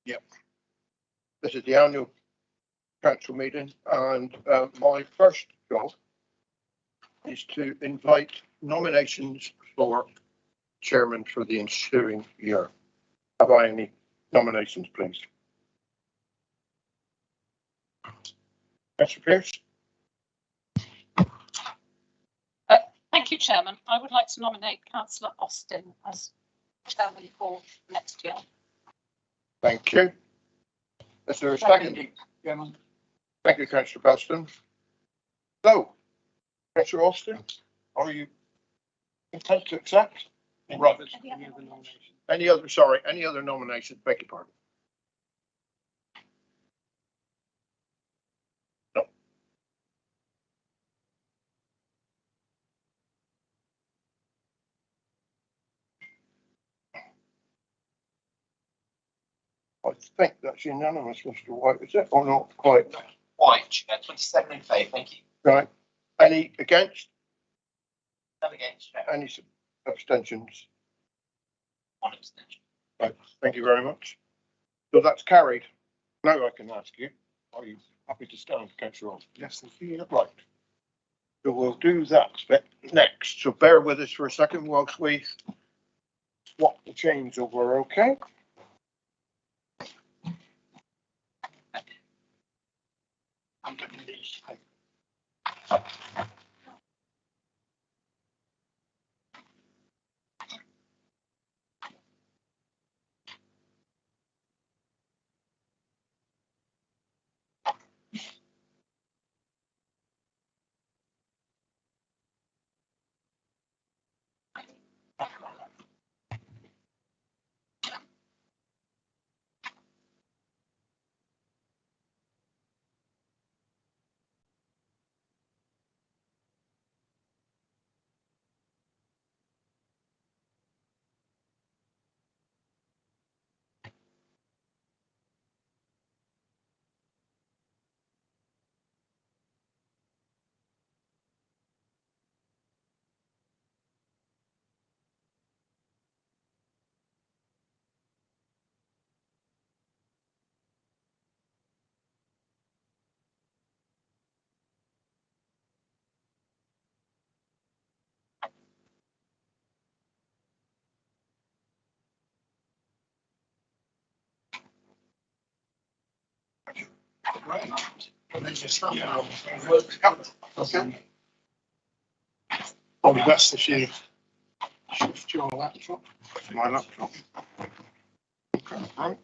Yep. This is the annual council meeting, and my first job is to invite nominations for chairman for the ensuing year. Have I any nominations, please? Mr. Pearce? Thank you, Chairman. I would like to nominate Councillor Austin as chairman for next year. Thank you. Is there a second? Chairman. Thank you, Councillor Baston. So, Councillor Austin, are you intent to accept? Right. Any other nominations? Beg your pardon. No. I think that's unanimous, Mr. White, is it? Or not quite? White, Chair, 27 in favour, thank you. Right. Any against? None against, Chair. Any abstentions? One abstention. Right, thank you very much. So that's carried. Now I can ask you, are you happy to stand, Councillor? Yes, thank you. Right. So we'll do that bit next. So bear with us for a second whilst we swap the chains over, okay? I'm getting these. Right. Yeah. Okay. Probably best if you shift your laptop. My laptop. Okay, right.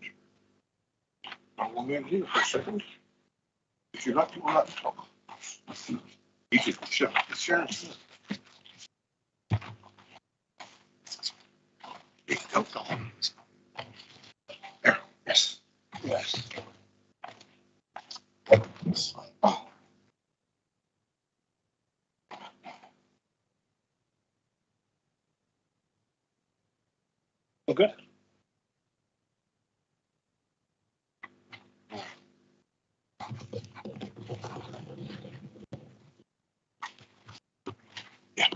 I will move you for a second. If you like your laptop, you can shut the chair. There. Yes. Yes. Oh. All good. Yeah.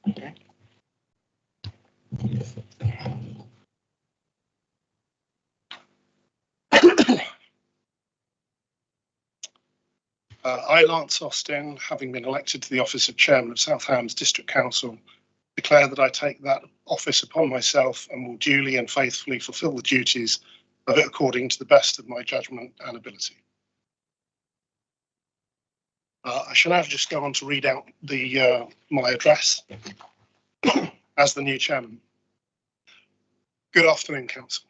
Okay. I, Lance Austin, having been elected to the office of Chairman of South Hams District Council, declare that I take that office upon myself and will duly and faithfully fulfil the duties of it according to the best of my judgment and ability. I shall now just go on to read out the my address as the new chairman. Good afternoon, Council.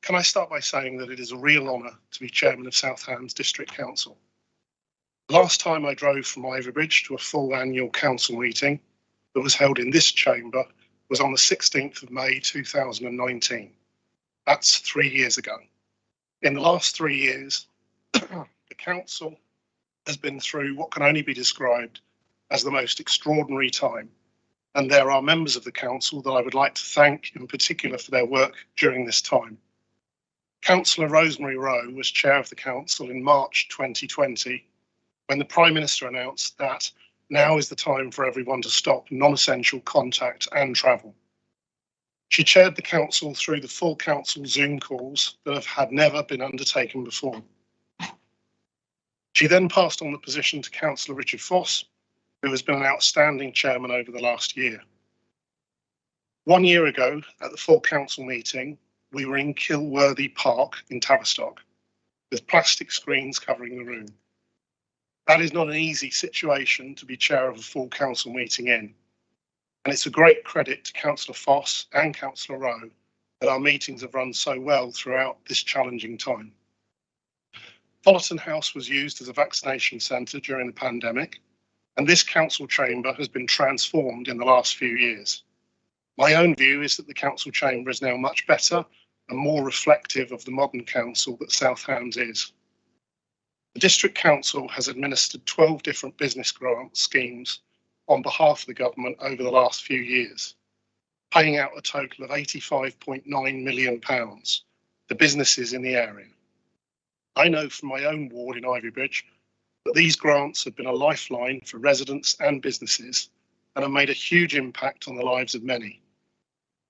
Can I start by saying that it is a real honour to be chairman of South Hams District Council. The last time I drove from Ivybridge to a full annual council meeting that was held in this chamber was on the 16th of May 2019. That's 3 years ago. In the last 3 years, the council has been through what can only be described as the most extraordinary time, and there are members of the council that I would like to thank in particular for their work during this time. Councillor Rosemary Rowe was chair of the council in March 2020 when the Prime Minister announced that now is the time for everyone to stop non-essential contact and travel. She chaired the council through the full council Zoom calls that had never been undertaken before. She then passed on the position to Councillor Richard Foss, who has been an outstanding chairman over the last year. 1 year ago, at the full council meeting, we were in Kilworthy Park in Tavistock, with plastic screens covering the room. That is not an easy situation to be chair of a full council meeting in, and it's a great credit to Councillor Foss and Councillor Rowe that our meetings have run so well throughout this challenging time. Follerton House was used as a vaccination centre during the pandemic, and this council chamber has been transformed in the last few years. My own view is that the council chamber is now much better and more reflective of the modern council that South Hams is. The district council has administered 12 different business grant schemes on behalf of the government over the last few years, paying out a total of £85.9 million to businesses in the area. I know from my own ward in Ivybridge that these grants have been a lifeline for residents and businesses and have made a huge impact on the lives of many.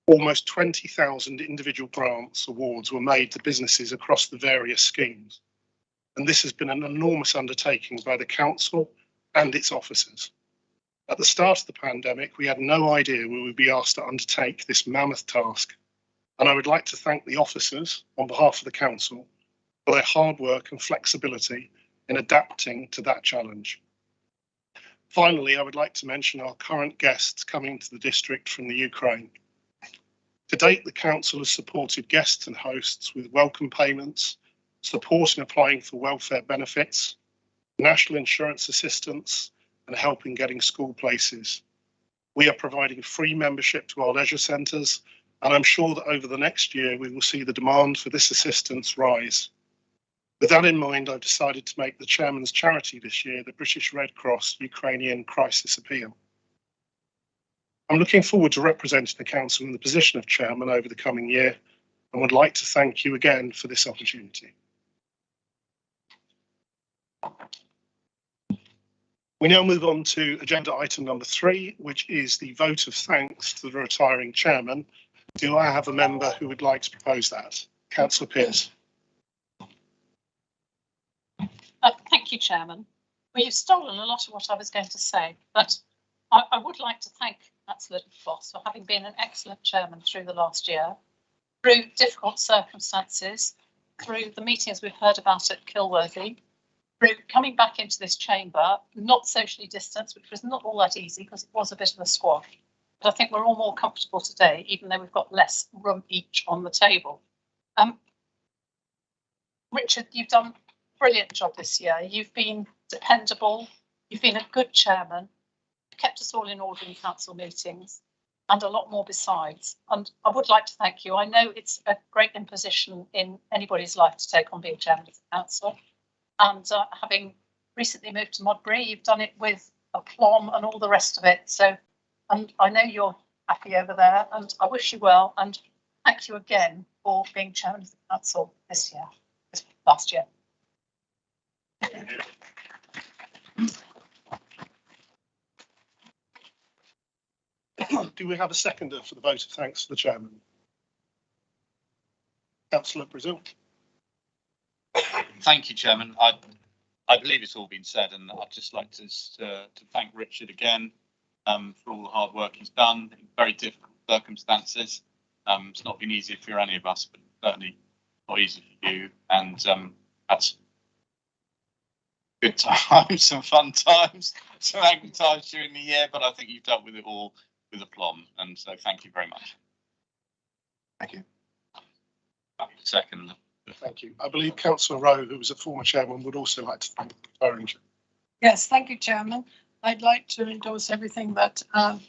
Almost 20,000 individual grants awards were made to businesses across the various schemes, and this has been an enormous undertaking by the council and its officers. At the start of the pandemic, we had no idea we would be asked to undertake this mammoth task, and I would like to thank the officers on behalf of the council for their hard work and flexibility in adapting to that challenge. Finally, I would like to mention our current guests coming to the district from the Ukraine. To date, the council has supported guests and hosts with welcome payments, support in applying for welfare benefits, national insurance assistance, and help in getting school places. We are providing free membership to our leisure centres, and I'm sure that over the next year we will see the demand for this assistance rise. With that in mind, I've decided to make the chairman's charity this year the British Red Cross Ukrainian Crisis Appeal. I'm looking forward to representing the council in the position of chairman over the coming year and would like to thank you again for this opportunity. We now move on to agenda item number 3, which is the vote of thanks to the retiring chairman. Do I have a member who would like to propose that? Councillor Pearce. Thank you, Chairman. Well, you've stolen a lot of what I was going to say, but I would like to thank Councillor Foss for having been an excellent chairman through the last year, through difficult circumstances, through the meetings we've heard about at Kilworthy, through coming back into this chamber, not socially distanced, which was not all that easy because it was a bit of a squash. But I think we're all more comfortable today, even though we've got less room each on the table. Richard, you've done brilliant job this year. You've been dependable. You've been a good chairman. You've kept us all in order in council meetings and a lot more besides. And I would like to thank you. I know it's a great imposition in anybody's life to take on being chairman of the council. And having recently moved to Modbury, you've done it with aplomb and all the rest of it. So, and I know you're happy over there and I wish you well. And thank you again for being chairman of the council this last year. Do we have a seconder for the vote of thanks to the chairman? Councillor Brazil. Thank you, Chairman. I believe it's all been said, and I'd just like to thank Richard again for all the hard work he's done in very difficult circumstances. It's not been easy for any of us, but certainly not easy for you. And that's good times, some fun times, some angry times during the year, but I think you've dealt with it all with aplomb, and so thank you very much. Thank you. Second. Thank you. I believe Councillor Rowe, who was a former chairman, would also like to thank the retiring chairman. Yes, thank you, Chairman. I'd like to endorse everything that our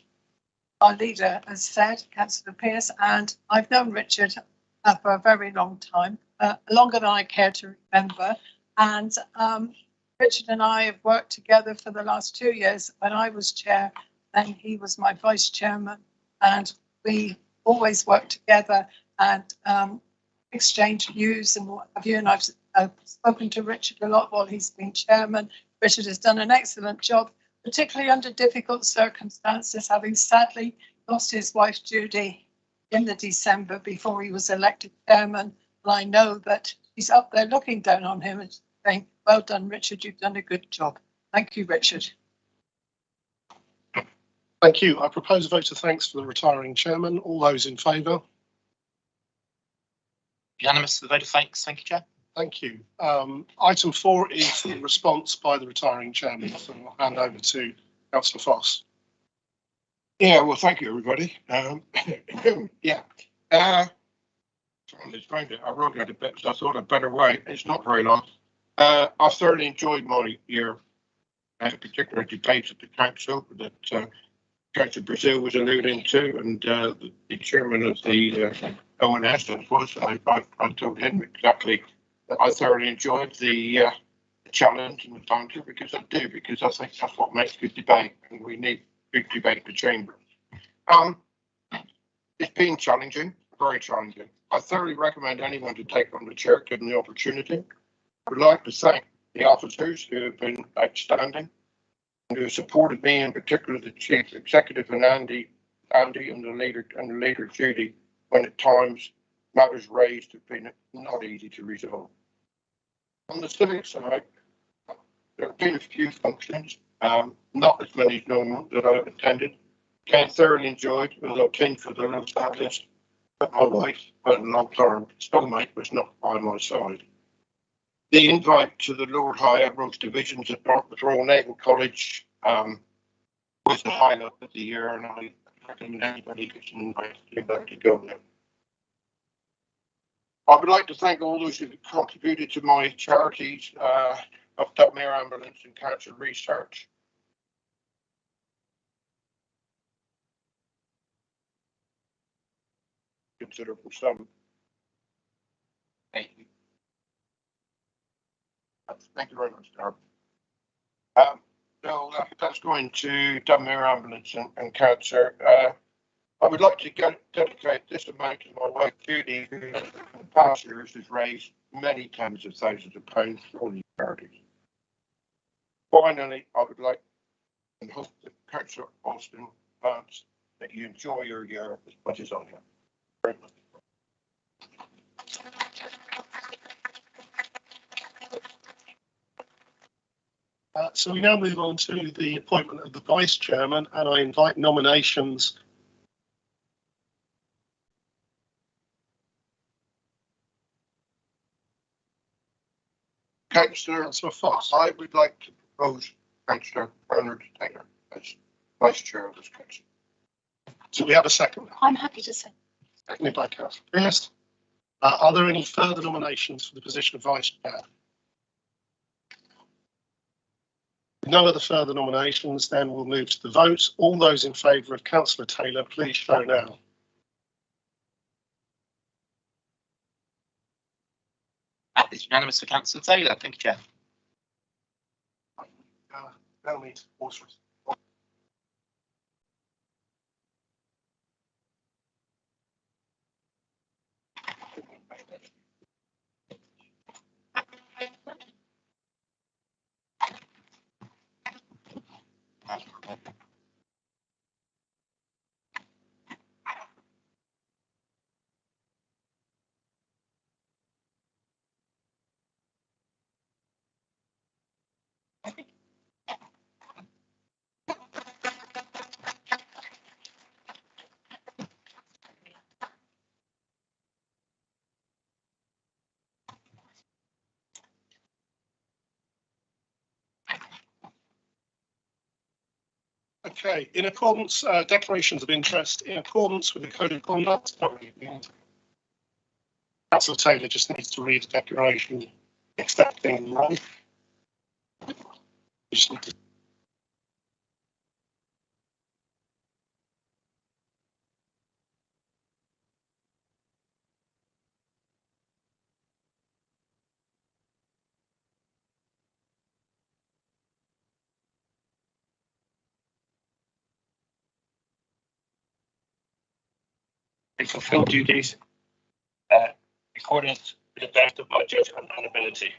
leader has said, Councillor Pearce, and I've known Richard for a very long time, longer than I care to remember. And Richard and I have worked together for the last 2 years. When I was chair, then he was my vice chairman, and we always worked together and exchange views and what have you. And I've spoken to Richard a lot while he's been chairman. Richard has done an excellent job, particularly under difficult circumstances, having sadly lost his wife Judy in the December before he was elected chairman. And I know that he's up there looking down on him and saying, well done, Richard, you've done a good job. Thank you, Richard. Thank you. I propose a vote of thanks for the retiring chairman. All those in favour? Unanimous for the vote of thanks. Thank you, Chair. Thank you. Item 4 is the response by the retiring chairman. So I'll hand over to Councillor Foss. Yeah, well, thank you, everybody. Yeah. I wrote out a bit, so I thought I'd better wait. It's not very long. I thoroughly enjoyed my year, particular debates at the council that Councillor Brazil was alluding to, and the chairman of the ONS was. I told him exactly that I thoroughly enjoyed the challenge and the banter, because I do, because I think that's what makes good debate, and we need good debate in the chamber. It's been challenging, very challenging. I thoroughly recommend anyone to take on the chair given the opportunity. I would like to thank the officers who have been outstanding and who have supported me, in particular the chief executive and Andy and the later Judy, when at times matters raised have been not easy to resolve. On the civic side, there have been a few functions, not as many as normal, that I've attended. Again, thoroughly enjoyed, although keen for the last list, but my wife, but long-term stomach, was not by my side. The invite to the Lord High Admiral's divisions at Dartmouth Royal Naval College was the highlight of the year, and I recommend anybody gets an invite to go there. I would like to thank all those who contributed to my charities of Dublin Ambulance and Cancer Research. Considerable sum. Thank you. Thank you very much, Darren. So that's going to Dublin Ambulance and Cancer. I would like to dedicate this amount to my wife Judy, who in the past years has raised many tens of thousands of pounds for all these charities. Finally, I would like and hope that Councillor Austin Vance, that you enjoy your year as much as I have. Very much. So we now move on to the appointment of the vice chairman, and I invite nominations. Councillor Foss. I would like to propose Councillor Bernard Taylor as vice chair of this council. So we have a second. I'm happy to say. Seconded by Councillor Pearce. Are there any further nominations for the position of vice chair? No other further nominations, then we'll move to the vote. All those in favour of Councillor Taylor, please show now. That is unanimous for Councillor Taylor. Thank you, Chair. No need to pause. Okay, in accordance, declarations of interest in accordance with the Code of Conduct. Councillor Taylor just needs to read a declaration accepting one. Just need to. I fulfill duties in accordance with the best of my judgment and ability.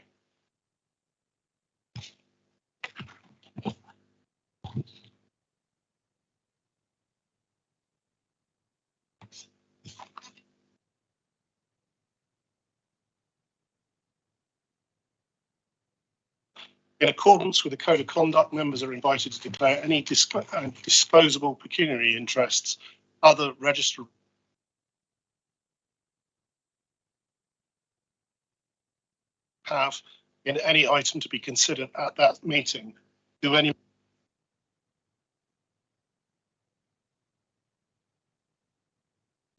In accordance with the Code of Conduct, members are invited to declare any disposable pecuniary interests other registered have in any item to be considered at that meeting. Do any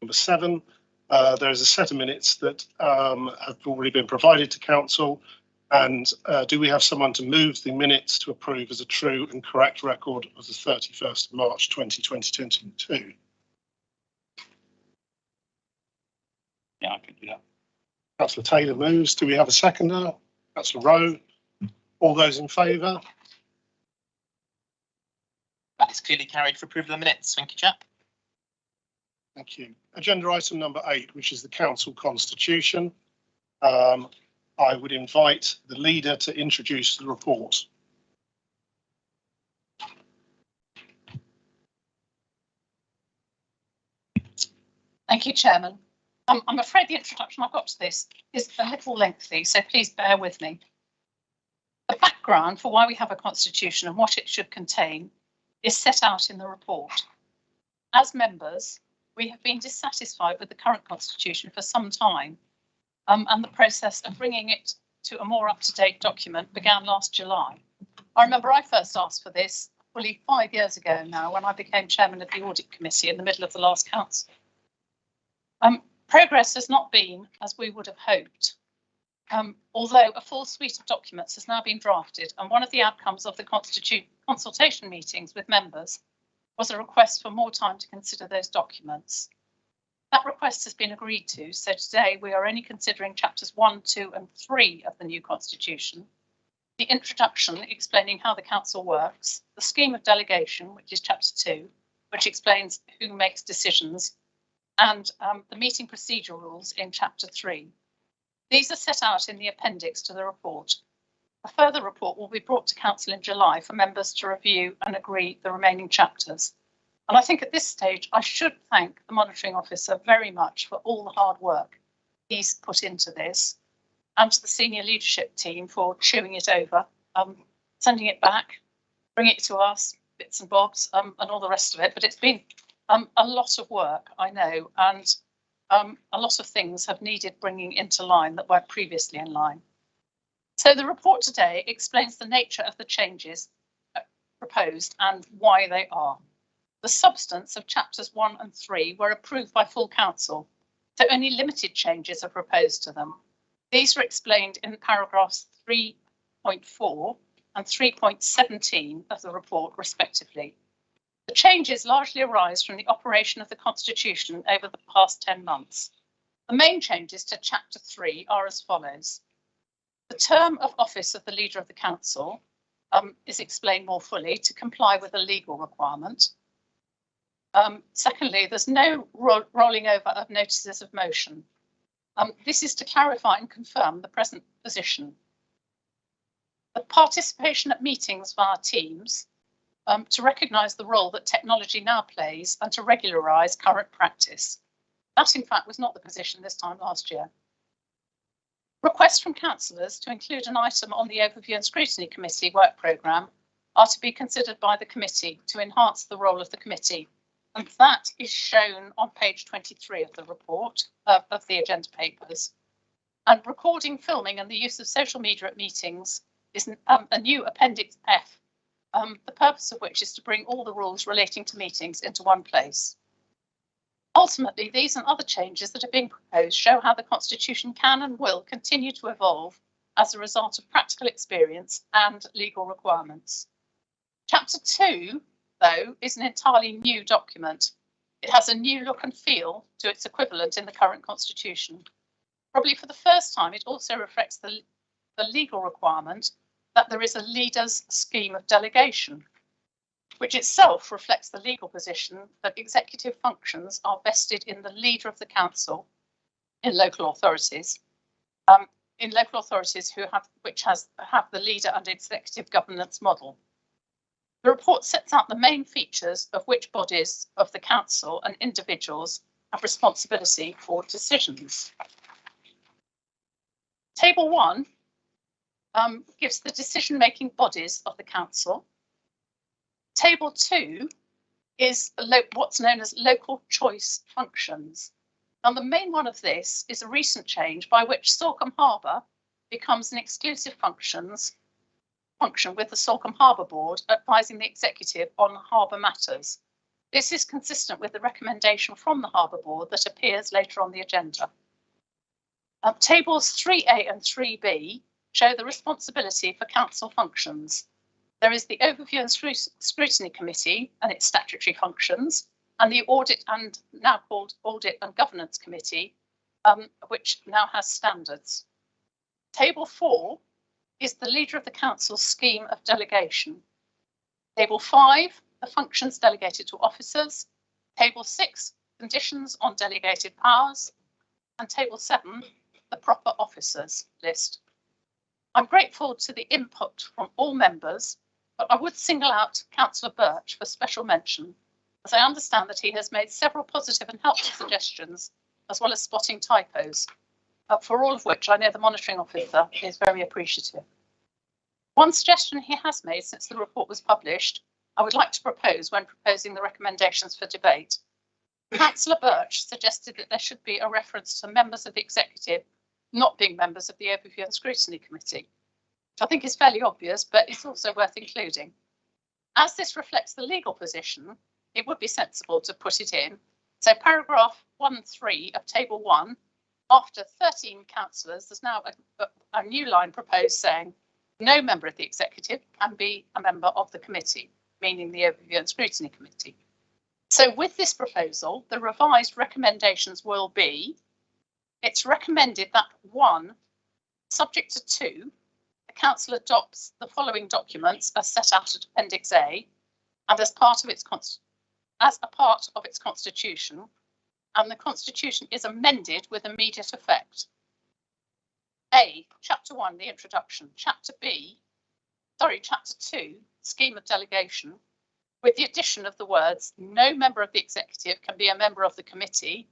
Number 7, there is a set of minutes that have already been provided to council. And do we have someone to move the minutes to approve as a true and correct record of the 31st of March 2022? Yeah, I can do that. Councillor Taylor moves. Do we have a seconder? Councillor Rowe. All those in favour? That is clearly carried for approval of the minutes. Thank you, Chair. Thank you. Agenda item number 8, which is the council constitution. I would invite the leader to introduce the report. Thank you, Chairman. I'm afraid the introduction I've got to this is a little lengthy, so please bear with me. The background for why we have a constitution and what it should contain is set out in the report. As members, we have been dissatisfied with the current constitution for some time, and the process of bringing it to a more up-to-date document began last July. I remember I first asked for this fully 5 years ago now, when I became chairman of the Audit Committee in the middle of the last council. Progress has not been as we would have hoped, although a full suite of documents has now been drafted, and one of the outcomes of the consultation meetings with members was a request for more time to consider those documents. That request has been agreed to, so today we are only considering chapters 1, 2 and 3 of the new constitution, the introduction explaining how the council works, the scheme of delegation, which is chapter 2, which explains who makes decisions, and the meeting procedure rules in chapter 3. These are set out in the appendix to the report. A further report will be brought to council in July for members to review and agree the remaining chapters. And I think at this stage, I should thank the monitoring officer very much for all the hard work he's put into this, and to the senior leadership team for chewing it over, sending it back, bringing it to us, bits and bobs, and all the rest of it. But it's been a lot of work, I know, and a lot of things have needed bringing into line that weren't previously in line. So the report today explains the nature of the changes proposed and why they are. The substance of chapters 1 and 3 were approved by full council, so only limited changes are proposed to them. These are explained in paragraphs 3.4 and 3.17 of the report, respectively. The changes largely arise from the operation of the Constitution over the past 10 months. The main changes to chapter 3 are as follows. The term of office of the leader of the council is explained more fully to comply with a legal requirement. Secondly, there's no rolling over of notices of motion. This is to clarify and confirm the present position. The participation at meetings via Teams to recognise the role that technology now plays and to regularise current practice. That, in fact, was not the position this time last year. Requests from councillors to include an item on the Overview and Scrutiny Committee work programme are to be considered by the committee to enhance the role of the committee. And that is shown on page 23 of the report of the agenda papers. And recording, filming and the use of social media at meetings is a new Appendix F, the purpose of which is to bring all the rules relating to meetings into one place. Ultimately, these and other changes that are being proposed show how the Constitution can and will continue to evolve as a result of practical experience and legal requirements. Chapter 2, though, is an entirely new document. It has a new look and feel to its equivalent in the current Constitution. Probably for the first time, it also reflects the legal requirement that there is a leader's scheme of delegation, which itself reflects the legal position that executive functions are vested in the leader of the council in local authorities, who have the leader and executive governance model. The report sets out the main features of which bodies of the council and individuals have responsibility for decisions. Table 1 gives the decision-making bodies of the council. Table 2 is what's known as local choice functions. And the main one of this is a recent change by which Salcombe Harbour becomes an exclusive function with the Salcombe Harbour Board advising the executive on harbour matters. This is consistent with the recommendation from the Harbour Board that appears later on the agenda. Tables 3A and 3B show the responsibility for council functions. There is the Overview and Scrutiny Committee and its statutory functions, and the Audit and now called Audit and Governance Committee, which now has standards. Table 4 is the leader of the council's scheme of delegation. Table 5, the functions delegated to officers. Table 6, conditions on delegated powers. And Table 7, the proper officers list. I'm grateful to the input from all members, but I would single out Councillor Birch for special mention, as I understand that he has made several positive and helpful suggestions, as well as spotting typos, for all of which I know the monitoring officer is very appreciative. One suggestion he has made since the report was published, I would like to propose when proposing the recommendations for debate. Councillor Birch suggested that there should be a reference to members of the executive not being members of the Overview and Scrutiny Committee, which I think is fairly obvious, but it's also worth including. As this reflects the legal position, it would be sensible to put it in. So paragraph 1.3 of table 1, after 13 councillors, there's now a new line proposed saying no member of the executive can be a member of the committee, meaning the Overview and Scrutiny Committee. So with this proposal, the revised recommendations will be, it's recommended that 1, subject to 2, the council adopts the following documents as set out at Appendix A and as a part of its constitution, and the constitution is amended with immediate effect. A, Chapter 1, the introduction. Chapter 2, scheme of delegation, with the addition of the words, no member of the executive can be a member of the committee,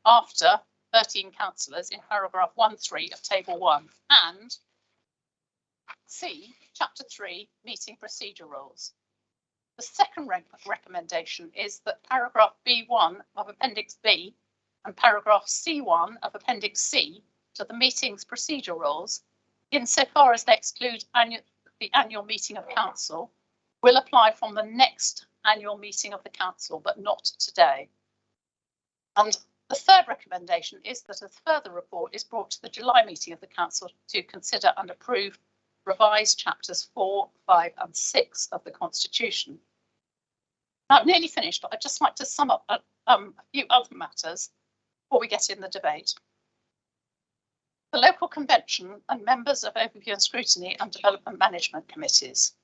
after 13 councillors in paragraph 1.3 of table 1, and C, Chapter 3, meeting procedure rules. The second recommendation is that paragraph B1 of Appendix B and paragraph C1 of Appendix C to the meetings procedure rules, insofar as they exclude the annual meeting of council, will apply from the next annual meeting of the council, but not today. And the third recommendation is that a further report is brought to the July meeting of the council to consider and approve revised chapters 4, 5 and 6 of the constitution. Now, I'm nearly finished, but I'd just like to sum up a few other matters before we get in the debate. The local convention and members of Overview and Scrutiny and Development Management Committees.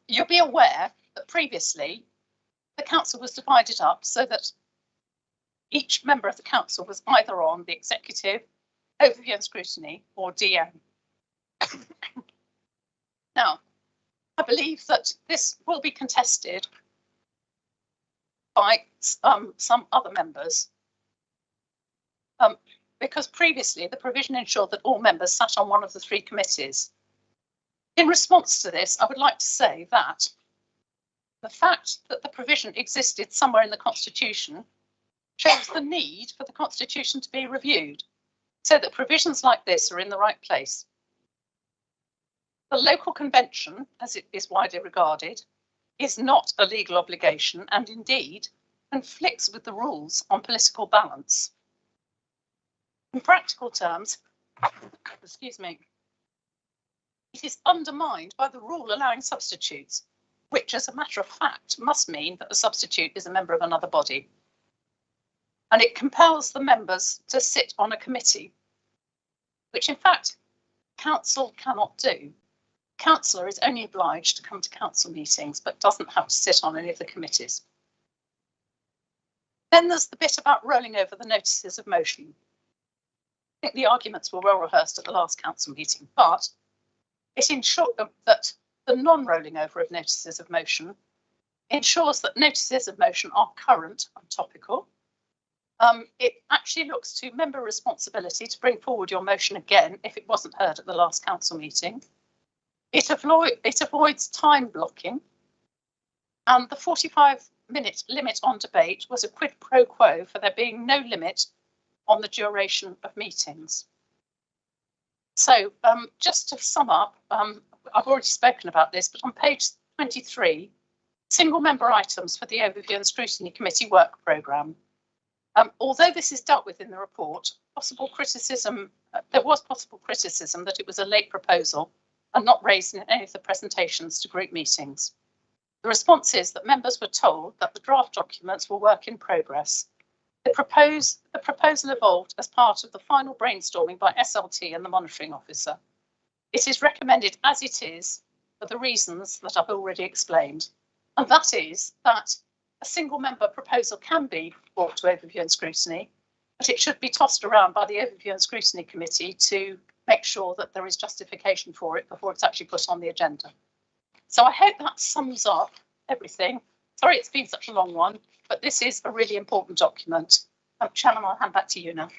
You'll be aware that previously the council was divided up so that each member of the council was either on the executive, Overview and Scrutiny, or DM. Now, I believe that this will be contested by some other members, because previously the provision ensured that all members sat on one of the 3 committees. In response to this, I would like to say that the fact that the provision existed somewhere in the Constitution shows the need for the Constitution to be reviewed so that provisions like this are in the right place. The local convention, as it is widely regarded, is not a legal obligation and indeed conflicts with the rules on political balance. In practical terms, excuse me, it is undermined by the rule allowing substitutes, which as a matter of fact must mean that the substitute is a member of another body. And it compels the members to sit on a committee, which in fact council cannot do. Councillor is only obliged to come to council meetings, but doesn't have to sit on any of the committees. Then there's the bit about rolling over the notices of motion. I think the arguments were well rehearsed at the last council meeting, but it ensured that the non-rolling over of notices of motion ensures that notices of motion are current and topical, It actually looks to member responsibility to bring forward your motion again if it wasn't heard at the last council meeting. It avoids time blocking, and the 45-minute limit on debate was a quid pro quo for there being no limit on the duration of meetings. So just to sum up, I've already spoken about this, but on page 23, single member items for the Overview and Scrutiny Committee work programme. Although this is dealt with in the report, there was possible criticism that it was a late proposal and not raised in any of the presentations to group meetings. The response is that members were told that the draft documents were work in progress. The proposal evolved as part of the final brainstorming by SLT and the monitoring officer. It is recommended as it is for the reasons that I've already explained, and that is that a single member proposal can be brought to Overview and Scrutiny, but it should be tossed around by the Overview and Scrutiny Committee to make sure that there is justification for it before it's actually put on the agenda. So I hope that sums up everything. Sorry it's been such a long one, but this is a really important document. Chairman, I'll hand back to you now.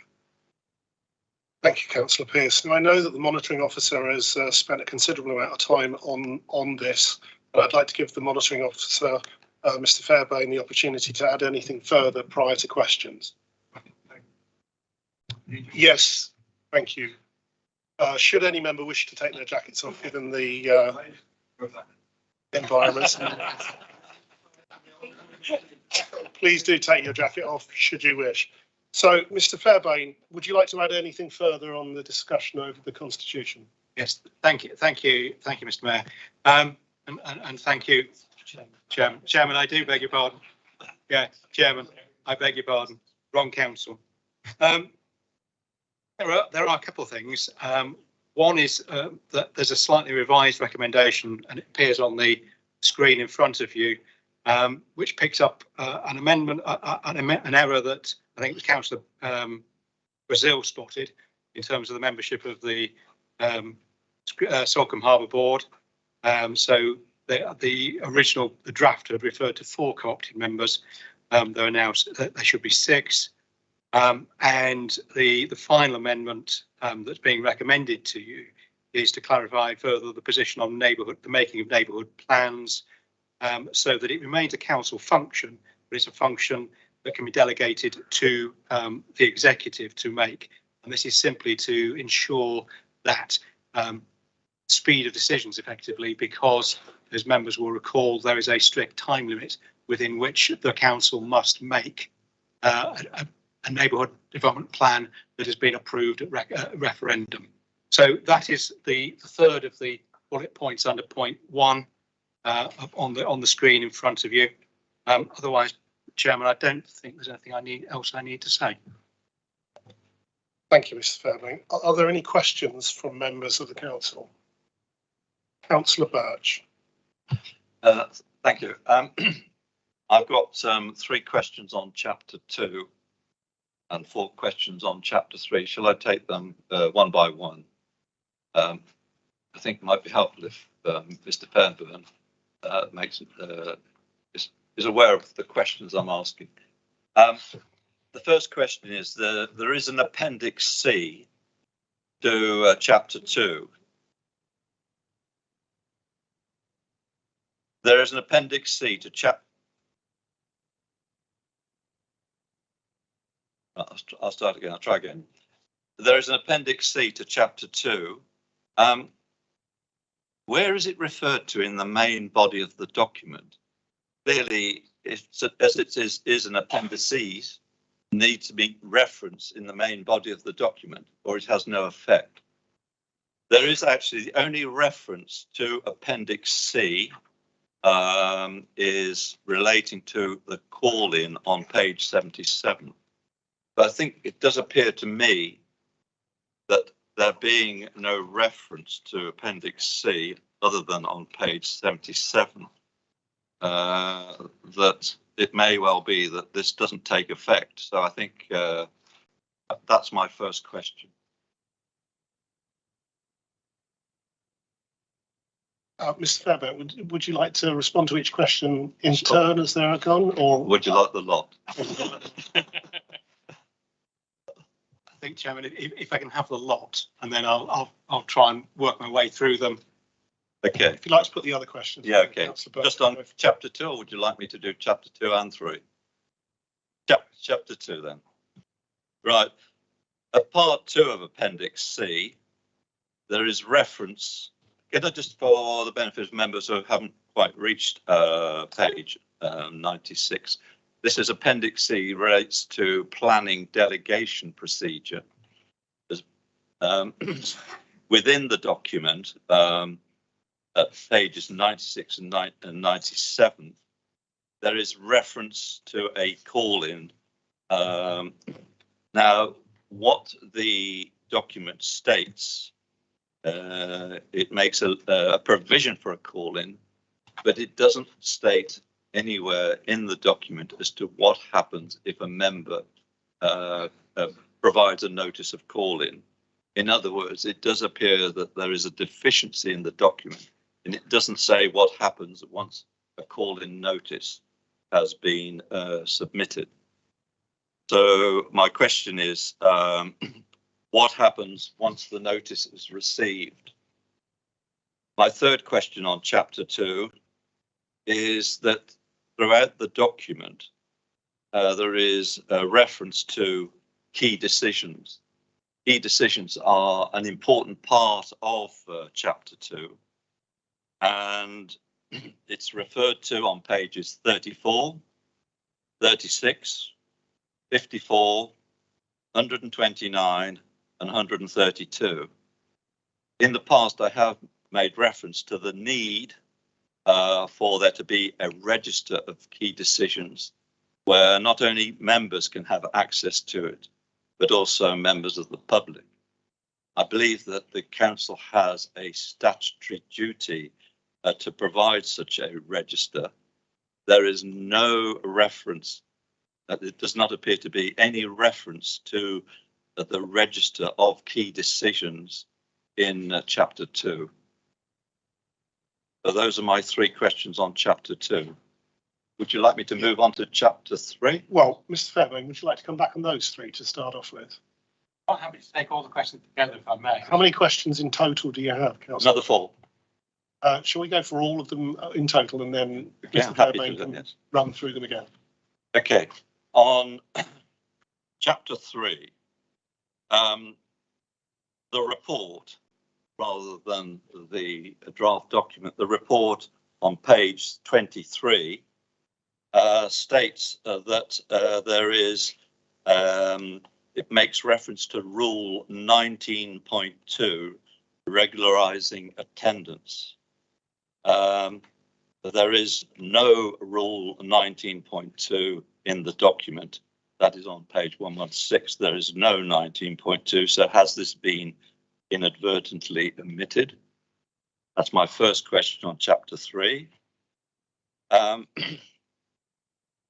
Thank you, Councillor Pearce. Now, I know that the monitoring officer has spent a considerable amount of time on this, but I'd like to give the monitoring officer, Mr. Fairbairn, the opportunity to add anything further prior to questions. Yes, thank you. Should any member wish to take their jackets off, given the environment, please do take your jacket off should you wish. So, Mr. Fairbairn, would you like to add anything further on the discussion over the Constitution? Yes, thank you, Mr. Mayor, and thank you, Chairman. Chairman, I do beg your pardon. Yeah, Chairman, I beg your pardon. Wrong council. There are a couple of things. One is that there's a slightly revised recommendation, and it appears on the screen in front of you, which picks up an amendment, an error that I think Councillor Brazil spotted in terms of the membership of the Salcombe Harbour Board. So the draft had referred to 4 co-opted members. There are now, there should be 6. And the final amendment that's being recommended to you is to clarify further the position on the making of neighbourhood plans, so that it remains a council function, but it's a function that can be delegated to the executive to make. And this is simply to ensure that speed of decisions effectively, because as members will recall, there is a strict time limit within which the council must make a neighbourhood development plan that has been approved at referendum. So that is the third of the bullet points under point 1 on the screen in front of you. Otherwise, Chairman, I don't think there's anything else I need to say. Thank you, Mr. Fairbairn. Are there any questions from members of the council? Councillor Birch. Thank you. I've got 3 questions on chapter 2 and 4 questions on chapter 3. Shall I take them one by one? I think it might be helpful if Mr. Fairbairn is aware of the questions I'm asking. The first question is there is an appendix C to chapter 2. There is an appendix C to chapter. I'll start again. I'll try again. There is an appendix C to chapter 2. Where is it referred to in the main body of the document? Clearly, as it is an appendices, needs to be referenced in the main body of the document, or it has no effect. There is actually the only reference to appendix C is relating to the call-in on page 77. But I think it does appear to me that there being no reference to appendix C other than on page 77, that it may well be that this doesn't take effect. So I think that's my first question. Mr. Fairbairn, would you like to respond to each question in turn as they are gone, or would you like the lot? think, Chairman, if I can have the lot, and then I'll try and work my way through them. Okay, If you'd like to put the other questions. yeah, okay. Councillor Burke, Just on go for it. chapter 2, or would you like me to do chapter 2 and 3? Chapter 2 then. Right. At part 2 of Appendix C, there is reference. Can I just, for the benefit of members who haven't quite reached page 96, this is Appendix C, relates to planning delegation procedure. Within the document, at pages 96 and 97, there is reference to a call-in. Now, what the document states, it makes a provision for a call-in, but it doesn't state anywhere in the document as to what happens if a member provides a notice of call-in. In other words, it does appear that there is a deficiency in the document, and it doesn't say what happens once a call-in notice has been submitted. So my question is, what happens once the notice is received? My third question on chapter 2 is that throughout the document, there is a reference to key decisions. Key decisions are an important part of chapter 2, and it's referred to on pages 34, 36, 54, 129 and 132. In the past, I have made reference to the need for there to be a register of key decisions where not only members can have access to it, but also members of the public. I believe that the council has a statutory duty to provide such a register. There is no reference, it does not appear to be any reference to the register of key decisions in chapter 2. So those are my 3 questions on chapter 2. Would you like me to move on to chapter 3? Well, Mr. Fairbairn, would you like to come back on those 3 to start off with? I'm happy to take all the questions together if I may. How many questions in total do you have, Councillor? Another 4. Shall we go for all of them in total, and then Yeah, Mr. I'm happy Fairbairn to do can that, yes. run through them again? Okay, on chapter 3, the report, rather than the draft document, the report on page 23 states that there is, it makes reference to rule 19.2, regularizing attendance. There is no rule 19.2 in the document. That is on page 116. There is no 19.2. So has this been inadvertently omitted? That's my first question on chapter 3.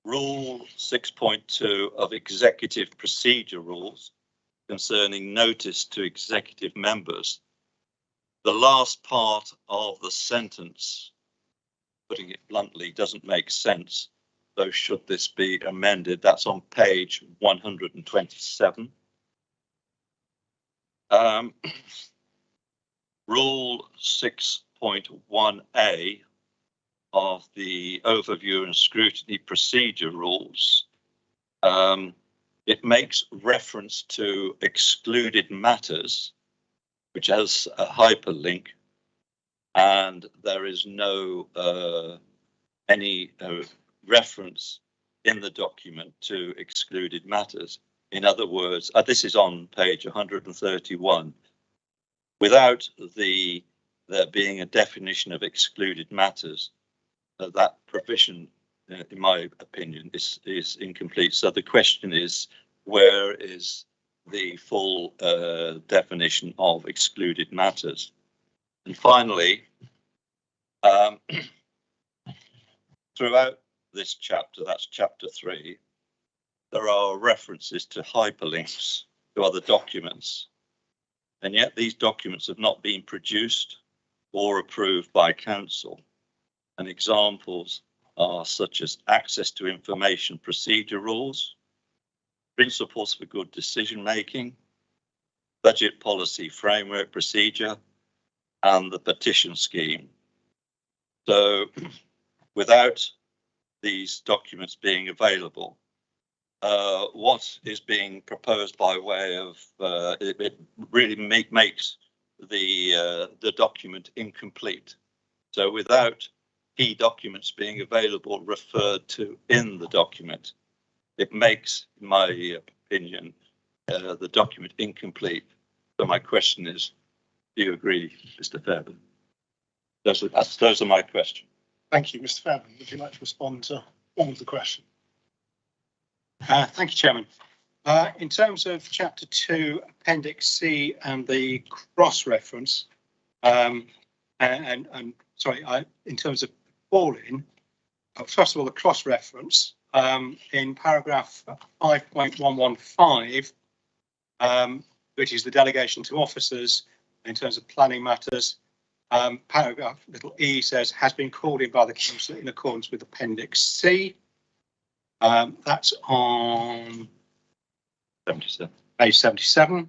Rule 6.2 of executive procedure rules concerning notice to executive members. The last part of the sentence, putting it bluntly, doesn't make sense. So should this be amended? That's on page 127. Rule 6.1a of the overview and scrutiny procedure rules. It makes reference to excluded matters, which has a hyperlink, and there is no any reference in the document to excluded matters. In other words, this is on page 131. Without there being a definition of excluded matters, that provision, in my opinion, is incomplete. So the question is, where is the full definition of excluded matters? And finally, throughout this chapter, that's chapter 3, there are references to hyperlinks to other documents. And yet these documents have not been produced or approved by council. And examples are such as access to information procedure rules, principles for good decision making, budget policy framework procedure, and the petition scheme. So without these documents being available, what is being proposed by way of it really makes the document incomplete. So without key documents being available referred to in the document, it makes, in my opinion, the document incomplete. So my question is, do you agree, Mr. Fairbairn? Those are my questions. Thank you, Mr. Fairbairn. Would you like to respond to one of the questions? Thank you, Chairman. In terms of Chapter 2, Appendix C and the cross-reference, in terms of falling, first of all, the cross-reference in paragraph 5.115, which is the delegation to officers in terms of planning matters, paragraph little e says has been called in by the council in accordance with Appendix C. That's on 77. page 77.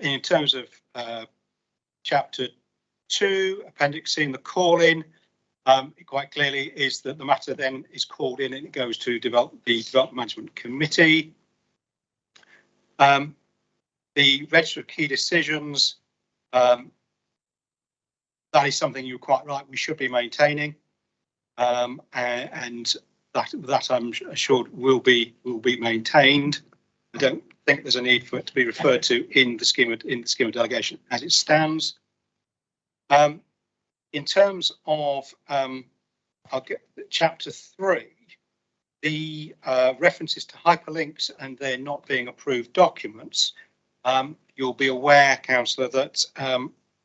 In terms of Chapter 2, Appendix C, the call-in, it quite clearly is that the matter then is called in and it goes to the Development Management Committee. The register of key decisions, that is something you're quite right, we should be maintaining, and that I'm assured will be maintained. I don't think there's a need for it to be referred to in the scheme of delegation as it stands. In terms of I'll get Chapter 3, the references to hyperlinks and they're not being approved documents. You'll be aware, Councillor, that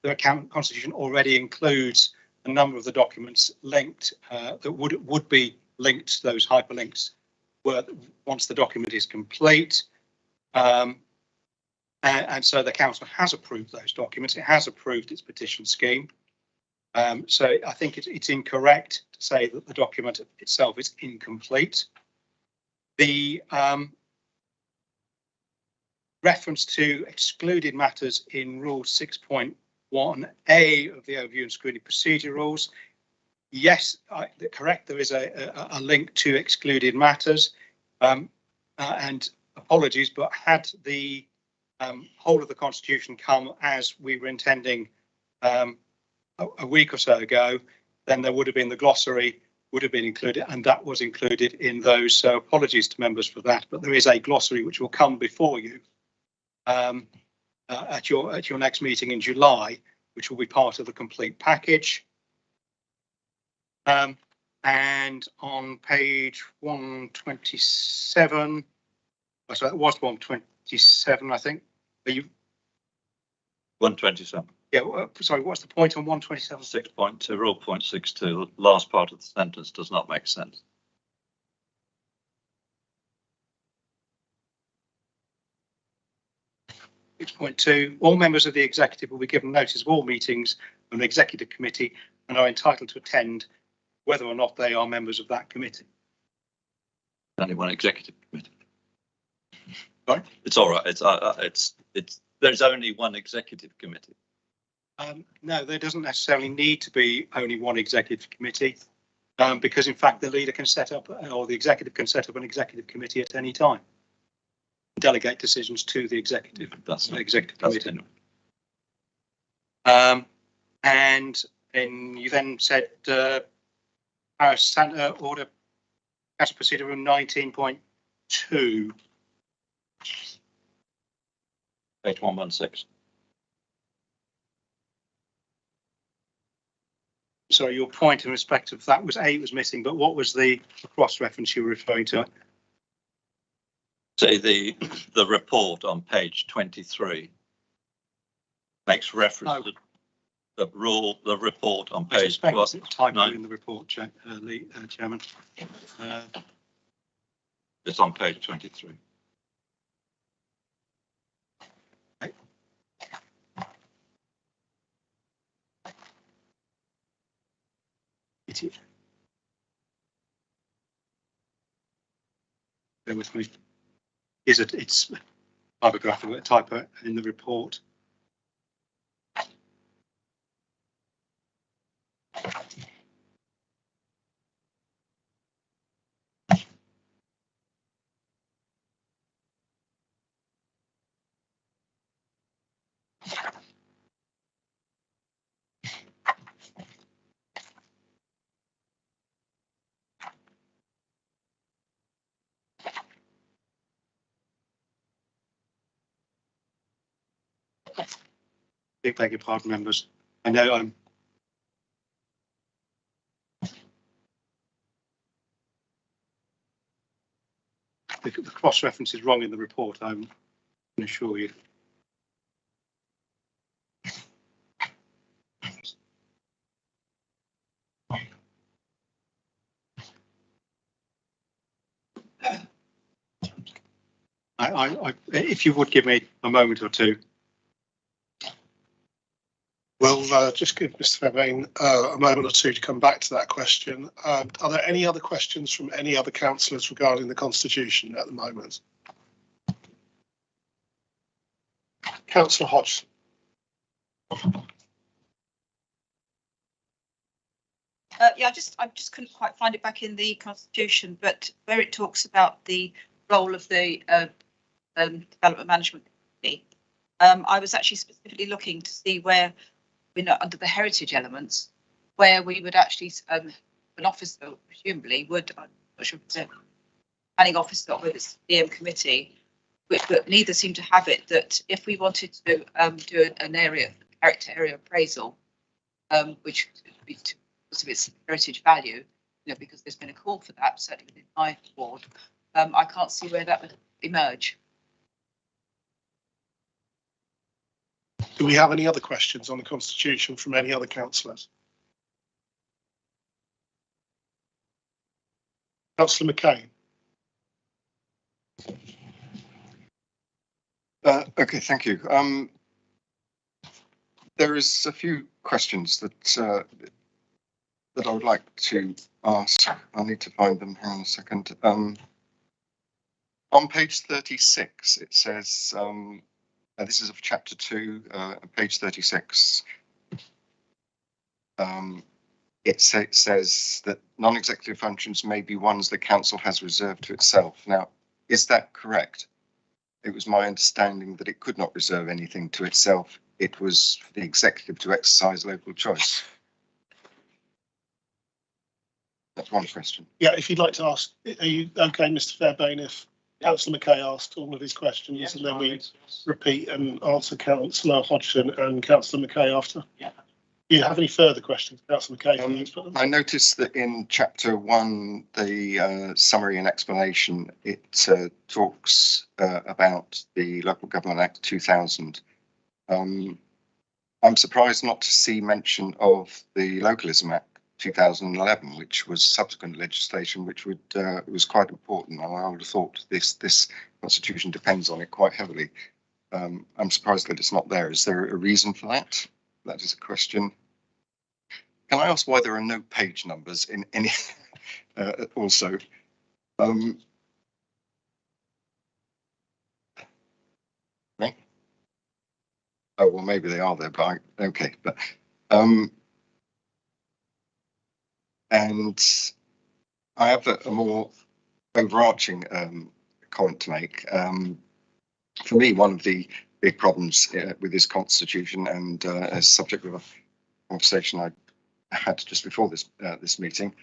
the account constitution already includes a number of the documents linked that would be linked to those hyperlinks once the document is complete. And so the council has approved those documents. It has approved its petition scheme. So I think it's incorrect to say that the document itself is incomplete. The reference to excluded matters in Rule 6.1A of the Overview and Scrutiny Procedure Rules. Yes, correct. There is a link to excluded matters, and apologies, but had the whole of the Constitution come as we were intending a week or so ago, then there would have been the glossary would have been included, and that was included in those. So apologies to members for that, but there is a glossary which will come before you at your next meeting in July, which will be part of the complete package. And on page 127, so that was 127, I think. Are you 127. Yeah, sorry, what's the point on 127? 6.2, Rule 0.62, the last part of the sentence does not make sense. All members of the executive will be given notice of all meetings of an executive committee and are entitled to attend whether or not they are members of that committee. Only one executive committee. Right. It's all right. There's only one executive committee. No, there doesn't necessarily need to be only one executive committee, because in fact the leader can set up, or the executive can set up an executive committee at any time. Delegate decisions to the executive. That's the executive committee. And then you then said Paris Centre Order Council Procedure Room 19.2. Page 116. Sorry, your point in respect of that was A was missing, but what was the cross reference you were referring to? Say the report on page 23 makes reference to the report on page 12. Typo nine. in the report, Chairman. It's on page 23. It is. Bear with me. It's typographical typo in the report. Big beg your pardon, members. I know I'm. The cross reference is wrong in the report, I can assure you. If you would give me a moment or two. Well, just give Mr. Fairbairn a moment or two to come back to that question. Are there any other questions from any other councillors regarding the constitution at the moment? Councillor Hodgson. Yeah, I just couldn't quite find it back in the constitution, but where it talks about the role of the development management committee, I was actually specifically looking to see where, you know, under the heritage elements, where we would actually an officer presumably would, I'm not sure if it's a planning officer or it's the committee, but neither seem to have it, that if we wanted to do an character area appraisal, which would be because of its heritage value, you know, because there's been a call for that, certainly within my ward, I can't see where that would emerge. Do we have any other questions on the constitution from any other councillors? Councillor McCain. Okay, thank you. There is a few questions that that I would like to ask. I need to find them. Hang on a second. On page 36, it says, this is of chapter 2, page 36. It says that non-executive functions may be ones the council has reserved to itself. Now, is that correct? It was my understanding that it could not reserve anything to itself. It was for the executive to exercise local choice. That's one question. Yeah, if you'd like to ask, are you okay, Mr. Fairbairn, if Councillor McKay asked all of his questions, yes, and then we repeat and answer Councillor Hodgson and Councillor McKay after? Yeah. Do you have any further questions, Councillor McKay? I noticed that in chapter 1, the summary and explanation, it talks about the Local Government Act 2000. I'm surprised not to see mention of the Localism Act 2011, which was subsequent legislation, which would was quite important, and I would have thought this constitution depends on it quite heavily. I'm surprised that it's not there. Is there a reason for that? That is a question. Can I ask why there are no page numbers in any? Also, right? Oh well, maybe they are there, but okay, but and I have a more overarching comment to make. For me, one of the big problems with this constitution, and as subject of a conversation I had just before this meeting,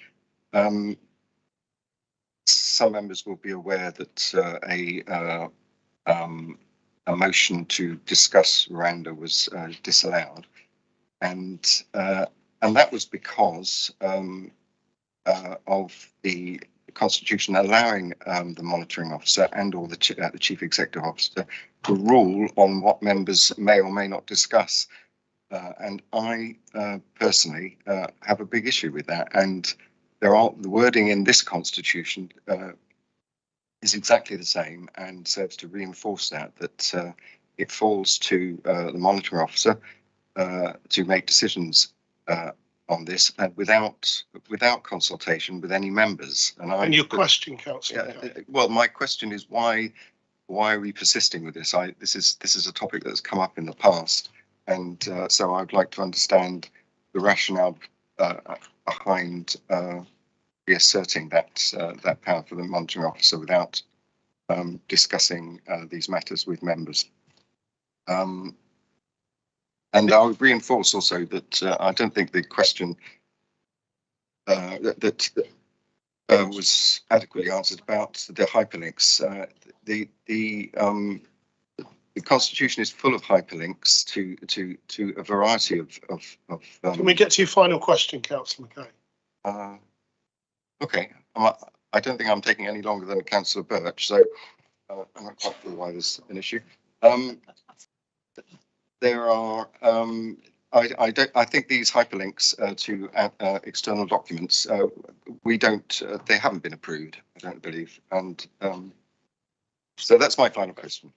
some members will be aware that a motion to discuss Rwanda was disallowed, and that was because of the Constitution allowing the monitoring officer and or the chief executive officer to rule on what members may or may not discuss. And I personally have a big issue with that. And the wording in this Constitution is exactly the same and serves to reinforce that it falls to the monitoring officer to make decisions on this without consultation with any members. And your question, Councillor? Well, my question is why why are we persisting with this? This is a topic that's come up in the past, and so I'd like to understand the rationale behind reasserting that power for the monitoring officer without discussing these matters with members. And I would reinforce also that I don't think the question that was adequately answered about the hyperlinks. The Constitution is full of hyperlinks to a variety of. Can we get to your final question, Councillor McKay? Okay, I don't think I'm taking any longer than Councillor Birch, so I'm not quite sure why there's an issue. There are. I think these hyperlinks to external documents, they haven't been approved, I don't believe. And so that's my final question.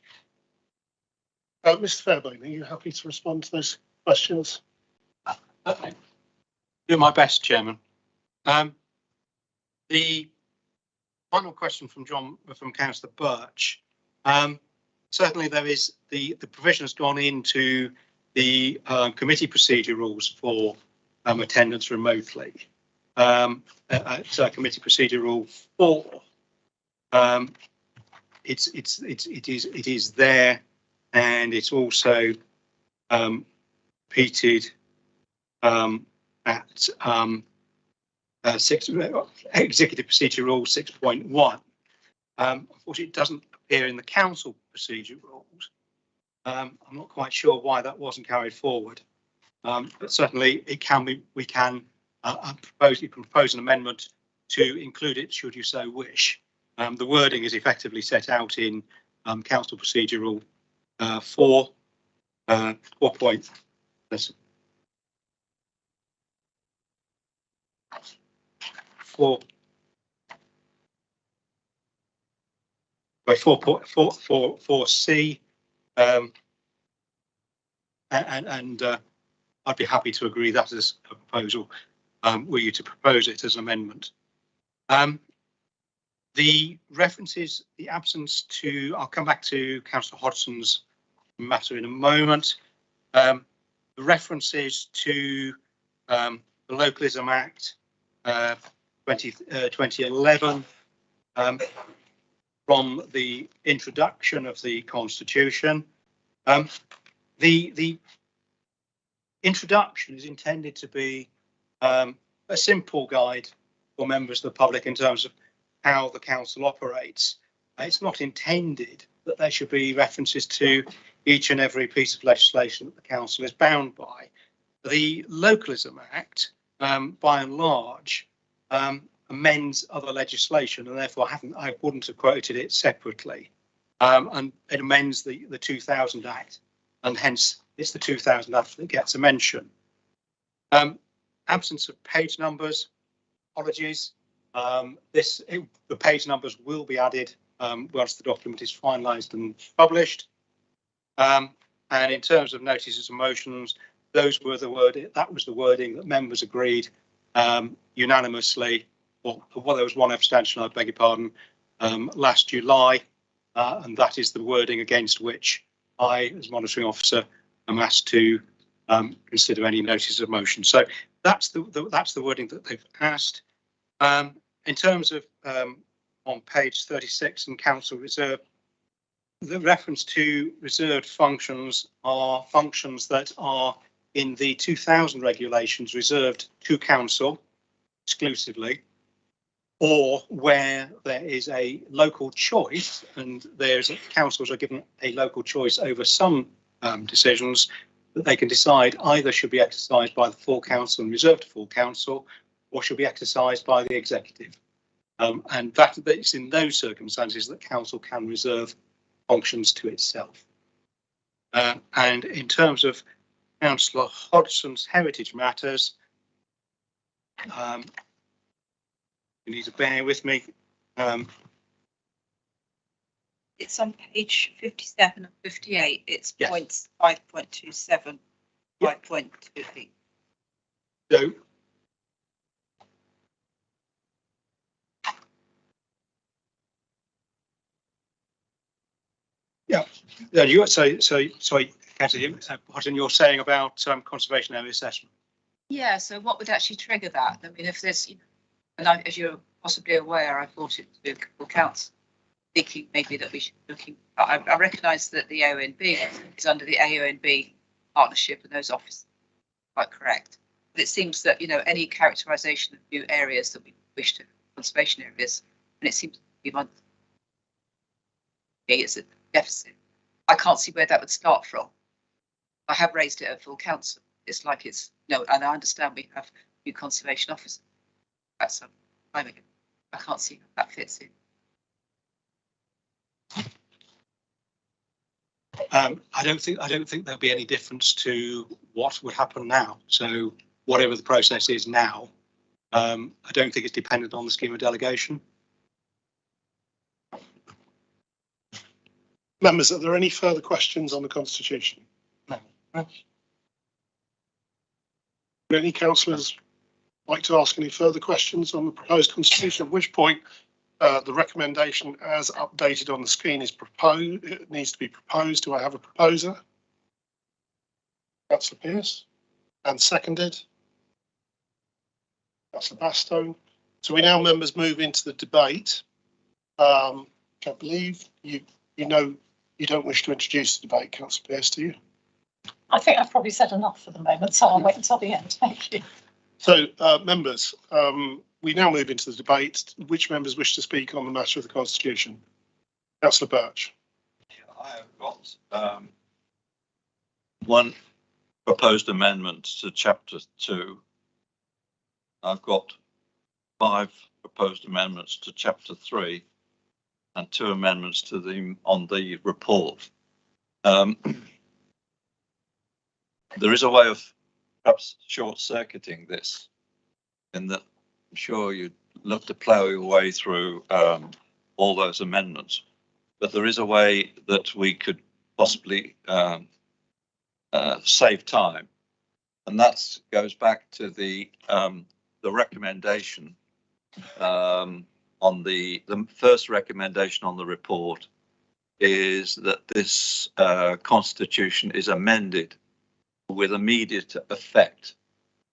Mr. Fairbairn, are you happy to respond to those questions? Do my best, Chairman. The final question from Councillor Birch. Certainly there is the provision has gone into the committee procedure rules for attendance remotely. It's committee procedure rule 4. It is there, and it's also repeated at executive procedure rule 6.1. Unfortunately, it doesn't appear in the council procedure rules. I'm not quite sure why that wasn't carried forward, but certainly it can be. We can propose an amendment to include it, should you so wish. The wording is effectively set out in council procedure rule 4. 4 point. Listen. 4.4C. And I'd be happy to agree that as a proposal, were you to propose it as an amendment. The references, the absence to, I'll come back to Councillor Hodgson's matter in a moment. The references to the Localism Act 2011 from the introduction of the Constitution. The introduction is intended to be a simple guide for members of the public in terms of how the council operates. It's not intended that there should be references to each and every piece of legislation that the council is bound by. The Localism Act, by and large, amends other legislation, and therefore I wouldn't have quoted it separately. And it amends the 2000 Act, and hence it's the 2000 Act that gets a mention. Absence of page numbers, apologies. The page numbers will be added once the document is finalised and published. And in terms of notices and motions, those were that was the wording that members agreed unanimously. Well, there was one abstention, I beg your pardon, last July, and that is the wording against which I, as monitoring officer, am asked to consider any notice of motion. So that's the wording that they've asked. In terms of on page 36 in council reserve, the reference to reserved functions are functions that are in the 2000 regulations reserved to council exclusively, or where there is a local choice and councils are given a local choice over some decisions that they can decide either should be exercised by the full council and reserved to full council, or should be exercised by the executive. And it's in those circumstances that council can reserve functions to itself. And in terms of Councillor Hodgson's heritage matters, you need to bear with me. It's on page 57 and 58. It's Yes. points 5.27, 5.2. So Yeah, you sorry, Cathy, what you're saying about conservation area assessment? Yeah, so what would actually trigger that? I mean, if there's, and I, as you're possibly aware, I brought it to the council, thinking maybe that we should be looking. I recognise that the AONB is under the AONB partnership, and those offices are quite correct. But it seems that any characterisation of new areas that we wish to conservation areas, and it seems to be it's a deficit. I can't see where that would start from. I have raised it at full council. It's like and I understand we have new conservation officers. That's some time ago. I can't see how that fits in. I don't think there'll be any difference to what would happen now. So whatever the process is now, I don't think it's dependent on the scheme of delegation. Members, are there any further questions on the constitution? No. Would any councillors like to ask any further questions on the proposed constitution? At which point the recommendation as updated on the screen is proposed. It needs to be proposed. Do I have a proposer? Councillor Pearce. And seconded. Councillor Bastone. So we now, members, move into the debate. I believe you don't wish to introduce the debate, Councillor Pearce, do you? I think I've probably said enough for the moment, so I'll wait until the end. Thank you. So, members, we now move into the debate. Which members wish to speak on the matter of the constitution? Councillor Birch. I have got one proposed amendment to chapter 2. I've got 5 proposed amendments to chapter 3 and 2 amendments to on the report. There is a way of perhaps short-circuiting this, in that I'm sure you'd love to plough your way through all those amendments, but there is a way that we could possibly save time, and that goes back to the recommendation on the first recommendation on the report is that this constitution is amended with immediate effect.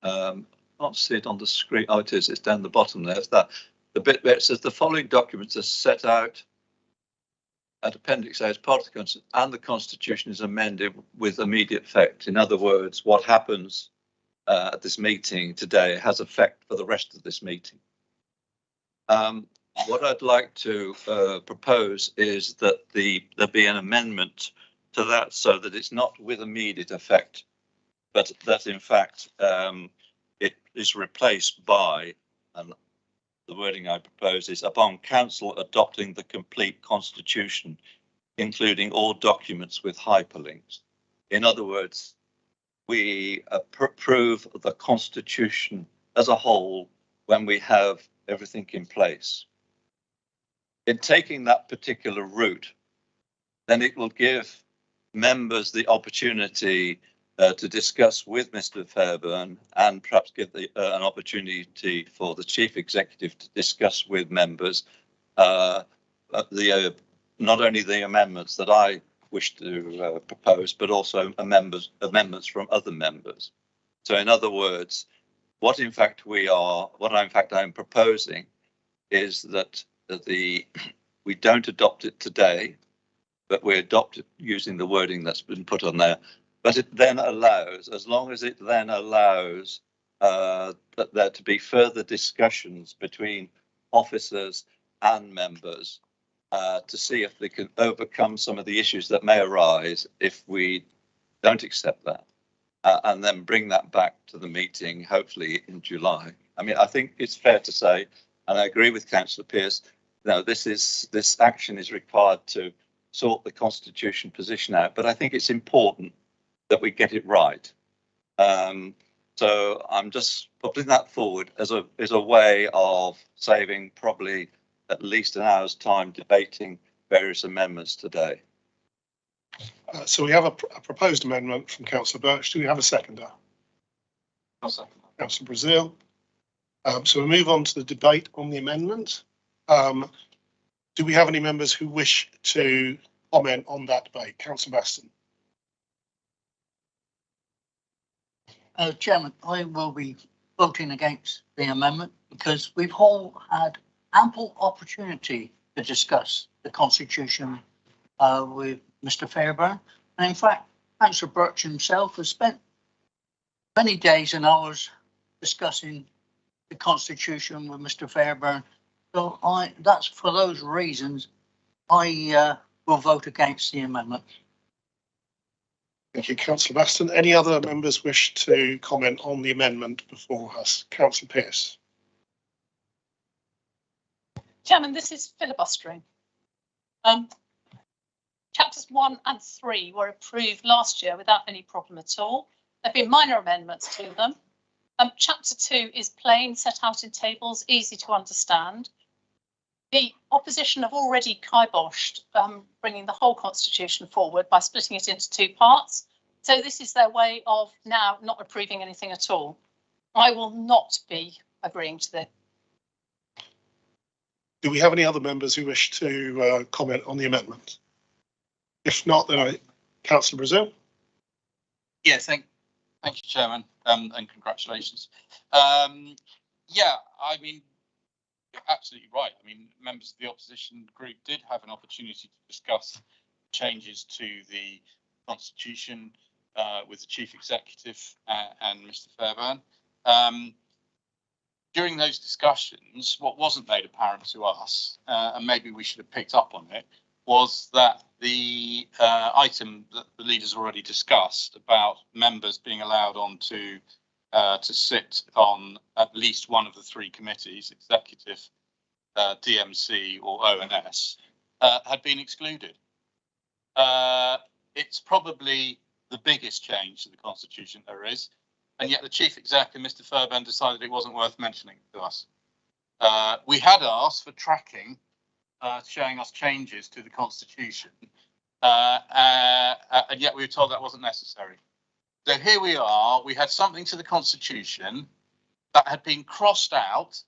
I can't see it on the screen. Oh, it is. It's down the bottom there. It's that the bit where it says the following documents are set out at Appendix A as part of the Constitution, and the Constitution is amended with immediate effect. In other words, what happens at this meeting today has effect for the rest of this meeting. What I'd like to propose is that there be an amendment to that so that it's not with immediate effect, but that in fact it is replaced by, and the wording I propose is, upon council adopting the complete constitution, including all documents with hyperlinks. In other words, we approve the constitution as a whole when we have everything in place. In taking that particular route, then it will give members the opportunity to discuss with Mr. Fairburn, and perhaps give an opportunity for the Chief Executive to discuss with members not only the amendments that I wish to propose, but also amendments from other members. So in other words, what in fact I'm proposing is that we don't adopt it today, but we adopt it using the wording that's been put on there. But it then allows, as long as it then allows that there to be further discussions between officers and members to see if they can overcome some of the issues that may arise if we don't accept that, and then bring that back to the meeting, hopefully in July. I mean, I think it's fair to say, and I agree with Councillor Pearce, no, this action is required to sort the constitution position out, but I think it's important that we get it right. So I'm just putting that forward as a way of saving probably at least an hour's time debating various amendments today. So we have a proposed amendment from Councillor Birch. Do we have a seconder? Councillor Brazil. So we move on to the debate on the amendment. Do we have any members who wish to comment on that debate? Councillor Baston. Chairman, I will be voting against the amendment because we've all had ample opportunity to discuss the Constitution with Mr. Fairbairn. And in fact, Councillor Birch himself has spent many days and hours discussing the Constitution with Mr. Fairbairn. So that's for those reasons I will vote against the amendment. Thank you, Councillor Baston. Any other members wish to comment on the amendment before us? Councillor Pearce. Chairman, this is filibustering. Chapters 1 and 3 were approved last year without any problem at all. There have been minor amendments to them. Chapter 2 is plain, set out in tables, easy to understand. The opposition have already kiboshed bringing the whole constitution forward by splitting it into 2 parts. So this is their way of now not approving anything at all. I will not be agreeing to this. Do we have any other members who wish to comment on the amendment? If not, then Councillor Brazil. Yeah, thank you, Chairman, and congratulations. Yeah, I mean, you're absolutely right. I mean, members of the opposition group did have an opportunity to discuss changes to the Constitution with the Chief Executive and Mr. Fairbairn. During those discussions, what wasn't made apparent to us, and maybe we should have picked up on it, was that the item that the leaders already discussed about members being allowed on to sit on at least one of the 3 committees, executive, DMC or ONS, had been excluded. It's probably the biggest change to the Constitution there is, and yet the Chief Exec and Mr. Fairbairn decided it wasn't worth mentioning to us. We had asked for tracking showing us changes to the Constitution, and yet we were told that wasn't necessary. So here we are, we had something to the Constitution that had been crossed out,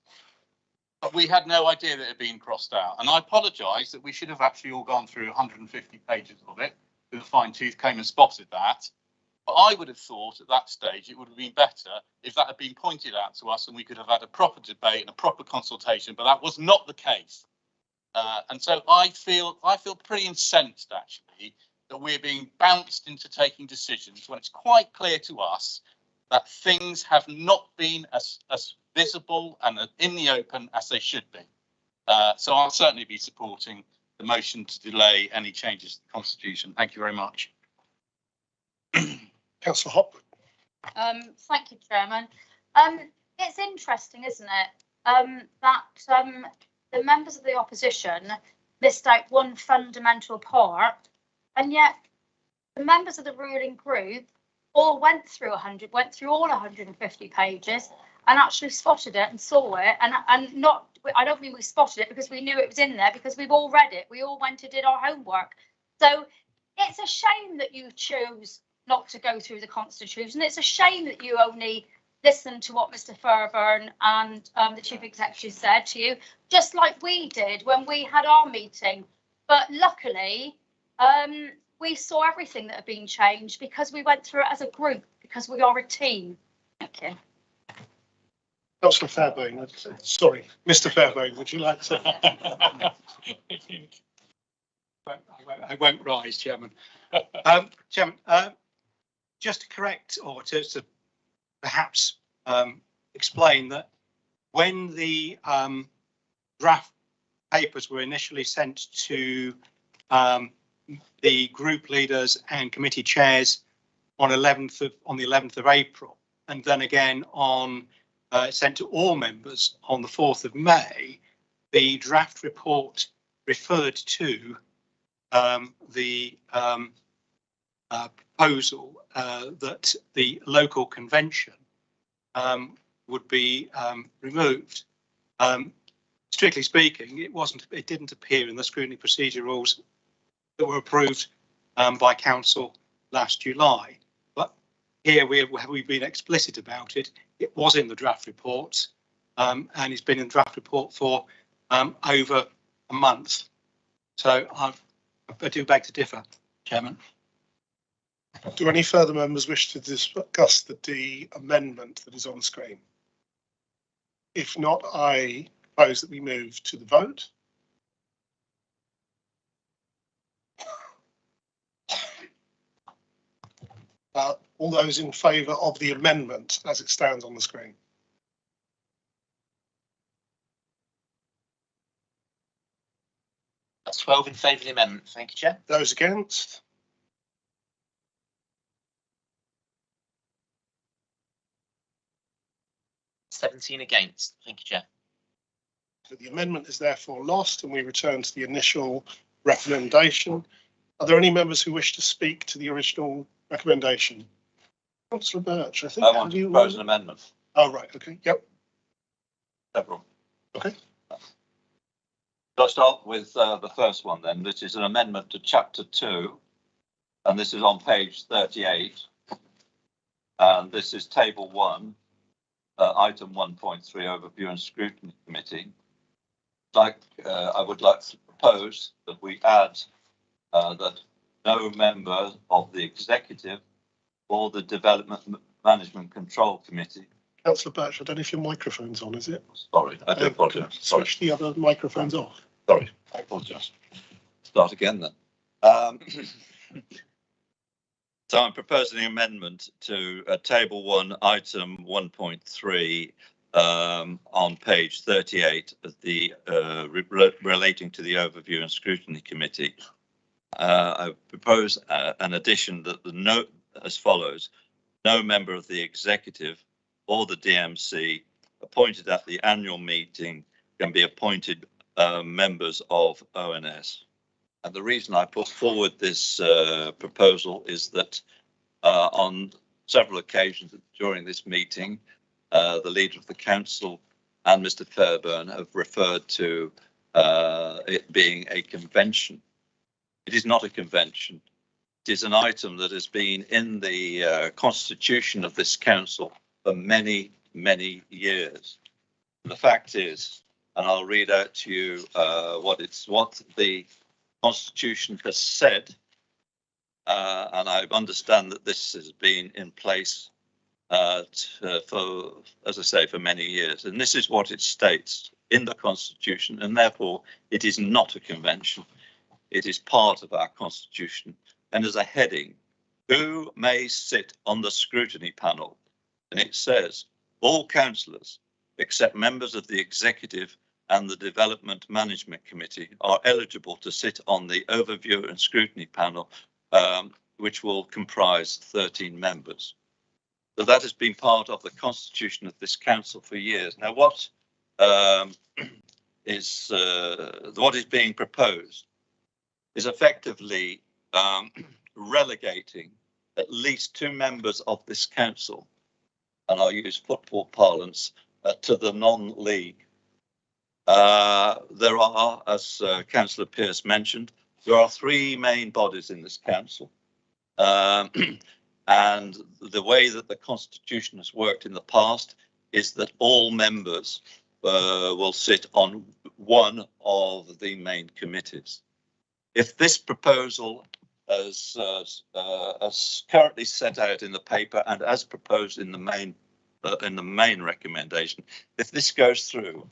but we had no idea that it had been crossed out. And I apologise that we should have actually all gone through 150 pages of it with a fine tooth comb and spotted that. But I would have thought at that stage it would have been better if that had been pointed out to us and we could have had a proper debate and a proper consultation, but that was not the case. And so I feel pretty incensed, actually, that we're being bounced into taking decisions when it's quite clear to us that things have not been as visible and in the open as they should be. So I'll certainly be supporting the motion to delay any changes to the Constitution. Thank you very much. Councillor Hopwood. Thank you, Chairman. It's interesting, isn't it, that the members of the opposition missed out one fundamental part, and yet the members of the ruling group all went through all 150 pages and actually spotted it and saw it, and not, I don't mean we spotted it because we knew it was in there, because we've all read it. We all went and did our homework. So it's a shame that you chose not to go through the Constitution. It's a shame that you only listened to what Mr. Fairbairn and the Chief Executive said to you, just like we did when we had our meeting. But luckily, we saw everything that had been changed because we went through it as a group, because we are a team. Thank you. Councillor Fairbairn, sorry, Mr. Fairbairn, would you like to? I won't rise, Chairman. Chairman, just to correct or to perhaps explain that when the draft papers were initially sent to the group leaders and committee chairs on the 11th of April, and then again on sent to all members on the 4th of May, the draft report referred to the proposal that the local convention would be removed. Strictly speaking, it didn't appear in the scrutiny procedure rules that were approved by council last July. But here we've been explicit about it. It was in the draft report, and it's been in the draft report for over a month. So I do beg to differ, Chairman. Do any further members wish to discuss the D amendment that is on screen? If not, I propose that we move to the vote. All those in favour of the amendment as it stands on the screen? That's 12 in favour of the amendment. Thank you, Chair. Those against? Seventeen against. Thank you, Chair. So the amendment is therefore lost and we return to the initial recommendation. Are there any members who wish to speak to the original recommendation? Councillor Birch, I think. I want to propose an amendment. Oh, right. Okay. Yep. Several. Okay. So I'll start with the first one then, which is an amendment to Chapter 2, and this is on page 38. And this is Table 1, Item 1.3, Overview and Scrutiny Committee. I would like to propose that we add that no member of the Executive or the Development Management Control Committee. Councillor Birch, I don't know if your microphone's on, is it? Sorry, I do apologise. Sorry. Switch the other microphones off. Sorry, I apologise. Start again then. So I'm proposing an amendment to Table 1, Item 1.3 on page 38 of the relating to the Overview and Scrutiny Committee. I propose an addition that the note as follows: no member of the Executive or the DMC appointed at the annual meeting can be appointed members of ONS. And the reason I put forward this proposal is that on several occasions during this meeting, the leader of the council and Mr. Fairburn have referred to it being a convention. It is not a convention. It is an item that has been in the constitution of this council for many, many years. The fact is, and I'll read out to you what the Constitution has said, and I understand that this has been in place for, as I say, for many years. And this is what it states in the Constitution, and therefore it is not a convention. It is part of our Constitution, and as a heading, who may sit on the scrutiny panel? And it says all councillors except members of the Executive and the Development Management Committee are eligible to sit on the Overview and Scrutiny panel, which will comprise 13 members. So that has been part of the constitution of this council for years. Now, what is being proposed is effectively relegating at least 2 members of this council, and I'll use football parlance, to the non-league. There are, as Councillor Pearce mentioned, there are 3 main bodies in this council. And the way that the Constitution has worked in the past is that all members will sit on one of the main committees. If this proposal, as currently set out in the paper and as proposed in the main recommendation, if this goes through,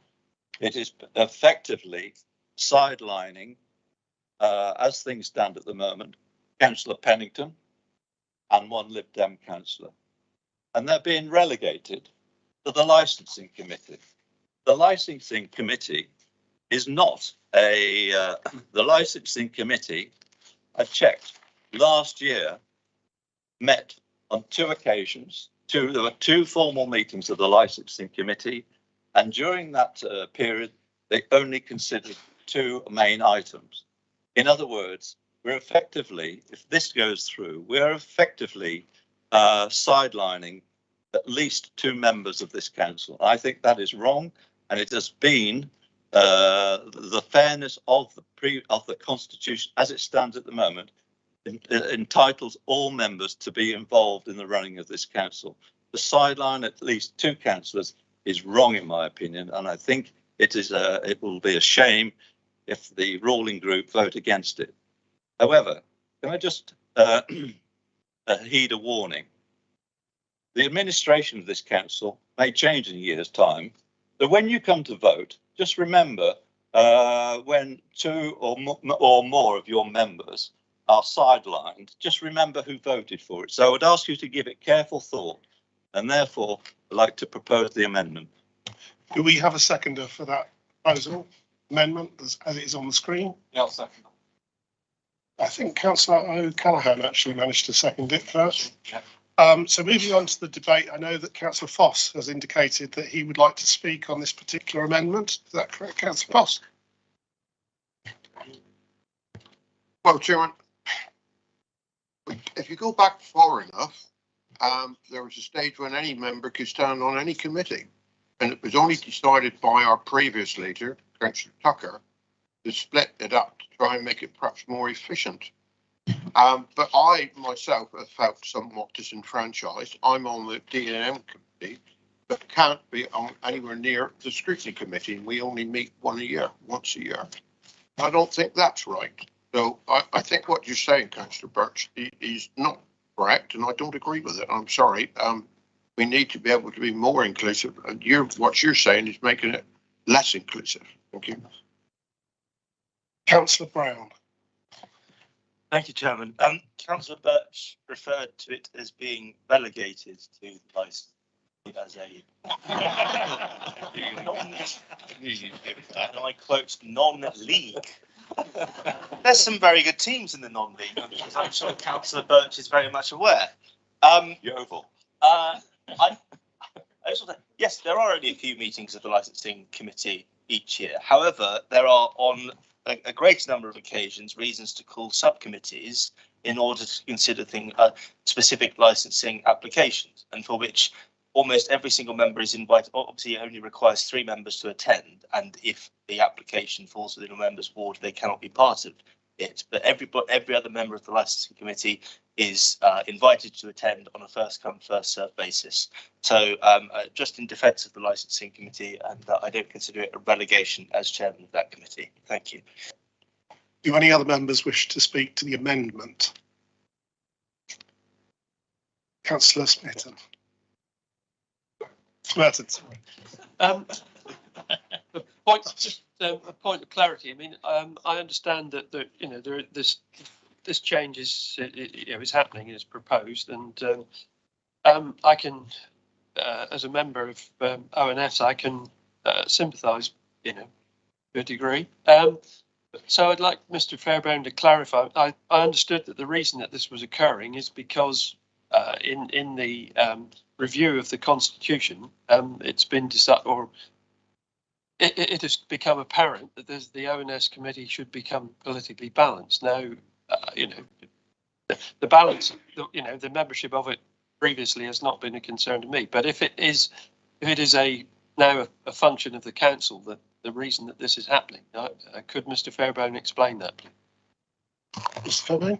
it is effectively sidelining, as things stand at the moment, Councillor Pennington and 1 Lib Dem councillor, and they're being relegated to the licensing committee. The licensing committee is not the licensing committee, I checked, last year met on 2 occasions. There were 2 formal meetings of the licensing committee, and during that period, they only considered 2 main items. In other words, we're effectively, if this goes through, we're effectively sidelining at least 2 members of this council. I think that is wrong, and it has been the fairness of the Constitution as it stands at the moment entitles all members to be involved in the running of this council. The sideline at least 2 councillors is wrong in my opinion, and I think it will be a shame if the ruling group vote against it. However, can I just heed a warning? The administration of this council may change in a year's time. So when you come to vote, just remember when two or more of your members are sidelined, just remember who voted for it. So I would ask you to give it careful thought, and therefore I'd like to propose the amendment. Do we have a seconder for that proposal amendment as it is on the screen? Yeah, I'll second. I think Councillor O'Callaghan actually managed to second it first. Yeah. So moving on to the debate, I know that Councillor Foss has indicated that he would like to speak on this particular amendment. Is that correct, Councillor Foss? Well, Chairman, if you go back far enough, there was a stage when any member could stand on any committee. And it was only decided by our previous leader, Councillor Tucker, to split it up to try and make it perhaps more efficient. But I myself have felt somewhat disenfranchised. I'm on the D&M committee, but can't be on anywhere near the scrutiny committee. And we only meet once a year. I don't think that's right. So I think what you're saying, Councillor Birch, is not correct, and I don't agree with it. I'm sorry. We need to be able to be more inclusive. And what you're saying is making it less inclusive. Thank you. Councillor Brown. Thank you, Chairman. Councillor Birch referred to it as being relegated to the vice as a and I quote non-league. There's some very good teams in the non-league, as I'm sure Councillor Birch is very much aware. Yeovil. Yes, there are only a few meetings of the licensing committee each year. However, there are on a great number of occasions reasons to call subcommittees in order to consider specific licensing applications, and for which almost every single member is invited. Obviously, it only requires 3 members to attend, and if the application falls within a member's ward, they cannot be part of it. But every other member of the licensing committee is invited to attend on a first come, first served basis. So just in defence of the licensing committee, and I don't consider it a relegation as chairman of that committee. Thank you. Do any other members wish to speak to the amendment? Councillor Smeaton. Just a point of clarity. I mean, I understand that this change is is happening and is proposed, and I can, as a member of ONS, I can sympathise, to a degree. So I'd like Mr. Fairbairn to clarify. I understood that the reason that this was occurring is because in the review of the Constitution, it's been decided, or it has become apparent that the ONS committee should become politically balanced. Now, the balance, the membership of it previously has not been a concern to me. But if it is now a function of the council, that the reason that this is happening, could Mr. Fairbairn explain that, please? Mr. Fairbairn.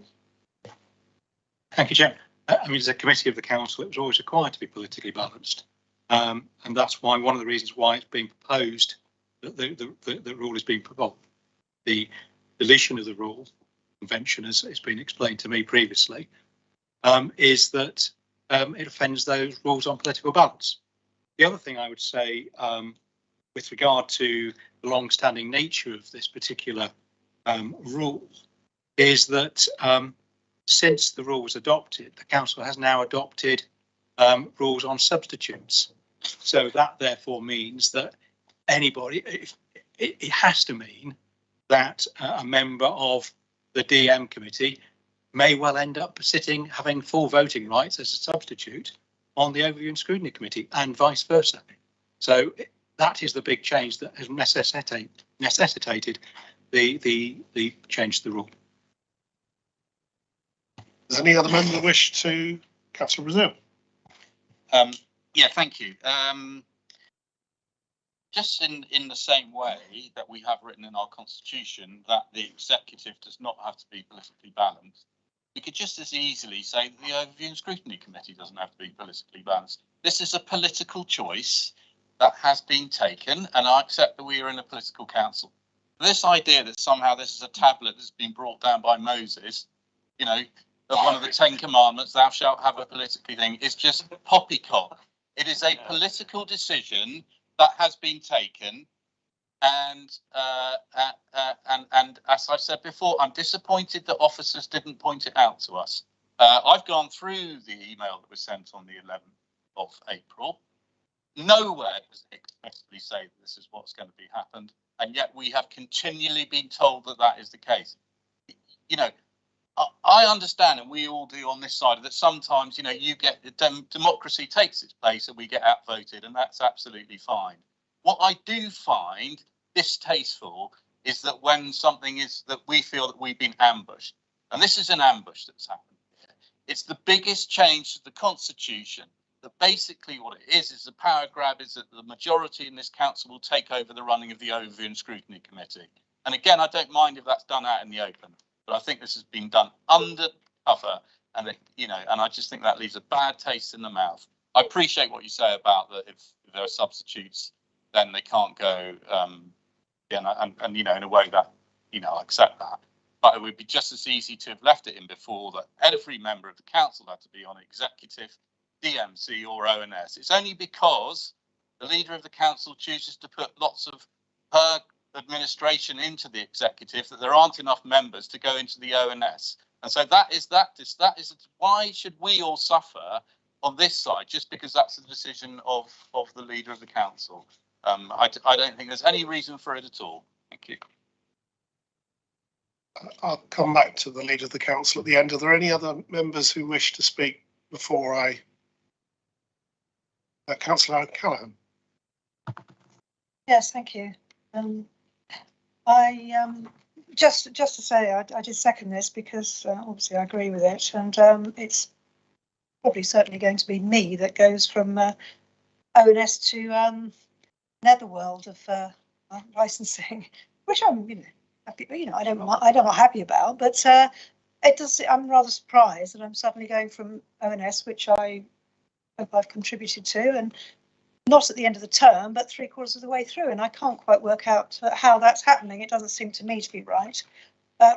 Thank you, Chair. I mean, as a committee of the council, it was always required to be politically balanced. And that's why one of the reasons why it's being proposed that the rule is being proposed. The deletion of the rule convention, as it's been explained to me previously, is that it offends those rules on political balance. The other thing I would say with regard to the long-standing nature of this particular rule is that since the rule was adopted, the council has now adopted rules on substitutes. So that therefore means that anybody, it has to mean that a member of the DM committee may well end up having full voting rights as a substitute on the Overview and Scrutiny Committee, and vice versa. So that is the big change that has necessitated the change to the rule. Does any other member wish to? Councillor Brazil. Yeah, thank you. Just in the same way that we have written in our constitution that the executive does not have to be politically balanced, we could just as easily say that the Overview and Scrutiny Committee doesn't have to be politically balanced. This is a political choice that has been taken, and I accept that we are in a political council. This idea that somehow this is a tablet that's been brought down by Moses, you know, of one of the 10 commandments, thou shalt have a political thing, is just poppycock. It is a political decision that has been taken. And as I said before, I'm disappointed that officers didn't point it out to us. I've gone through the email that was sent on the 11th of April. Nowhere does it expressly say that this is what's going to be happened, and yet we have continually been told that that is the case. You know, I understand, and we all do on this side, that sometimes, you know, you get democracy takes its place and we get outvoted, and that's absolutely fine. What I do find distasteful is that when something is that we feel that we've been ambushed, and this is an ambush that's happened here. It's the biggest change to the Constitution. That basically what it is a power grab, is that the majority in this council will take over the running of the Overview and Scrutiny Committee. And again, I don't mind if that's done out in the open, but I think this has been done under cover, and you know, and I just think that leaves a bad taste in the mouth. I appreciate what you say about that. If there are substitutes, then they can't go. And you know, in a way that, you know, I accept that. But it would be just as easy to have left it in before, that every member of the council had to be on executive, DMC or ONS. It's only because the leader of the council chooses to put lots of her administration into the executive that there aren't enough members to go into the ONS. And so that is why should we all suffer on this side just because that's the decision of the leader of the council? I don't think there's any reason for it at all. Thank you. I'll come back to the leader of the council at the end. Are there any other members who wish to speak before I? Councillor Callaghan. Yes, thank you. I just to say I did second this because obviously I agree with it, and it's probably certainly going to be me that goes from ONS to netherworld of licensing, which I'm happy, I'm not happy about, but it does. I'm rather surprised that I'm suddenly going from ONS, which I hope I've contributed to, and not at the end of the term, but 3/4 of the way through, and I can't quite work out how that's happening. It doesn't seem to me to be right.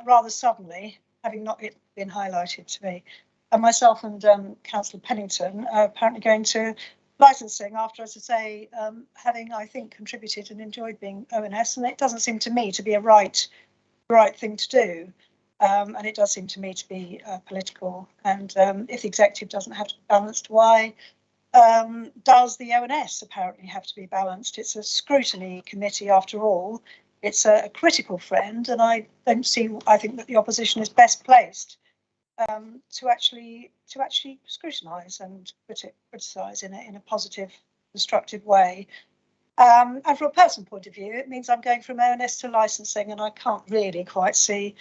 Rather suddenly, having not yet been highlighted to me, and myself and Councillor Pennington are apparently going to licensing after, as I say, having, I think, contributed and enjoyed being ONS, and it doesn't seem to me to be a right thing to do. And it does seem to me to be political. And if the executive doesn't have to be balanced, why does the ONS apparently have to be balanced? It's a scrutiny committee after all. It's a critical friend, and I think that the opposition is best placed to actually scrutinise and criticise in a positive, constructive way. And from a personal point of view, it means I'm going from ONS to licensing, and I can't really quite see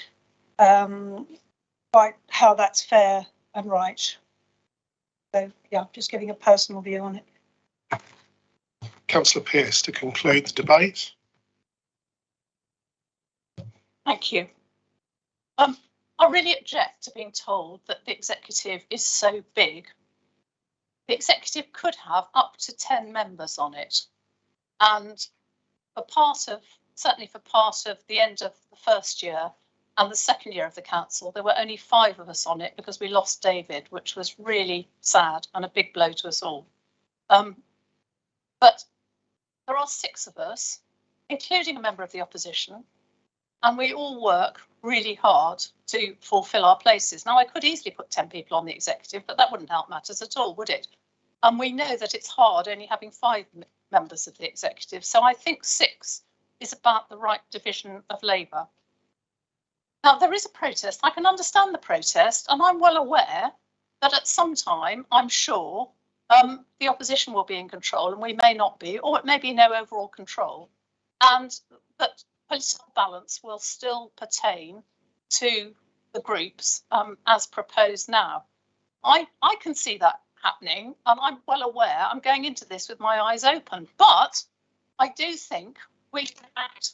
quite how that's fair and right. So yeah, just giving a personal view on it. Councillor Pearce to conclude the debate. Thank you. I really object to being told that the executive is so big. The executive could have up to 10 members on it, and certainly for part of the end of the first year and the second year of the council, there were only 5 of us on it because we lost David, which was really sad and a big blow to us all. But there are 6 of us, including a member of the opposition, and we all work really hard to fulfil our places. Now, I could easily put 10 people on the executive, but that wouldn't help matters at all, would it? And we know that it's hard only having 5 members of the executive. So I think 6 is about the right division of labour. Now, there is a protest. I can understand the protest, and I'm well aware that at some time, I'm sure, the opposition will be in control and we may not be, or it may be no overall control, and that political balance will still pertain to the groups as proposed now. I can see that happening, and I'm well aware. I'm going into this with my eyes open, but I do think we can act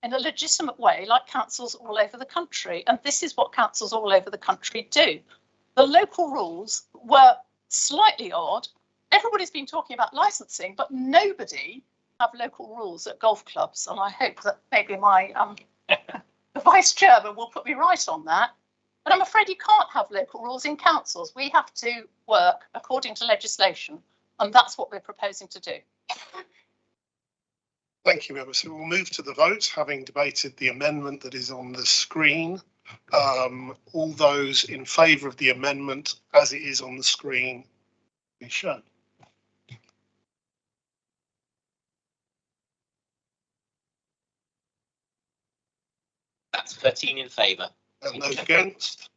in a legitimate way like councils all over the country, and this is what councils all over the country do. The local rules were slightly odd. Everybody's been talking about licensing, but nobody have local rules at golf clubs, and I hope that maybe my the vice chairman will put me right on that. But I'm afraid you can't have local rules in councils. We have to work according to legislation, and that's what we're proposing to do. Thank you, Emma. So we'll move to the vote, having debated the amendment that is on the screen. All those in favour of the amendment as it is on the screen, be shown. That's 13 in favour. And those against?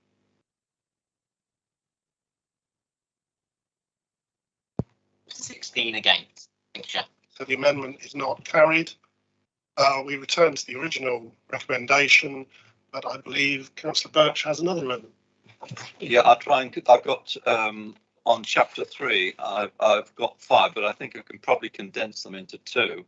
Sixteen against. Thank you, Chair. So the amendment is not carried. We return to the original recommendation, but I believe Councillor Birch has another amendment. Yeah, I'll try and, I've got, on chapter 3, I've got 5, but I think I can probably condense them into 2.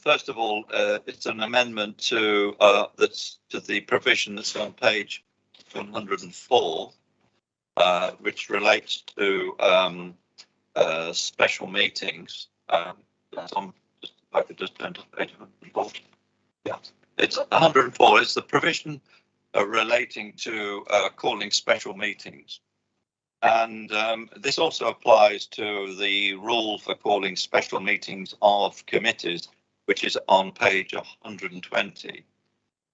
First of all, it's an amendment to, that's to the provision that's on page 104, which relates to, special meetings. That's on, if I could just turn to page 104. Yeah, it's 104. It's the provision relating to calling special meetings. And this also applies to the rule for calling special meetings of committees, which is on page 120.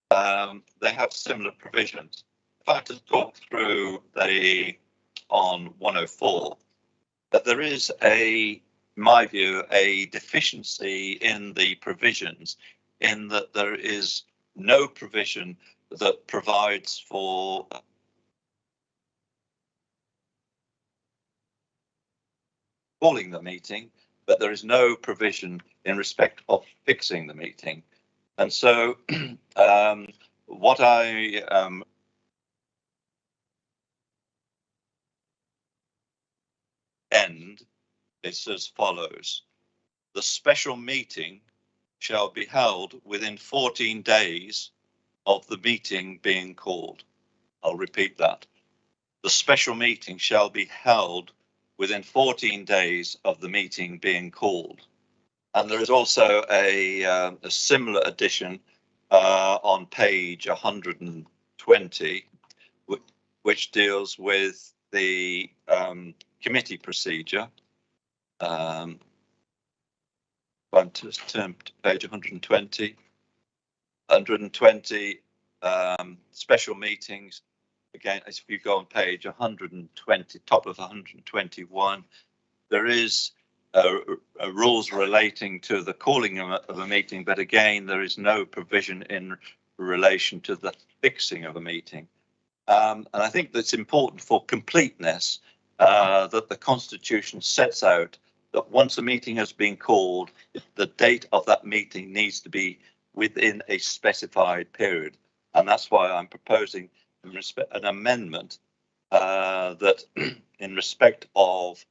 They have similar provisions. If I had to talk through the on 104, that there is in my view, a deficiency in the provisions, in that there is no provision that provides for calling the meeting, but there is no provision in respect of fixing the meeting. And so what I end is as follows. The special meeting shall be held within 14 days of the meeting being called. I'll repeat that. The special meeting shall be held within 14 days of the meeting being called. And there is also a similar addition on page 120, which deals with the committee procedure. I'm just turned to page 120. 120 special meetings. Again, as if you go on page 120, top of 121, there is rules relating to the calling of a meeting, but again, there is no provision in relation to the fixing of a meeting. And I think that's important for completeness, that the Constitution sets out that once a meeting has been called, the date of that meeting needs to be within a specified period. And that's why I'm proposing an amendment that in respect of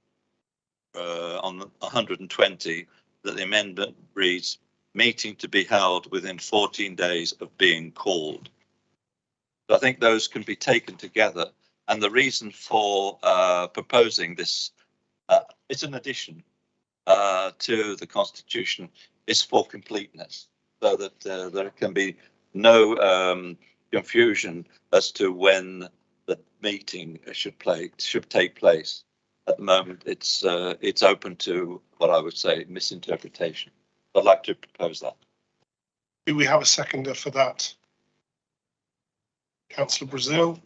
on 120, that the amendment reads meeting to be held within 14 days of being called. So I think those can be taken together. And the reason for proposing this, it's an addition to the Constitution, is for completeness, so that there can be no confusion as to when the meeting should take place. At the moment, it's open to what I would say misinterpretation. I'd like to propose that. Do we have a seconder for that? Councillor Brazil.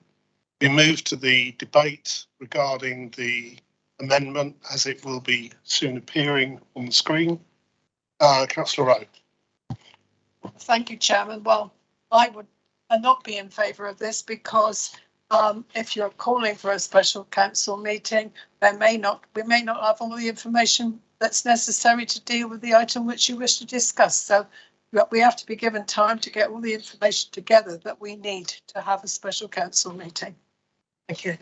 We move to the debate regarding the amendment as it will be soon appearing on the screen. Councillor Rowe. Thank you, Chairman. Well, I would not be in favour of this because if you're calling for a special council meeting, we may not have all the information that's necessary to deal with the item which you wish to discuss. So we have to be given time to get all the information together that we need to have a special council meeting. Thank you.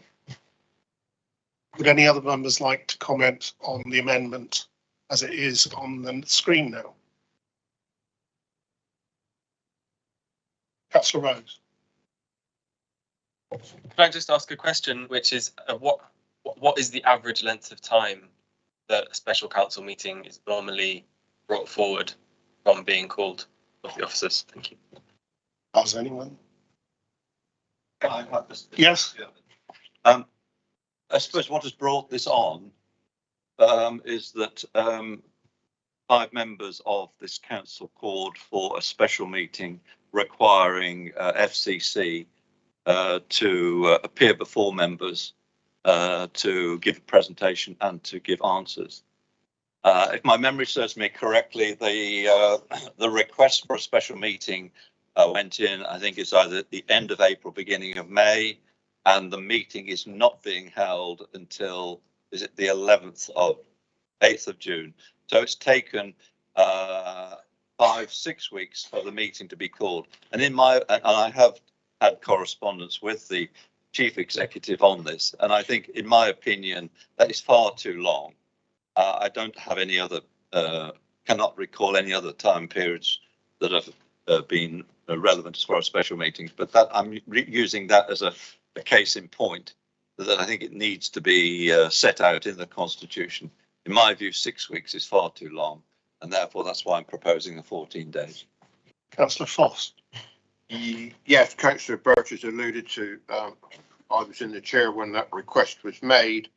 Would any other members like to comment on the amendment as it is on the screen now? Councillor Rose. Can I just ask a question, which is what is the average length of time that a special council meeting is normally brought forward from being called of the officers. Thank you. Does anyone? Yes. I suppose what has brought this on is that 5 members of this council called for a special meeting requiring FCC to appear before members to give a presentation and to give answers. If my memory serves me correctly, the request for a special meeting went in, I think it's either at the end of April, beginning of May, and the meeting is not being held until, is it the 8th of June? So it's taken 5-6 weeks for the meeting to be called. And I have had correspondence with the chief executive on this, and I think, in my opinion, that is far too long. I don't have any other, cannot recall any other time periods that have been relevant as far as special meetings, but that I'm using that as a case in point, that I think it needs to be set out in the Constitution. In my view, 6 weeks is far too long, and therefore that's why I'm proposing the 14 days. Councillor Foss. Yes, Councillor Birch has alluded to, I was in the chair when that request was made,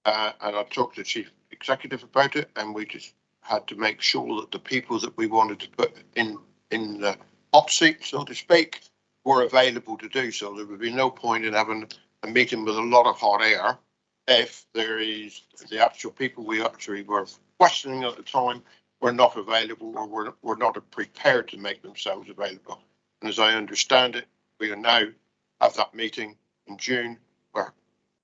and I talked to the chief executive about it, and we just had to make sure that the people that we wanted to put in the hot seat, so to speak, were available to do so. There would be no point in having a meeting with a lot of hot air if there is the actual people we actually were questioning at the time were not available, or were not prepared to make themselves available. And as I understand it, we will now have that meeting in June, where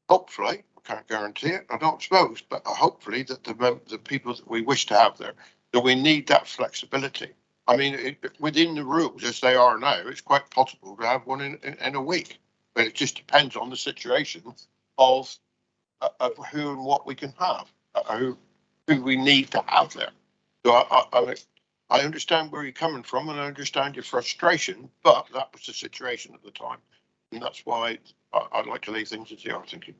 hopefully, I can't guarantee it, I don't suppose, but hopefully that the people that we wish to have there, that we need that flexibility. I mean, within the rules as they are now, it's quite possible to have one in a week, but it just depends on the situation of who and what we can have, who we need to have there. So I understand where you're coming from, and I understand your frustration, but that was the situation at the time, and that's why I'd like to leave things as they are. Thank you.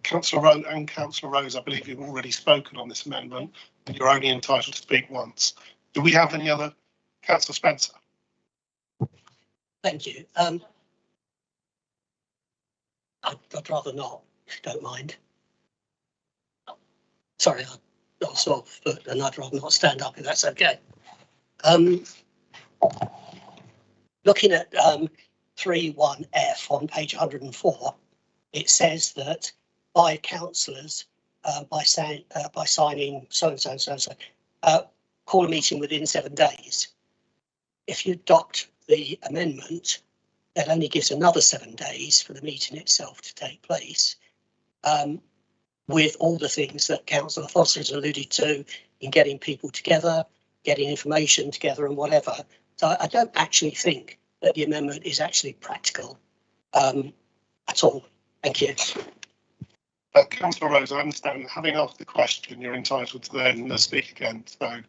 Councillor Rowe and Councillor Rose, I believe you've already spoken on this amendment, and you're only entitled to speak once. Do we have any other? Councillor Spencer. Thank you. I'd rather not, if you don't mind. Sorry, I'm not sore foot, and I'd rather not stand up if that's okay. Looking at 3.1F on page 104, it says that 5 councillors by signing so and so and so and so call a meeting within 7 days. If you adopt the amendment, that only gives another 7 days for the meeting itself to take place, with all the things that Councillor Foster has alluded to in getting people together, getting information together and whatever. So I don't actually think that the amendment is actually practical at all. Thank you. Councillor Rose, I understand, having asked the question, you're entitled to then speak again. So,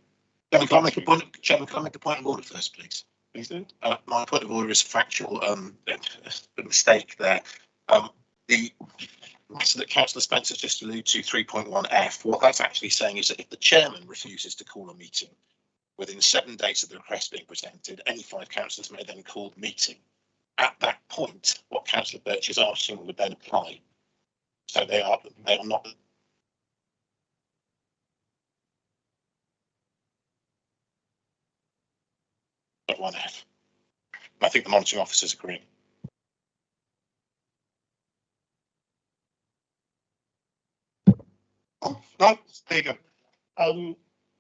Can I make a point? Chairman, can I make a point of order first, please? Please do. My point of order is a factual mistake there. The matter that Councillor Spencer just alluded to, 3.1F, what that's actually saying is that if the chairman refuses to call a meeting within 7 days of the request being presented, any 5 councillors may then call the meeting. At that point, what Councillor Birch is asking would then apply. So they are not. At 1F. I think the monitoring officers agree. No, there you go.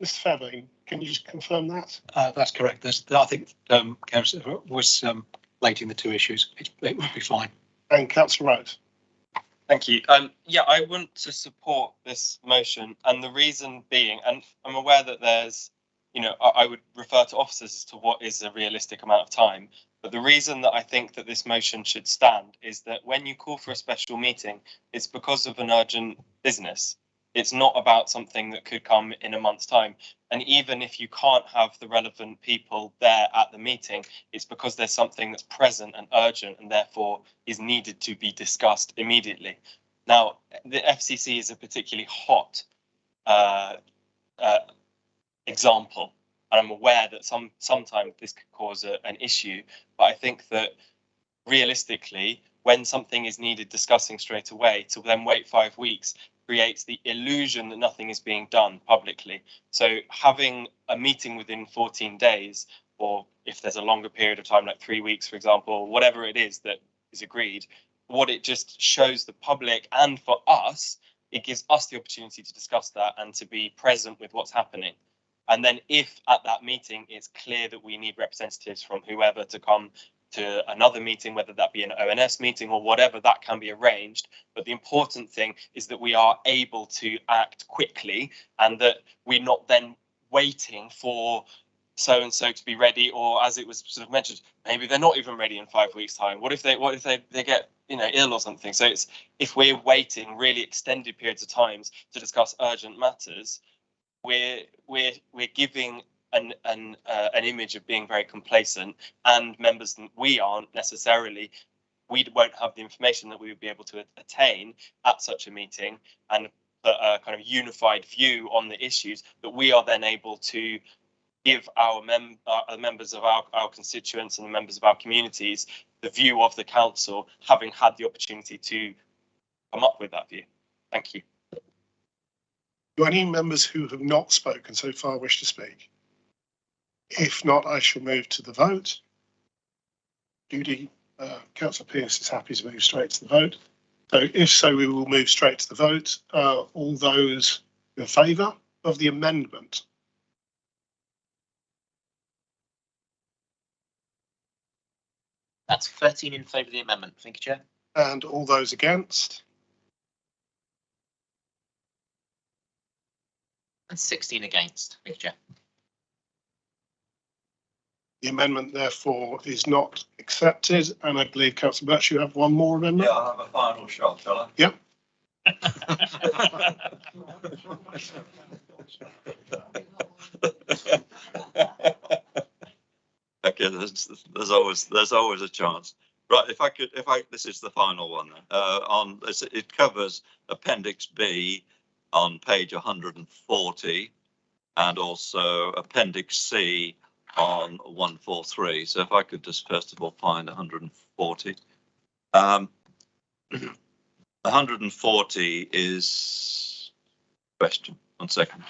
Mr. Fairbairn, can you just confirm that? That's correct. I think Councillor was relating the 2 issues. It would be fine. And Councillor Rose. Thank you. Yeah, I want to support this motion, and the reason being, and I'm aware that there's, I would refer to officers as to what is a realistic amount of time. But the reason that I think that this motion should stand is that when you call for a special meeting, it's because of an urgent business. It's not about something that could come in a month's time. And even if you can't have the relevant people there at the meeting, it's because there's something that's present and urgent and therefore is needed to be discussed immediately. Now, the FCC is a particularly hot example. And I'm aware that sometimes this could cause an issue, but I think that realistically, when something is needed discussing straight away, to then wait 5 weeks creates the illusion that nothing is being done publicly. So having a meeting within 14 days, or if there's a longer period of time, like 3 weeks, for example, whatever it is that is agreed, what it just shows the public and for us, it gives us the opportunity to discuss that and to be present with what's happening. And then if at that meeting, it's clear that we need representatives from whoever to come to another meeting, whether that be an ONS meeting or whatever, that can be arranged. But the important thing is that we are able to act quickly and that we're not then waiting for so-and-so to be ready, or as it was sort of mentioned, maybe they're not even ready in 5 weeks' time. What if they get, you know, ill or something? So it's, if we're waiting really extended periods of times to discuss urgent matters, we're giving an image of being very complacent, and members that we aren't necessarily, we won't have the information that we would be able to attain at such a meeting and a kind of unified view on the issues that we are then able to give our members of our constituents and the members of our communities the view of the council, having had the opportunity to come up with that view. Thank you. Do any members who have not spoken so far wish to speak? If not, I shall move to the vote. Judy, Councillor Pearce is happy to move straight to the vote. So if so, we will move straight to the vote. All those in favour of the amendment? That's 13 in favour of the amendment. Thank you, Chair. And all those against? And 16 against. Thank you, Chair. The amendment, therefore, is not accepted. And I believe, Councillor Birch, you have one more amendment? Yeah, I'll have a final shot, shall I? Yep. Okay, there's always a chance. Right, this is the final one then. On this, it covers Appendix B on page 140 and also Appendix C on 143. So if I could just first of all find 140. 140 is question. 1 second.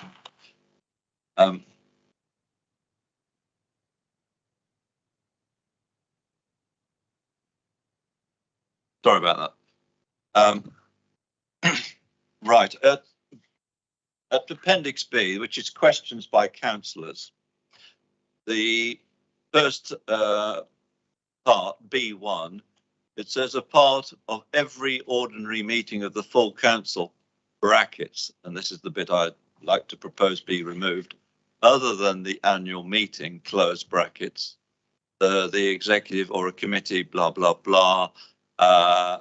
Sorry about that. Right, at Appendix B, which is questions by councillors, the first part, B1, it says a part of every ordinary meeting of the full council, brackets, and this is the bit I'd like to propose be removed, other than the annual meeting, close brackets, the executive or a committee, blah, blah, blah.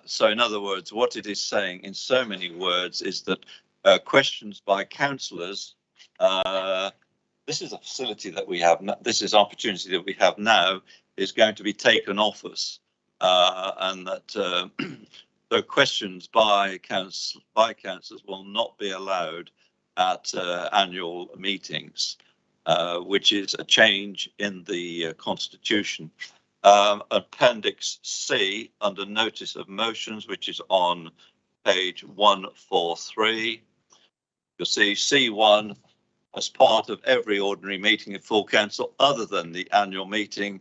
So in other words, what it is saying in so many words is that questions by councillors, this is a facility that we have, this is opportunity that we have now, is going to be taken off us, and that so questions by councillors will not be allowed at annual meetings, which is a change in the constitution. Appendix C under notice of motions, which is on page 143. You'll see C1 as part of every ordinary meeting of full council other than the annual meeting.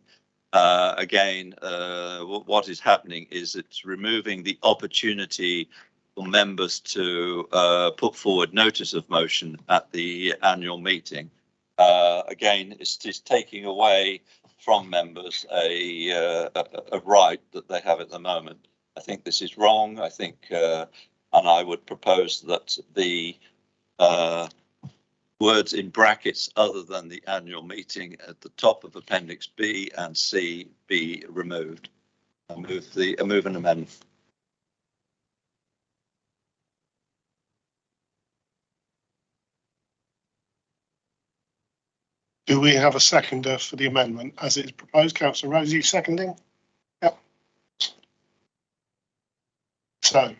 Again, what is happening is it's removing the opportunity for members to put forward notice of motion at the annual meeting. Again, it's taking away from members a right that they have at the moment. I think this is wrong. I think, and I would propose that the words in brackets other than the annual meeting at the top of Appendix B and C be removed. I move an amendment. Do we have a seconder for the amendment as it is proposed? Councillor Rose, you seconding? Yep. So,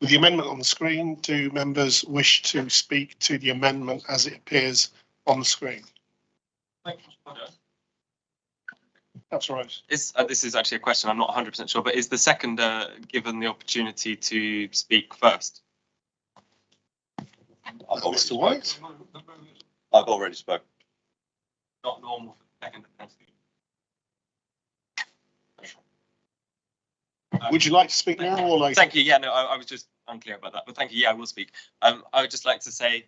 With the amendment on the screen, do members wish to speak to the amendment as it appears on the screen? That's right. This is actually a question, I'm not 100% sure, but is the seconder given the opportunity to speak first? Mr. White? I've already spoken. Not normal for the seconder. Would you like to speak now or later? Thank you. Yeah, no, I was just unclear about that, but thank you. Yeah, I will speak. I would just like to say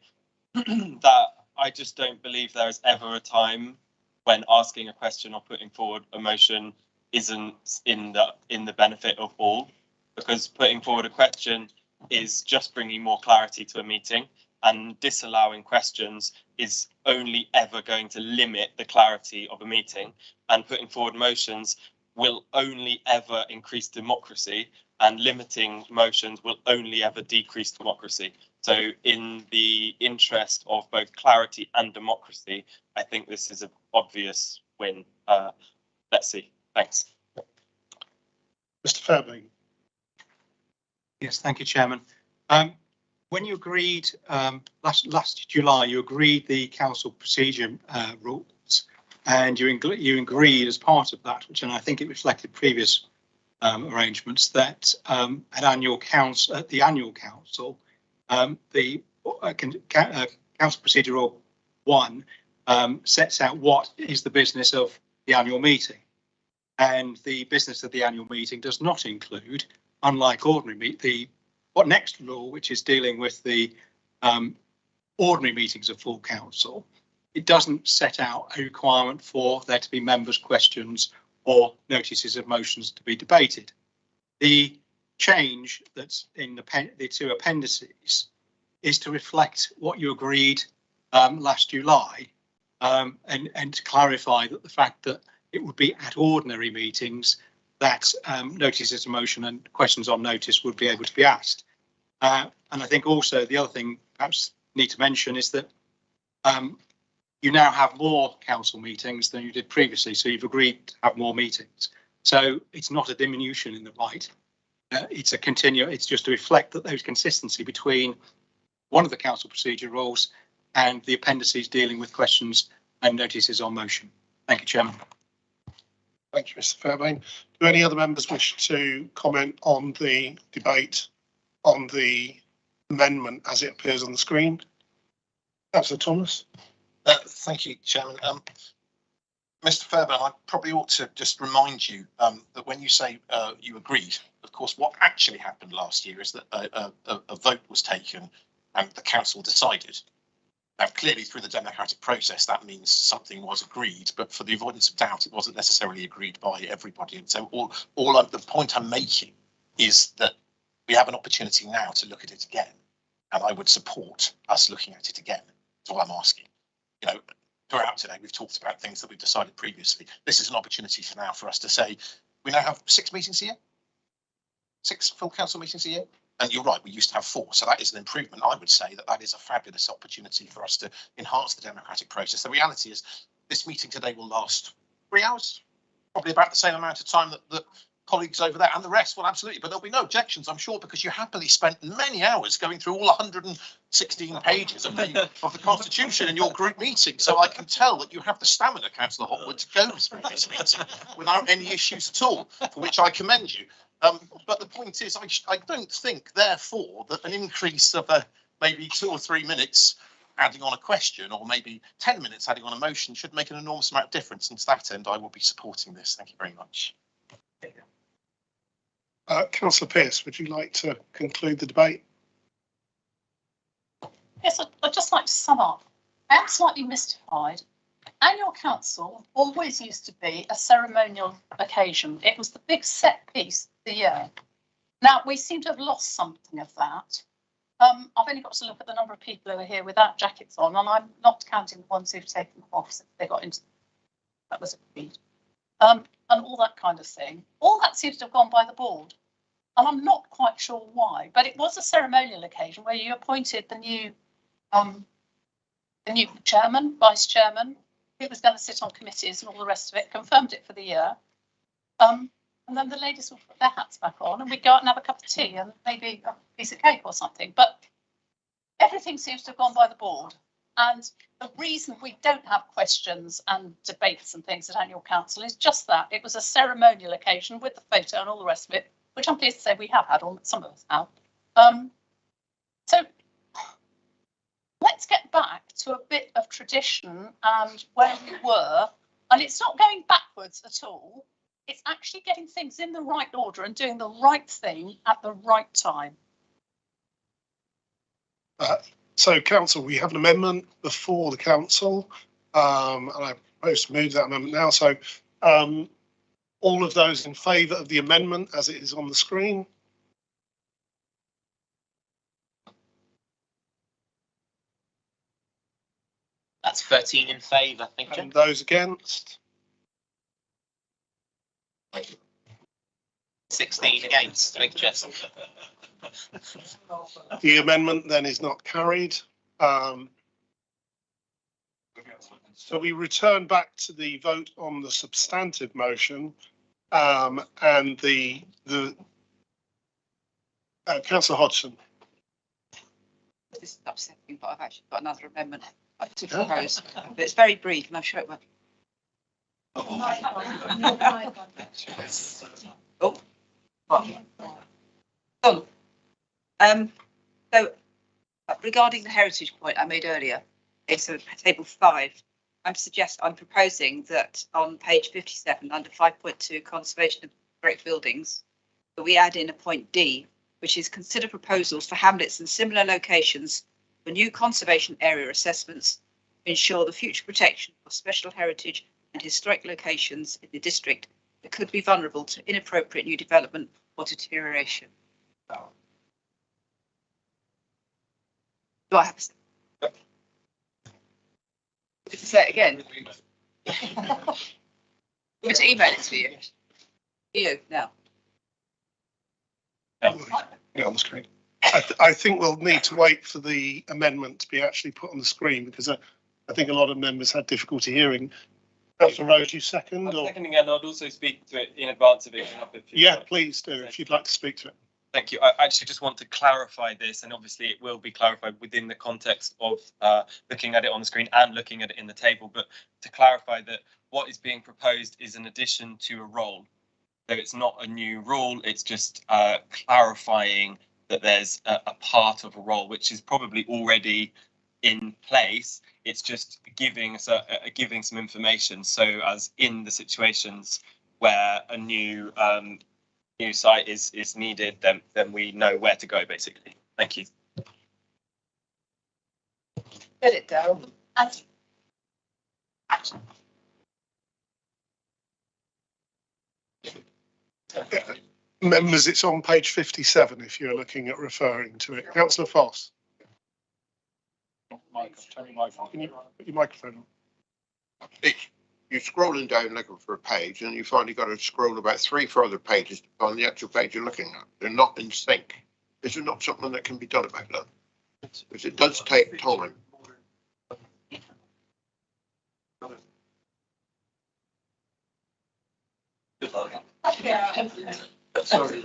that I just don't believe there is ever a time when asking a question or putting forward a motion isn't in the benefit of all, because putting forward a question is just bringing more clarity to a meeting, and disallowing questions is only ever going to limit the clarity of a meeting, and putting forward motions will only ever increase democracy, and limiting motions will only ever decrease democracy. So in the interest of both clarity and democracy, I think this is an obvious win. Let's see. Thanks. Mr. Fairbairn. Yes, thank you, Chairman. When you agreed last July, you agreed the council procedure rules, and you agreed as part of that, which, and I think it reflected previous arrangements, that at the annual council, the council procedure rule 1 sets out what is the business of the annual meeting, and the business of the annual meeting does not include, unlike ordinary what next rule, which is dealing with the ordinary meetings of full council. It doesn't set out a requirement for there to be members' questions or notices of motions to be debated. The change that's in the two appendices is to reflect what you agreed last July, and to clarify that the fact that it would be at ordinary meetings that notices of motion and questions on notice would be able to be asked. And I think also the other thing perhaps need to mention is that you now have more council meetings than you did previously, so you've agreed to have more meetings. So it's not a diminution in the right. It's a it's just to reflect that there's consistency between one of the council procedure rules and the appendices dealing with questions and notices on motion. Thank you, Chairman. Thank you, Mr. Fairbairn. Do any other members wish to comment on the debate on the amendment as it appears on the screen? Councillor Thomas. Thank you, Chairman. Mr. Fairbairn, I probably ought to just remind you that when you say you agreed, of course, what actually happened last year is that a vote was taken and the council decided. Now, clearly, through the democratic process, that means something was agreed, but for the avoidance of doubt, it wasn't necessarily agreed by everybody. And so the point I'm making is that we have an opportunity now to look at it again, and I would support us looking at it again. That's all I'm asking. You know, throughout today, we've talked about things that we've decided previously. This is an opportunity for us to say, we now have 6 meetings a year, 6 full council meetings a year. And you're right, we used to have 4. So that is an improvement. I would say that is a fabulous opportunity for us to enhance the democratic process. The reality is this meeting today will last 3 hours, probably about the same amount of time that colleagues over there and the rest will absolutely, but there'll be no objections, I'm sure, because you happily spent many hours going through all 116 pages of the Constitution in your group meeting. So I can tell that you have the stamina, Councillor Hotwood, to go through this meeting without any issues at all, for which I commend you. But the point is, I don't think, therefore, that an increase of maybe 2 or 3 minutes adding on a question, or maybe 10 minutes adding on a motion, should make an enormous amount of difference. And to that end, I will be supporting this. Thank you very much. Councillor Pearce, would you like to conclude the debate? Yes, I'd just like to sum up. I am slightly mystified. Annual council always used to be a ceremonial occasion. It was the big set piece of the year. Now, we seem to have lost something of that. I've only got to look at the number of people who are here without jackets on, and I'm not counting the ones who've taken them off since they got into that was agreed. And all that kind of thing. All that seems to have gone by the board. And I'm not quite sure why, but it was a ceremonial occasion where you appointed the new chairman, vice chairman, who was going to sit on committees and all the rest of it, confirmed it for the year. and then the ladies would put their hats back on and we'd go out and have a cup of tea and maybe a piece of cake or something. But everything seems to have gone by the board. And the reason we don't have questions and debates and things at annual council is just that. It was a ceremonial occasion with the photo and all the rest of it, which I'm pleased to say we have had, or some of us have. So let's get back to a bit of tradition and where we were. And it's not going backwards at all. It's actually getting things in the right order and doing the right thing at the right time. So council, we have an amendment before the council, and I propose to move that amendment now. So all of those in favour of the amendment as it is on the screen? That's 13 in favour, thank you. And those against? 16 against, thank you. The amendment then is not carried. So we return back to the vote on the substantive motion, and the Councillor Hodgson. This is upsetting, but I've actually got another amendment to propose. But it's very brief, and I'm sure it won't. So regarding the heritage point I made earlier, it's table 5. I'm proposing that on page 57 under 5.2 conservation of historic buildings, that we add in a point D, which is consider proposals for hamlets and similar locations for new conservation area assessments to ensure the future protection of special heritage and historic locations in the district that could be vulnerable to inappropriate new development or deterioration. Do I have to say it again? I'm to email it to you. You now. Yeah, on the screen. I think we'll need to wait for the amendment to be actually put on the screen because I think a lot of members had difficulty hearing. Councillor Rose, you second? I'm seconding, and I'd also speak to it in advance of it. Yeah, please do if you'd like to speak to it. Thank you. I actually just want to clarify this, and obviously it will be clarified within the context of looking at it on the screen and looking at it in the table. But to clarify that what is being proposed is an addition to a role. So it's not a new rule, it's just clarifying that there's a part of a role which is probably already in place. It's just giving us giving some information. So as in the situations where a new site is needed, then we know where to go, basically. Thank you. Get it, Darryl. Members, it's on page 57 if you're looking at referring to it. Councillor Foss. Turn your microphone. Can you put your microphone on? You're scrolling down looking for a page and you finally got to scroll about 3 further pages on the actual page you're looking at. They're not in sync. Is there not something that can be done about that? Because it does take time. Sorry.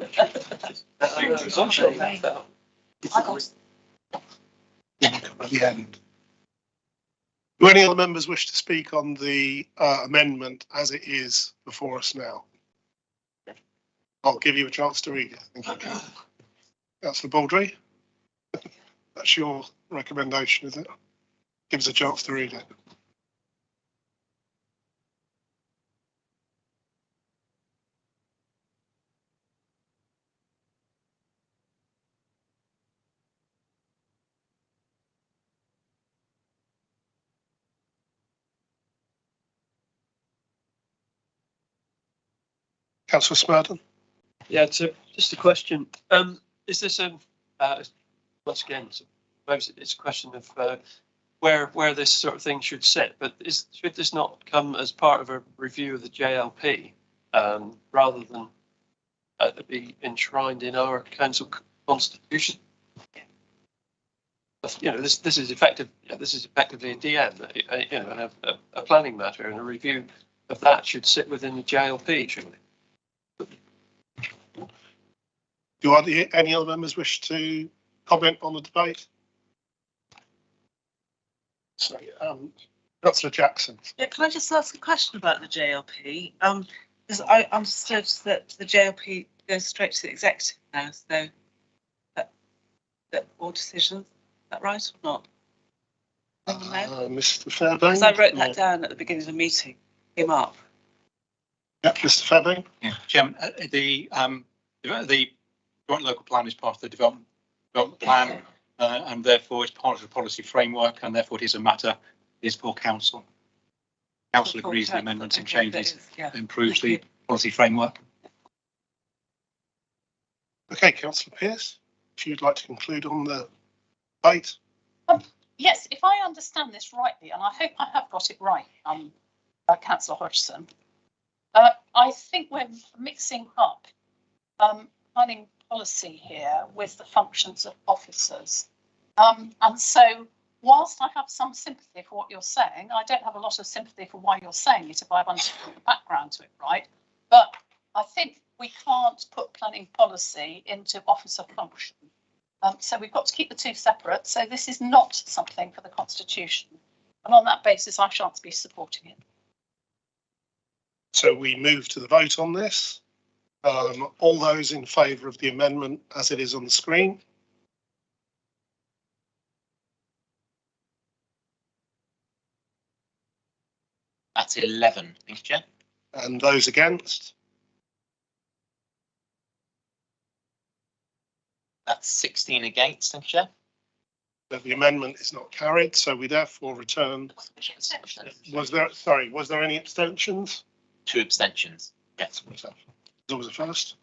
The end. Do any other members wish to speak on the amendment as it is before us now? I'll give you a chance to read it. Thank you. Councillor Baldry, that's your recommendation, is it? Give us a chance to read it. Councillor Smurden. Yeah, so just a question. Is this once again, I suppose it's a question of where this sort of thing should sit, but should this not come as part of a review of the JLP rather than be enshrined in our council constitution? You know, this is effectively a DM, you know, a planning matter, and a review of that should sit within the JLP, shouldn't it? Any other members wish to comment on the debate? Sorry, Councillor Jackson. Yeah, can I just ask a question about the JLP? Because I understood that the JLP goes straight to the executive now, so that all decisions, is that right or not? Mr. Fairbairn? Because I wrote that down at the beginning of the meeting, came up. Yeah, Mr. Fairbairn? Yeah, Chairman, the joint local plan is part of the development plan, and therefore it's part of the policy framework, and therefore it is a matter is for council. Council agrees the amendments and changes, improves the policy framework. Okay, Councillor Pearce, if you'd like to conclude on the debate. Yes, if I understand this rightly, and I hope I have got it right, Councillor Hodgson, I think we're mixing up planning policy here with the functions of officers. And so whilst I have some sympathy for what you're saying, I don't have a lot of sympathy for why you're saying it if I've understood the background to it right. But I think we can't put planning policy into officer function. So we've got to keep the two separate. So this is not something for the Constitution. And on that basis, I shan't be supporting it. So we move to the vote on this. All those in favour of the amendment as it is on the screen? That's 11, thank you, Chair. And those against? That's 16 against, thank you, Chair. That the amendment is not carried, so we therefore return. Was there any abstentions? 2 abstentions. Yes. There was a first.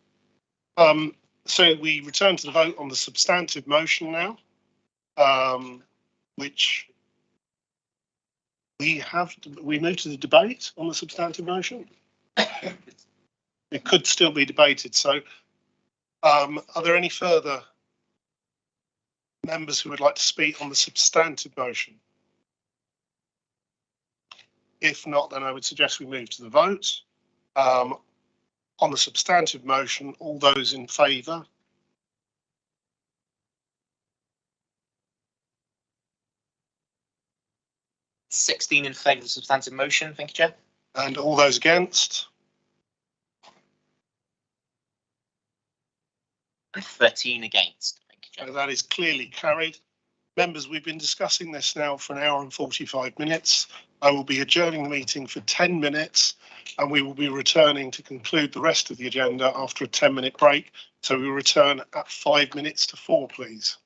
So we return to the vote on the substantive motion now, which we move to the debate on the substantive motion. It could still be debated. So are there any further members who would like to speak on the substantive motion? If not, then I would suggest we move to the vote. On the substantive motion, all those in favour? $16 in favour of the substantive motion, thank you, Chair. And all those against? 13 against, thank you, Chair. That is clearly carried. Members, we've been discussing this now for an hour and 45 minutes. I will be adjourning the meeting for 10 minutes and we will be returning to conclude the rest of the agenda after a 10-minute break. So we will return at 5 minutes to 4, please.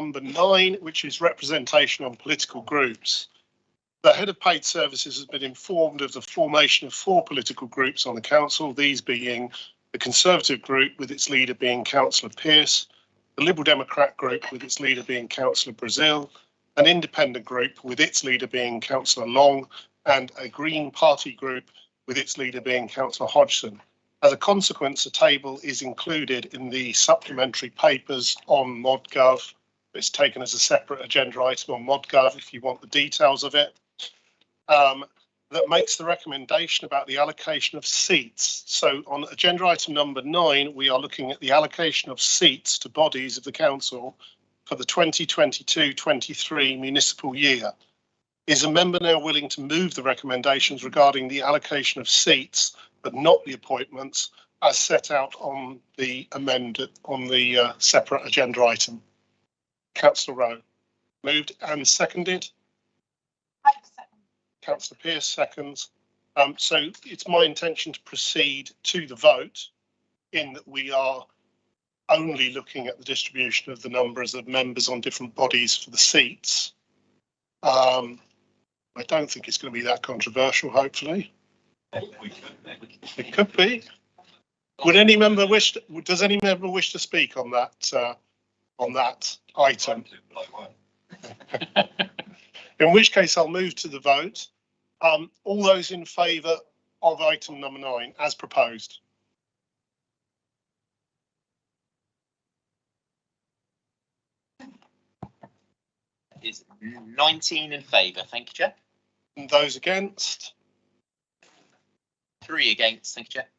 number 9, which is representation on political groups. The head of paid services has been informed of the formation of 4 political groups on the council, these being the Conservative group with its leader being Councillor Pearce, the Liberal Democrat group with its leader being Councillor Brazil, an independent group with its leader being Councillor Long, and a Green Party group with its leader being Councillor Hodgson. As a consequence, a table is included in the supplementary papers on ModGov. It's taken as a separate agenda item on ModGov if you want the details of it. That makes the recommendation about the allocation of seats. So on agenda item number 9, we are looking at the allocation of seats to bodies of the council for the 2022-23 municipal year. Is a member now willing to move the recommendations regarding the allocation of seats, but not the appointments, as set out on the separate agenda item? Councillor Rowe. Moved and seconded. Councillor Pearce seconds. So it's my intention to proceed to the vote in that we are only looking at the distribution of the numbers of members on different bodies for the seats. I don't think it's going to be that controversial, hopefully. It could be. Would any member does any member wish to speak on that item? In which case I'll move to the vote. All those in favour of item number 9 as proposed? Is 19 in favour, thank you, Chair. And those against? 3 against, thank you, Chair.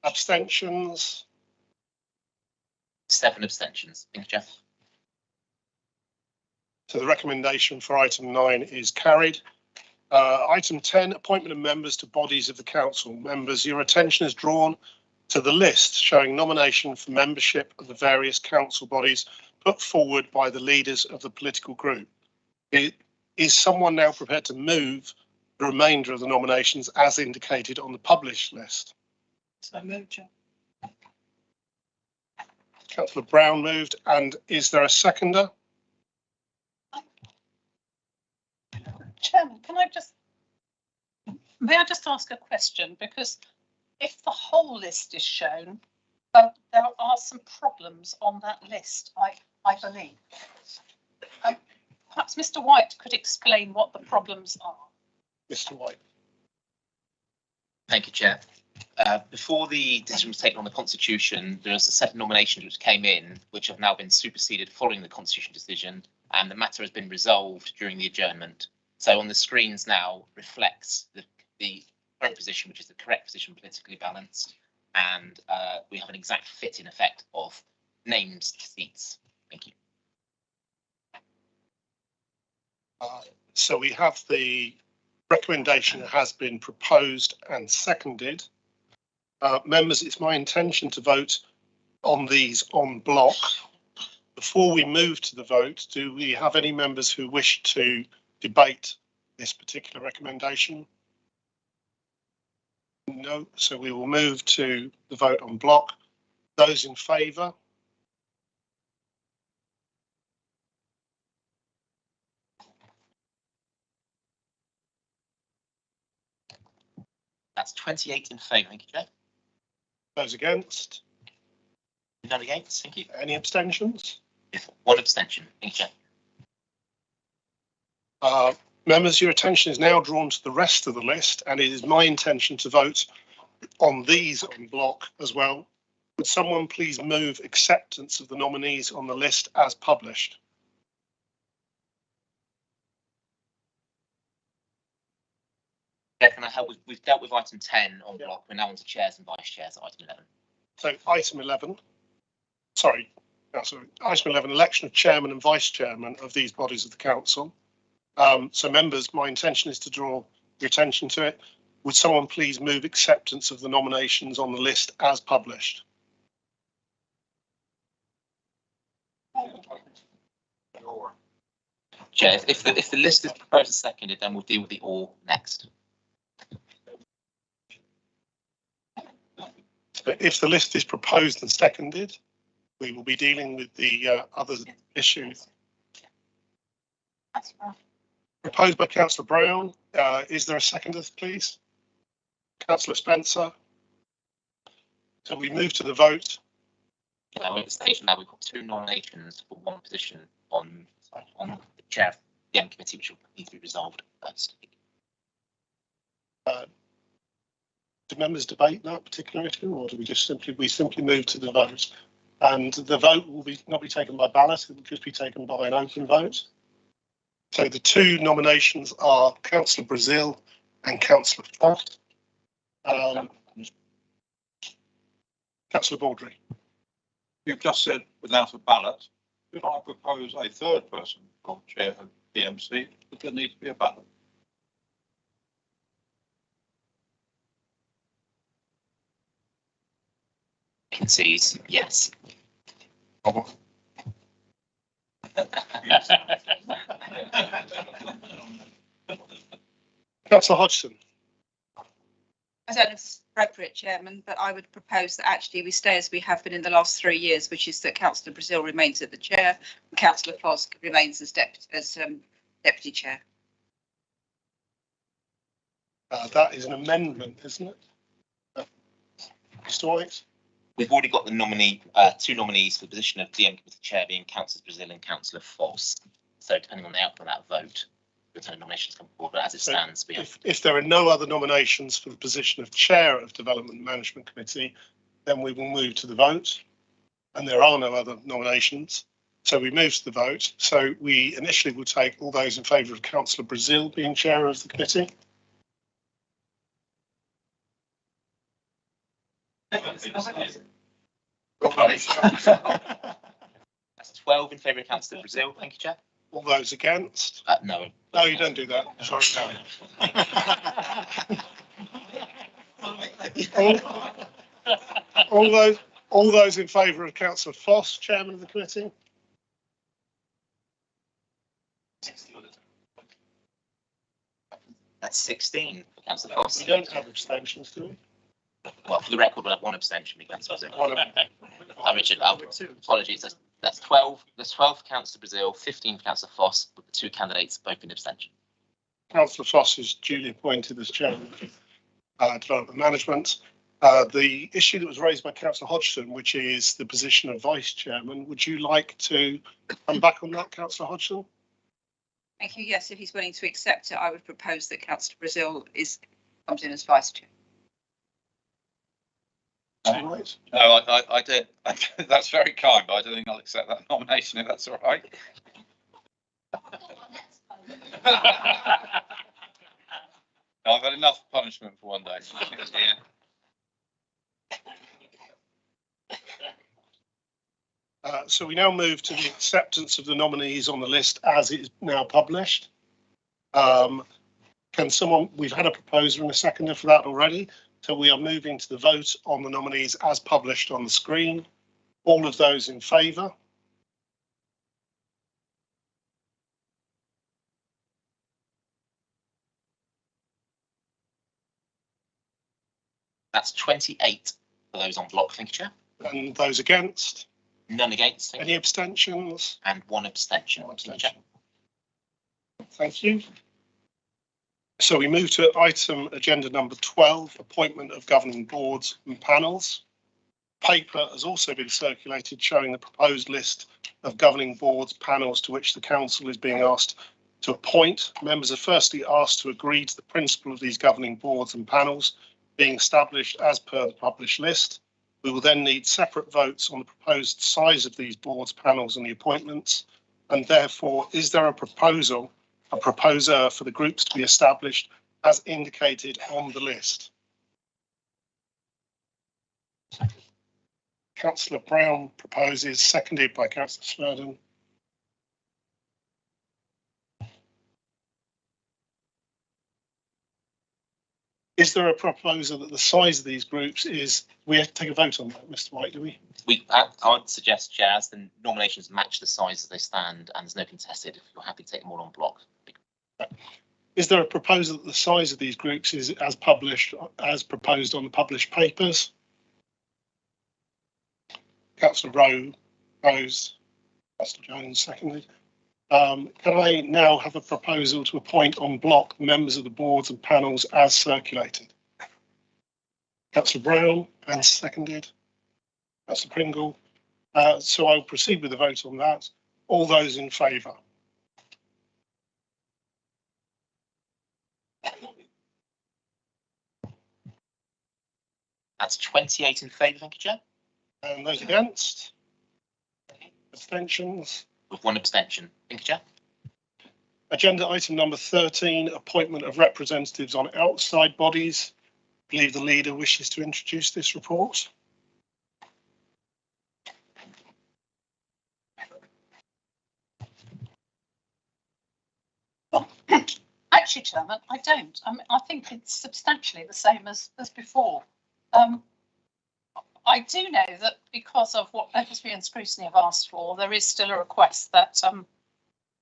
Abstentions? 7 abstentions, thank you, Chair. So the recommendation for item 9 is carried. Item 10, appointment of members to bodies of the council. Members, your attention is drawn to the list showing nomination for membership of the various council bodies put forward by the leaders of the political group. Is someone now prepared to move the remainder of the nominations as indicated on the published list? So moved, Chair. Councillor Brown moved, and is there a seconder? Chairman, may I just ask a question? Because if the whole list is shown, there are some problems on that list, I believe. Perhaps Mr. White could explain what the problems are. Mr. White. Thank you, Chair. Before the decision was taken on the Constitution, there was a set of nominations which came in, which have now been superseded following the Constitution decision, and the matter has been resolved during the adjournment. So on the screens now reflects the current position, which is the correct position, politically balanced, and we have an exact fit in effect of named seats. Thank you. So we have the recommendation that has been proposed and seconded. Members, it's my intention to vote on these en bloc. Before we move to the vote, do we have any members who wish to debate this particular recommendation? No, so we will move to the vote en bloc. Those in favour? That's 28 in favour, thank you, Chair. Those against? None against, thank you. Any abstentions? 1 abstention, thank you, Chair. Members, your attention is now drawn to the rest of the list, and it is my intention to vote on these en bloc as well. Would someone please move acceptance of the nominees on the list as published? Chair, can I help? We've dealt with item 10 en bloc. We're now on to chairs and vice chairs at item 11. So item 11, item 11, election of chairman and vice chairman of these bodies of the council. So members, my intention is to draw your attention to it. Would someone please move acceptance of the nominations on the list as published? Chair, if the list is proposed and seconded, then we'll deal with the all next. But if the list is proposed and seconded, we will be dealing with the other issues. That's right. Proposed by Councillor Brown. Is there a seconder, please? Councillor Spencer. So we move to the vote. We're at the stage now, we've got 2 nominations for 1 position on the chair of the DM committee, which will need to be resolved first. Do members debate that particular issue, or do we just simply move to the vote? And the vote will not be taken by ballot, it will just be taken by an open vote. So the 2 nominations are Councillor Brazil and Councillor Foss. Councillor Baldry. You've just said without a ballot. Could I propose a third person for chair of DMC? Does there need to be a ballot? Concedes, yes. Councillor Hodgson. I don't know if it's appropriate, Chairman, but I would propose that actually we stay as we have been in the last 3 years, which is that Councillor Brazil remains at the chair and Councillor Foss remains as deputy chair. That is an amendment, isn't it? Mr. White? We've already got the nominee, 2 nominees for the position of DM committee chair being Councillor Brazil and Councillor Foss. So depending on the outcome of that vote, return nominations come forward, but as it stands, we have. If there are no other nominations for the position of chair of Development Management Committee, then we will move to the vote. And there are no other nominations. So we move to the vote. So we initially will take all those in favour of Councillor Brazil being chair of the committee. That's 12 in favour of Councillor Brazil. Thank you, Chair. All those against? No. No, you don't do that. Sorry, no. All those in favour of Councillor Foss, chairman of the committee? That's 16 for Councillor Foss. We don't have abstentions, do we? Well, for the record, we'll have 1 abstention. Richard, apologies. That's 12. There's 12 for Councillor Brazil, 15 for Councillor Foss, with the 2 candidates both in abstention. Councillor Foss is duly appointed as chairman of Development Management. The issue that was raised by Councillor Hodgson, which is the position of vice chairman, would you like to come back on that, Councillor Hodgson? Thank you. Yes, if he's willing to accept it, I would propose that Councillor Brazil comes in as vice chair. Right. No, I don't. That's very kind, but I don't think I'll accept that nomination if that's all right. I've had enough punishment for one day. So we now move to the acceptance of the nominees on the list as it is now published. We've had a proposer and a seconder for that already. So we are moving to the vote on the nominees as published on the screen. All of those in favour? That's 28 for those on block. Thank you, Chair. And those against? None against. Any abstentions? And 1 abstention. Thank you. So we move to item agenda number 12, appointment of governing boards and panels. Paper has also been circulated showing the proposed list of governing boards, panels to which the council is being asked to appoint. Members are firstly asked to agree to the principle of these governing boards and panels being established as per the published list. We will then need separate votes on the proposed size of these boards, panels and the appointments. And therefore, is there a proposer for the groups to be established as indicated on the list? Councillor Brown proposes, seconded by Councillor Snowden. Is there a proposer that the size of these groups is, we have to take a vote on that, Mr. White, do we? I would suggest, Chair, as the nominations match the size as they stand and there's no contested, if you're happy to take them all on block. Is there a proposal that the size of these groups is as proposed on the published papers? Councillor Rowe proposed, Councillor Jones seconded. Can I now have a proposal to appoint en bloc members of the boards and panels as circulated? Councillor Brown, and seconded. Councillor Pringle. So I'll proceed with the vote on that. All those in favour? That's 28 in favour, thank you, Chair. And those against? Abstentions? With one abstention. Thank you, Chair. Agenda item number 13, appointment of representatives on outside bodies. I believe the leader wishes to introduce this report. Actually, Chairman, I don't. I think it's substantially the same as before. I do know that because of what Legacy and Scrutiny have asked for, there is still a request that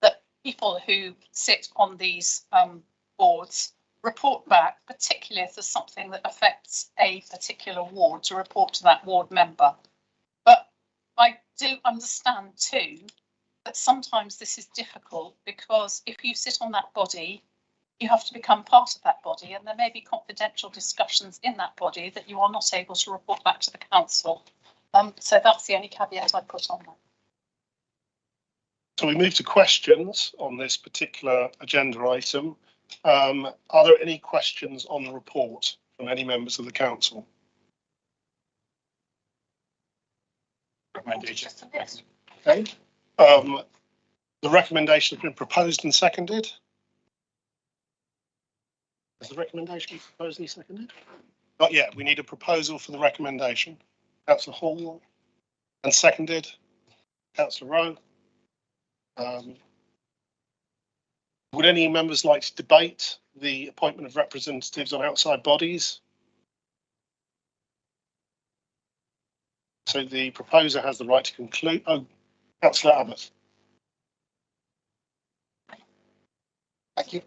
that people who sit on these boards report back, particularly if there's something that affects a particular ward, to report to that ward member. But I do understand too that sometimes this is difficult because if you sit on that body, you have to become part of that body, and there may be confidential discussions in that body that you are not able to report back to the council. So that's the only caveat I put on that. So we move to questions on this particular agenda item. Are there any questions on the report from any members of the council? Okay. The recommendation has been proposed and seconded. Has the recommendation been proposed and seconded? Not yet. We need a proposal for the recommendation. Councillor Hall and seconded. Councillor Rowe. Would any members like to debate the appointment of representatives on outside bodies? So the proposer has the right to conclude. Oh, Councillor Abbott. Thank you.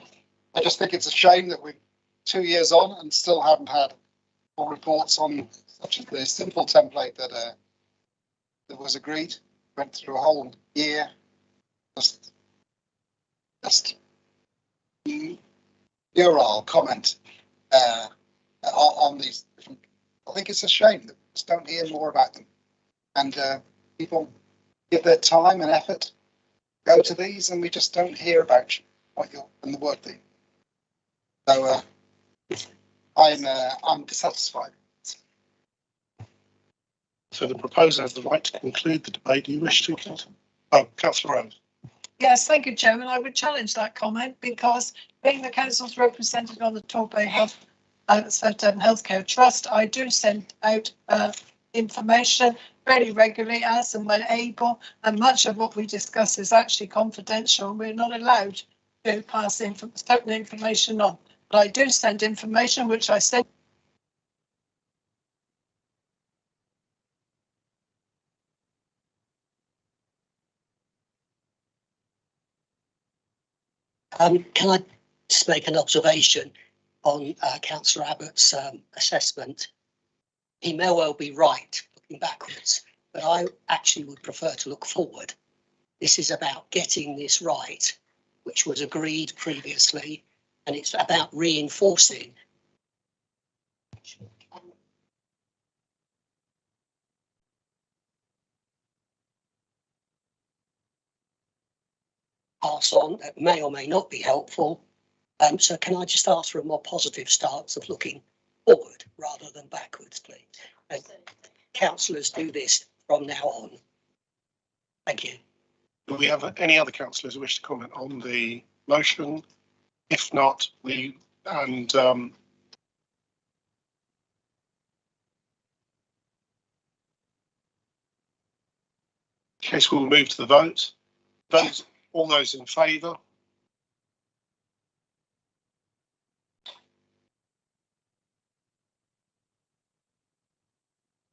I just think it's a shame that we're 2 years on and still haven't had full reports on such as the simple template that was agreed. Went through a whole year. Just your comment on these. I think it's a shame that we just don't hear more about them, and people give their time and effort, go to these, and we just don't hear about what you're and the work that. So I'm dissatisfied. So the proposer has the right to conclude the debate. Do you wish to? Oh, Councillor Rose. Yes, thank you, Chairman. I would challenge that comment because being the council's representative on the Torbay Healthcare Trust, I do send out information very regularly as and when able, and much of what we discuss is actually confidential. We're not allowed to pass certain information on, but I do send information which I send. Can I just make an observation on Councillor Abbott's assessment? He may well be right looking backwards, but I actually would prefer to look forward. This is about getting this right, which was agreed previously, and it's about reinforcing. Pass on that may or may not be helpful. So can I just ask for a more positive stance of looking forward rather than backwards, please? And councillors do this from now on. Thank you. Do we have any other councillors who wish to comment on the motion? If not, in case we'll move to the vote. All those in favour?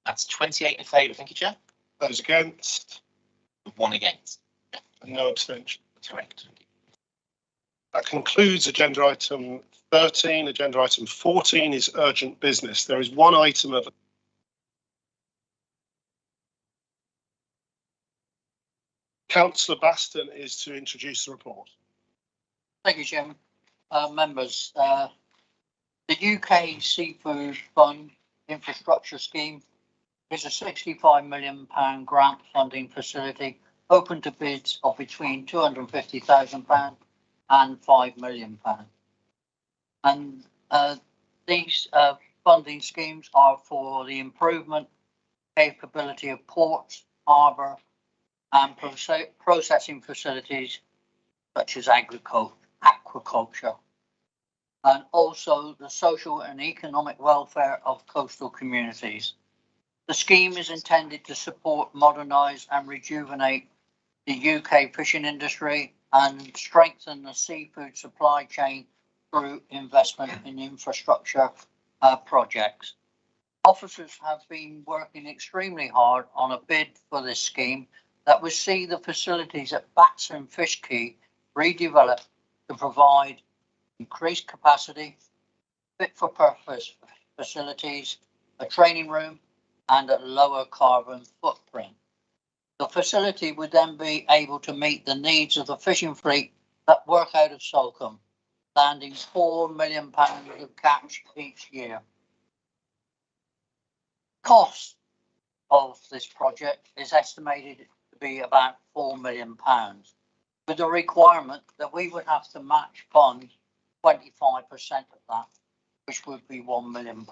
That's 28 in favour, thank you, Chair. Those against? With one against. And no abstention. Correct. That concludes agenda item 13. Agenda item 14 is urgent business. There is one item of Councillor Baston is to introduce the report. Thank you, Chairman. Members, the UK Seafood Fund Infrastructure Scheme is a £65 million grant funding facility open to bids of between £250,000 and £5 million. And these funding schemes are for the improvement capability of ports, harbour and processing facilities such as aquaculture, and also the social and economic welfare of coastal communities. The scheme is intended to support, modernise and rejuvenate the UK fishing industry and strengthen the seafood supply chain through investment in infrastructure projects. Officers have been working extremely hard on a bid for this scheme that will see the facilities at Batson Fish Quay redeveloped to provide increased capacity, fit for purpose facilities, a training room and a lower carbon footprint. The facility would then be able to meet the needs of the fishing fleet that work out of Salcombe, landing £4 million of catch each year. Cost of this project is estimated to be about £4 million, with the requirement that we would have to match fund 25% of that, which would be £1 million.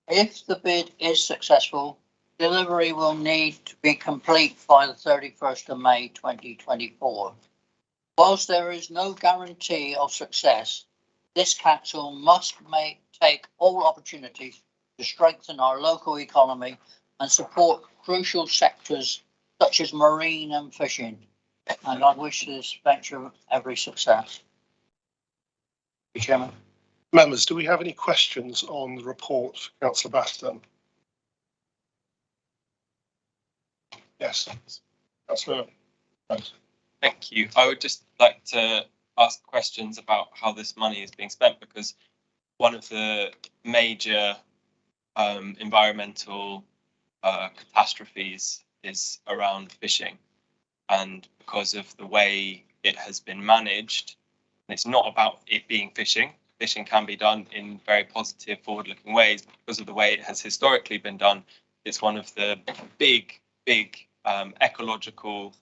If the bid is successful, delivery will need to be complete by the 31st of May 2024. Whilst there is no guarantee of success, this council must take all opportunities to strengthen our local economy and support crucial sectors such as marine and fishing. And I wish this venture every success. Chairman. Members, do we have any questions on the report for Councillor Baston? Yes, Councillor. Thank you. I would just like to ask questions about how this money is being spent, because one of the major environmental catastrophes is around fishing, and because of the way it has been managed, and it's not about it being fishing. Fishing can be done in very positive, forward-looking ways. But because of the way it has historically been done, it's one of the big ecological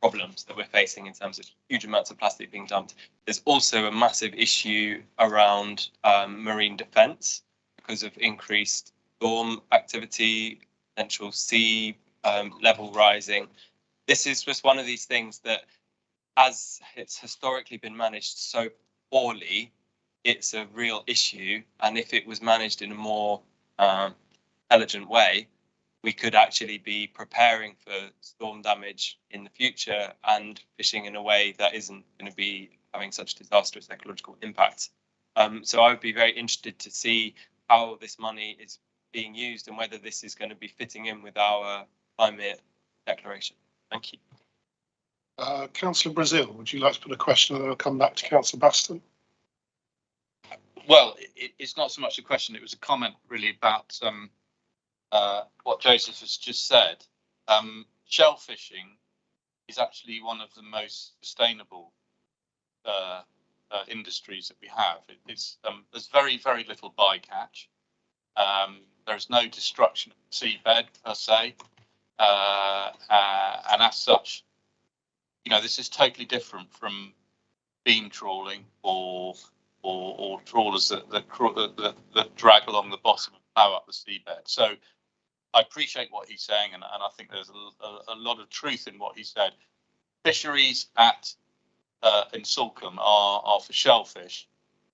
problems that we're facing in terms of huge amounts of plastic being dumped. There's also a massive issue around marine defence because of increased storm activity, potential sea level rising. This is just one of these things that, as it's historically been managed so poorly, it's a real issue. And if it was managed in a more intelligent way, we could actually be preparing for storm damage in the future and fishing in a way that isn't going to be having such disastrous ecological impacts. So I would be very interested to see how this money is being used and whether this is going to be fitting in with our climate declaration. Thank you. Councillor Brazil, would you like to put a question and then I'll come back to Councillor Baston? Well, it's not so much a question, it was a comment really about what Joseph has just said. Shell fishing is actually one of the most sustainable industries that we have. It's there's very little bycatch. There's no destruction of the seabed per se, and as such, you know, this is totally different from beam trawling or trawlers that drag along the bottom and plough up the seabed. So I appreciate what he's saying, and I think there's a lot of truth in what he said. Fisheries in Salcombe are for shellfish,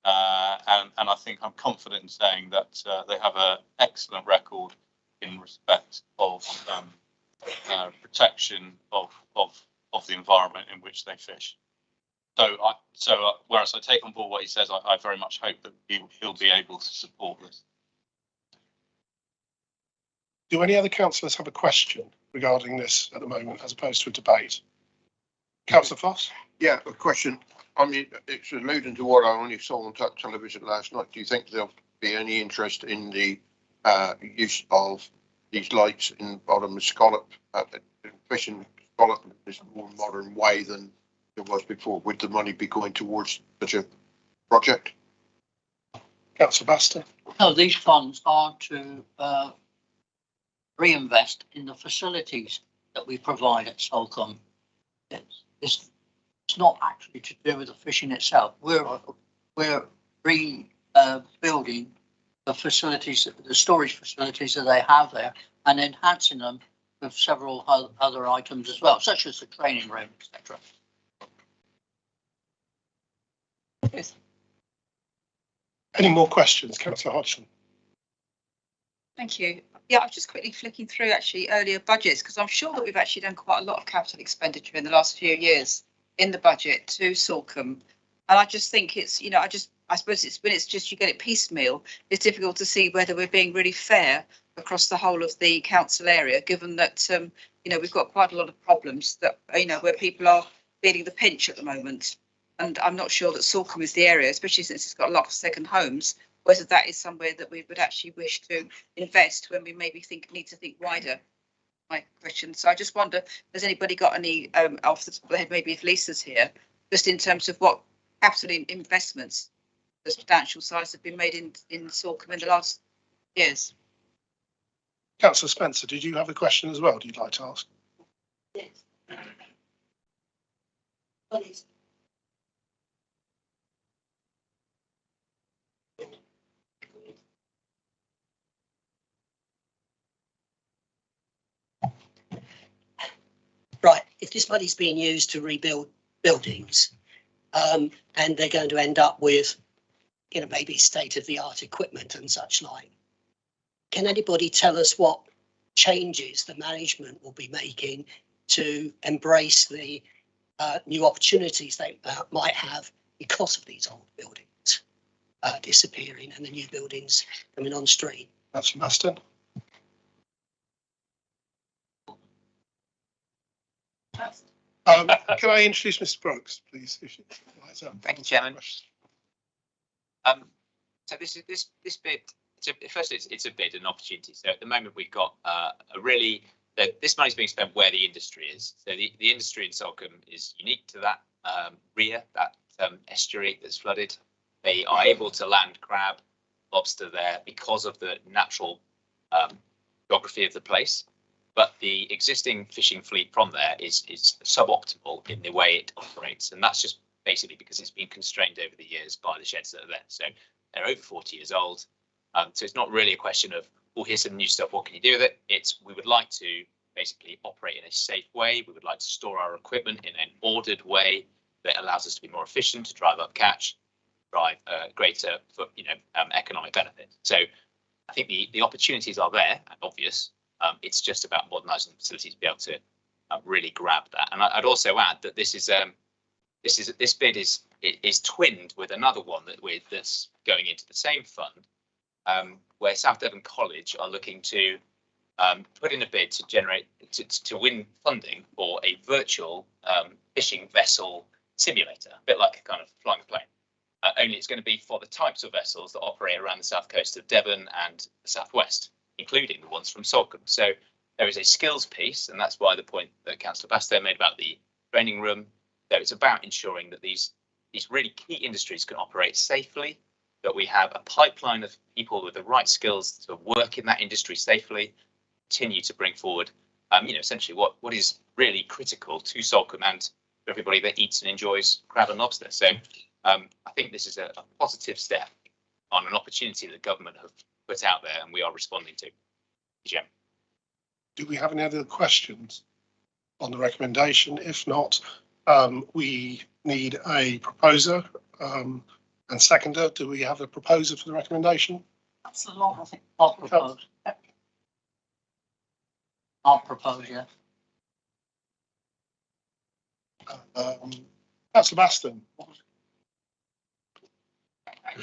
and I think I'm confident in saying that they have an excellent record in respect of protection of the environment in which they fish. So whereas I take on board what he says, I very much hope that he'll be able to support this. Do any other councillors have a question regarding this at the moment, as opposed to a debate? Councillor Foss? Yeah, a question. I mean, it's alluding to what I only saw on television last night. Do you think there'll be any interest in the use of these lights in bottom of scallop fishing development in a more modern way than it was before? Would the money be going towards such a project? Councillor Baston. No, these funds are to reinvest in the facilities that we provide at Solcombe. It's not actually to do with the fishing itself. We're rebuilding the facilities, the storage facilities that they have there, and enhancing them with several other items as well, such as the training room, etc. Yes. Any more questions, Councillor Hodgson? Thank you. Yeah, I was just quickly flicking through actually earlier budgets, because I'm sure that we've actually done quite a lot of capital expenditure in the last few years in the budget to Solcombe. And I just think it's, you know, I suppose it's when it's just you get it piecemeal, it's difficult to see whether we're being really fair across the whole of the council area, given that, you know, we've got quite a lot of problems that, you know, where people are feeling the pinch at the moment. And I'm not sure that Solcombe is the area, especially since it's got a lot of second homes, whether that is somewhere that we would actually wish to invest when we maybe need to think wider. My question. So I just wonder, has anybody got any off the top of the head, maybe if Lisa's here, just in terms of what capital investments, the substantial size, have been made in Solcombe in the last years? Councillor Spencer, did you have a question as well? You'd like to ask? Yes. Please. Right, if this money's being used to rebuild buildings, and they're going to end up with, you know, maybe state-of-the-art equipment and such like, can anybody tell us what changes the management will be making to embrace the new opportunities they might have because of these old buildings disappearing and the new buildings coming on stream? That's Baston. Can I introduce Mr. Brooks, please? Thank you, Chairman. So this bid. So firstly, it's a bid, an opportunity. So at the moment, we've got this money's being spent where the industry is. So the industry in Solcombe is unique to that RIA, that estuary that's flooded. They are able to land crab, lobster there because of the natural geography of the place. But the existing fishing fleet from there is suboptimal in the way it operates. And that's just basically because it's been constrained over the years by the sheds that are there. So they're over 40 years old. So it's not really a question of, well, here's some new stuff, what can you do with it? It's, we would like to basically operate in a safe way. We would like to store our equipment in an ordered way that allows us to be more efficient, to drive up catch, drive greater economic benefit. So I think the opportunities are there and obvious. It's just about modernising the facilities to be able to really grab that. And I'd also add that this bid is twinned with another one that's going into the same fund, where South Devon College are looking to put in a bid to generate to win funding for a virtual fishing vessel simulator, a bit like a kind of flying a plane. Only it's going to be for the types of vessels that operate around the south coast of Devon and the southwest, including the ones from Solcombe. So there is a skills piece, and that's why the point that Councillor Basto made about the training room, that it's about ensuring that these really key industries can operate safely, that we have a pipeline of people with the right skills to work in that industry safely, continue to bring forward, essentially what is really critical to Solcombe and for everybody that eats and enjoys crab and lobster. So I think this is a positive step on an opportunity that government have put out there and we are responding to. Jim. Do we have any other questions on the recommendation? If not, we need a proposer and seconder. Do we have a proposer for the recommendation? That's a lot, I think. I'll propose. I'll propose, yeah. Councillor Baston. That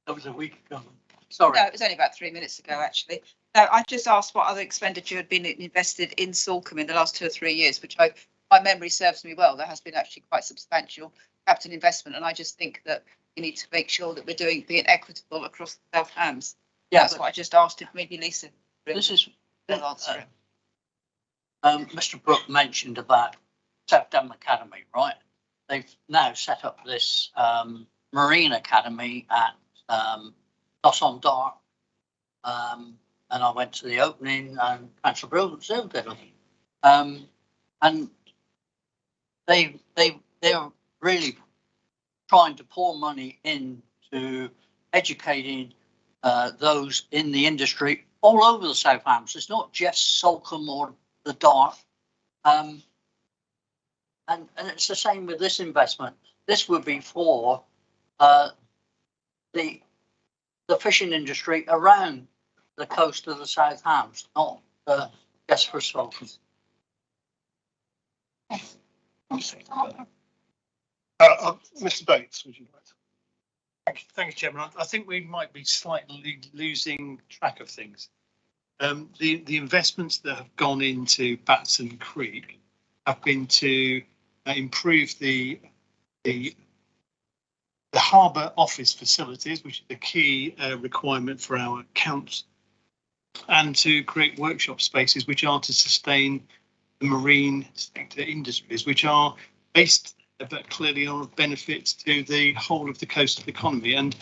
was a week ago. Sorry. No, it was only about 3 minutes ago, actually. No, I just asked what other expenditure had been invested in Solcombe in the last 2 or 3 years, which my memory serves me well. There has been actually quite substantial capital investment, and I just think that we need to make sure that we're being equitable across the South Hams. Yeah, that's what I just asked if maybe Lisa. This is Mr. Brooke mentioned about South Devon Academy, right? They've now set up this Marine Academy at Doss on Dart. And I went to the opening and Councillor Brazil did it. And they're really trying to pour money into educating those in the industry all over the South Hams. It's not just Salcombe or the Dart. And it's the same with this investment. This would be for the fishing industry around the coast of the South Hams, not just for Salcombe. Mr. Bates, would you like to? Thank you, Chairman. I think we might be slightly losing track of things. The investments that have gone into Batson Creek have been to improve the harbour office facilities, which is the key requirement for our accounts, and to create workshop spaces which are to sustain the marine sector industries, which are based but clearly are of benefit to the whole of the coastal economy. And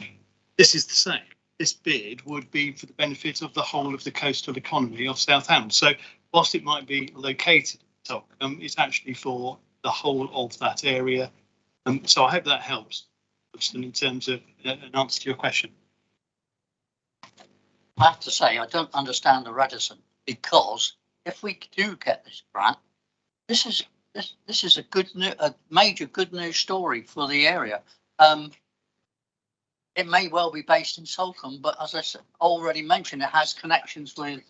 this is the same. This bid would be for the benefit of the whole of the coastal economy of South Hams. So whilst it might be located at Salcombe, it's actually for the whole of that area. So I hope that helps, Justin, in terms of an answer to your question. I have to say, I don't understand the reticence, because if we do get this grant, this is a major good news story for the area. It may well be based in Salcombe, but as I already mentioned, it has connections with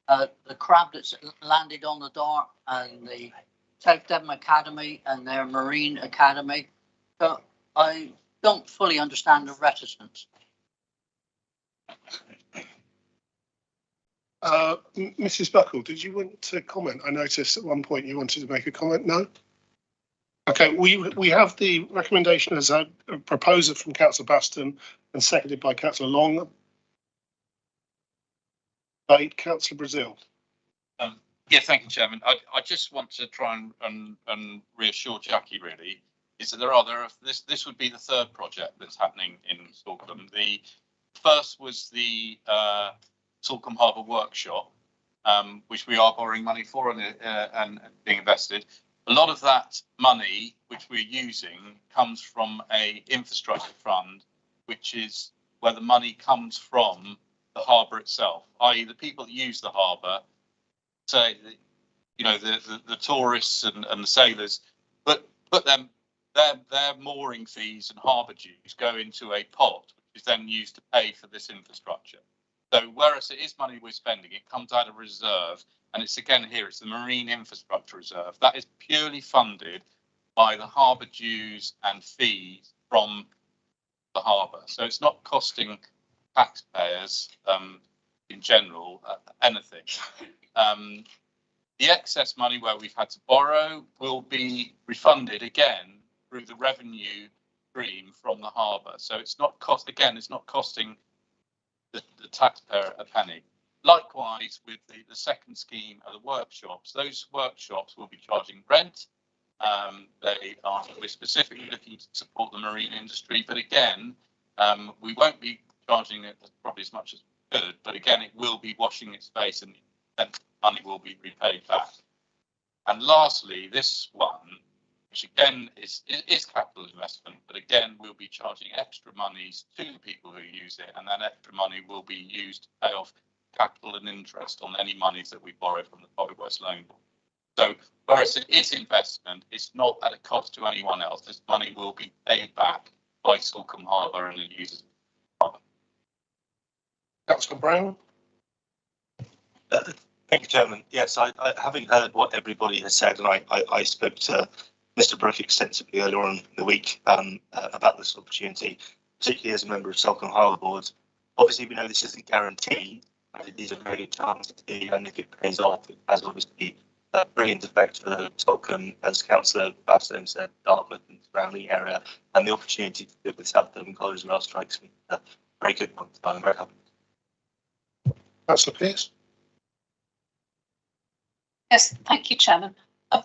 the crab that's landed on the Dart and the South Devon Academy and their Marine Academy. So I don't fully understand the reticence. Mrs. Buckle, did you want to comment? I noticed at one point you wanted to make a comment. No? Okay, we have the recommendation as a proposer from Councillor Baston and seconded by Councillor Long. Councillor Brazil. Yeah, thank you, Chairman. I just want to try and reassure Jackie, really, is that this would be the third project that's happening in Salcombe. The first was the Salcombe Harbour Workshop, which we are borrowing money for and being invested. A lot of that money which we're using comes from a infrastructure fund, which is where the money comes from the harbour itself, i.e. the people that use the harbour, say, you know, the tourists and the sailors, but their mooring fees and harbour dues go into a pot, which is then used to pay for this infrastructure. So whereas it is money we're spending, it comes out of reserve. And it's again here, it's the Marine Infrastructure Reserve. That is purely funded by the harbour dues and fees from the harbour. So it's not costing taxpayers in general anything. The excess money where we've had to borrow will be refunded again through the revenue stream from the harbour. So it's not it's not costing the taxpayer a penny. Likewise, with the second scheme of the workshops, those workshops will be charging rent. We're specifically looking to support the marine industry, but again, we won't be charging it probably as much as we could, but again, it will be washing its face and money will be repaid back. And lastly, this one, which again is capital investment, but again, we'll be charging extra monies to the people who use it, and that extra money will be used to pay off capital and interest on any monies that we borrow from the Public Works Loan Board. So whereas it is investment, it's not at a cost to anyone else. This money will be paid back by Salcombe Harbour and the users of the harbour. Councillor Brown. Thank you, Chairman. Yes, I having heard what everybody has said, and I spoke to Mr. Brooke extensively earlier on in the week about this opportunity, particularly as a member of Salcombe Harbour Board. Obviously, we know this isn't guaranteed. It is a very good chance to see, and if it pays off, it has obviously a brilliant effect for Salcombe, as Councillor Baston said, Dartmouth and surrounding area, and the opportunity to do it with South Devon College as well strikes me a very good one. So I'm very happy. Councillor Pearce. Yes, thank you, Chairman.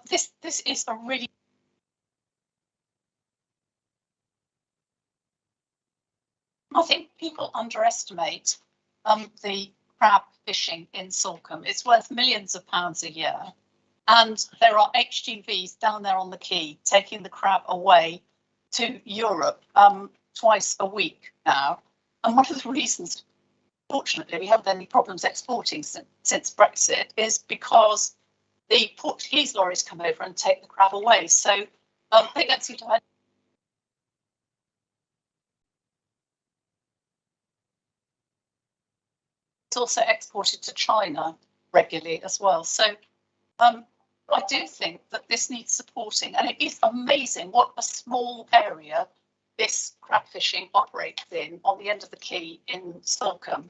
This is a really I think people underestimate the crab fishing in Salcombe. It's worth millions of pounds a year. And there are HGVs down there on the quay taking the crab away to Europe twice a week now. And one of the reasons, fortunately, we haven't had any problems exporting since Brexit is because the Portuguese lorries come over and take the crab away. So they don't seem to have. It's also exported to China regularly as well. So I do think that this needs supporting, and it is amazing what a small area this crab fishing operates in on the end of the quay in Salcombe,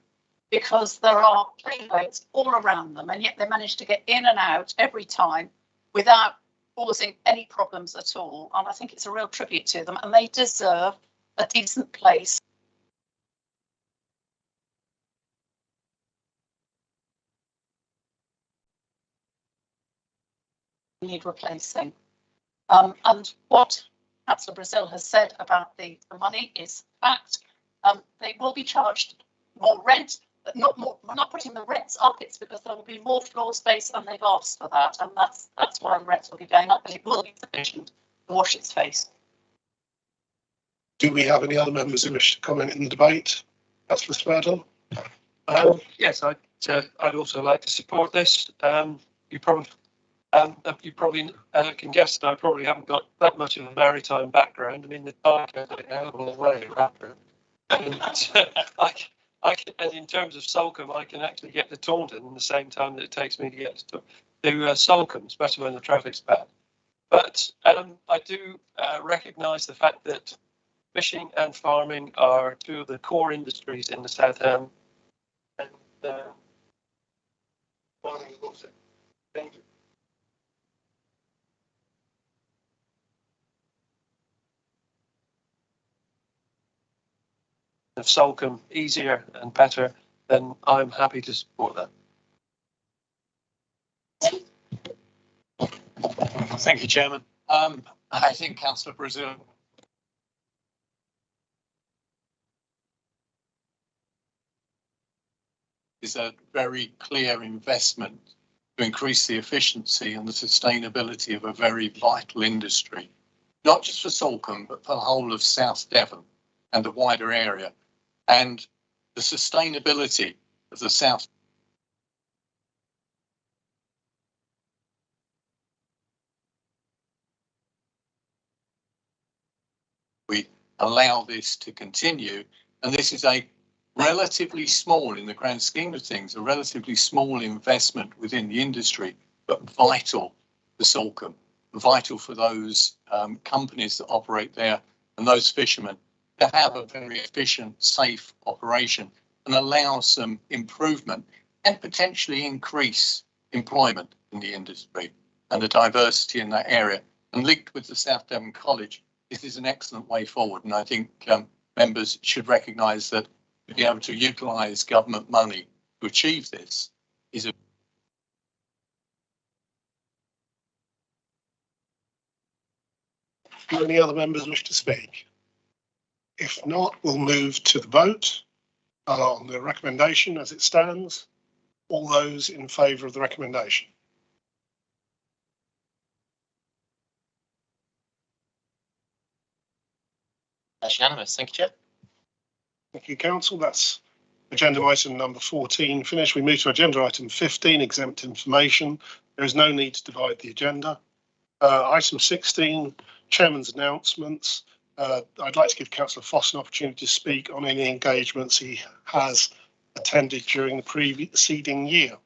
because there are plain boats all around them, and yet they manage to get in and out every time without causing any problems at all. And I think it's a real tribute to them, and they deserve a decent place. Need replacing. And what Councillor Brazil has said about the money is fact. They will be charged more rent, but not more. We're not putting the rents up. It's because there will be more floor space, and they've asked for that, and that's why the rents will be going up. But it will be sufficient to wash its face. Do we have any other members who wish to comment in the debate? Councillor Spurdle. Yes, I'd also like to support this. You probably can guess that I probably haven't got that much of a maritime background. I mean, the dark goes a hell of a long way rapper. And I can, and in terms of Salcombe, I can actually get to Taunton in the same time that it takes me to get to Salcombe, especially when the traffic's bad. But I do recognise the fact that fishing and farming are two of the core industries in the South Ham, and farming is also dangerous. Of Salcombe easier and better, then I'm happy to support that. Thank you, Chairman. I think Councillor Brazil is a very clear investment to increase the efficiency and the sustainability of a very vital industry, not just for Salcombe, but for the whole of South Devon and the wider area. And the sustainability of the South we allow this to continue, and this is a relatively small, in the grand scheme of things, a relatively small investment within the industry, but vital for Salcombe, vital for those companies that operate there and those fishermen to have a very efficient, safe operation and allow some improvement and potentially increase employment in the industry and the diversity in that area. And linked with the South Devon College, this is an excellent way forward. And I think members should recognise that to be able to utilise government money to achieve this is a Do any other members wish to speak? If not, we'll move to the vote on the recommendation as it stands. All those in favour of the recommendation? That's unanimous. Thank you, Chair. Thank you, Council. That's agenda item number 14 finished. We move to agenda item 15, exempt information. There is no need to divide the agenda. Item 16, Chairman's announcements. I'd like to give Councillor Foss an opportunity to speak on any engagements he has attended during the preceding year.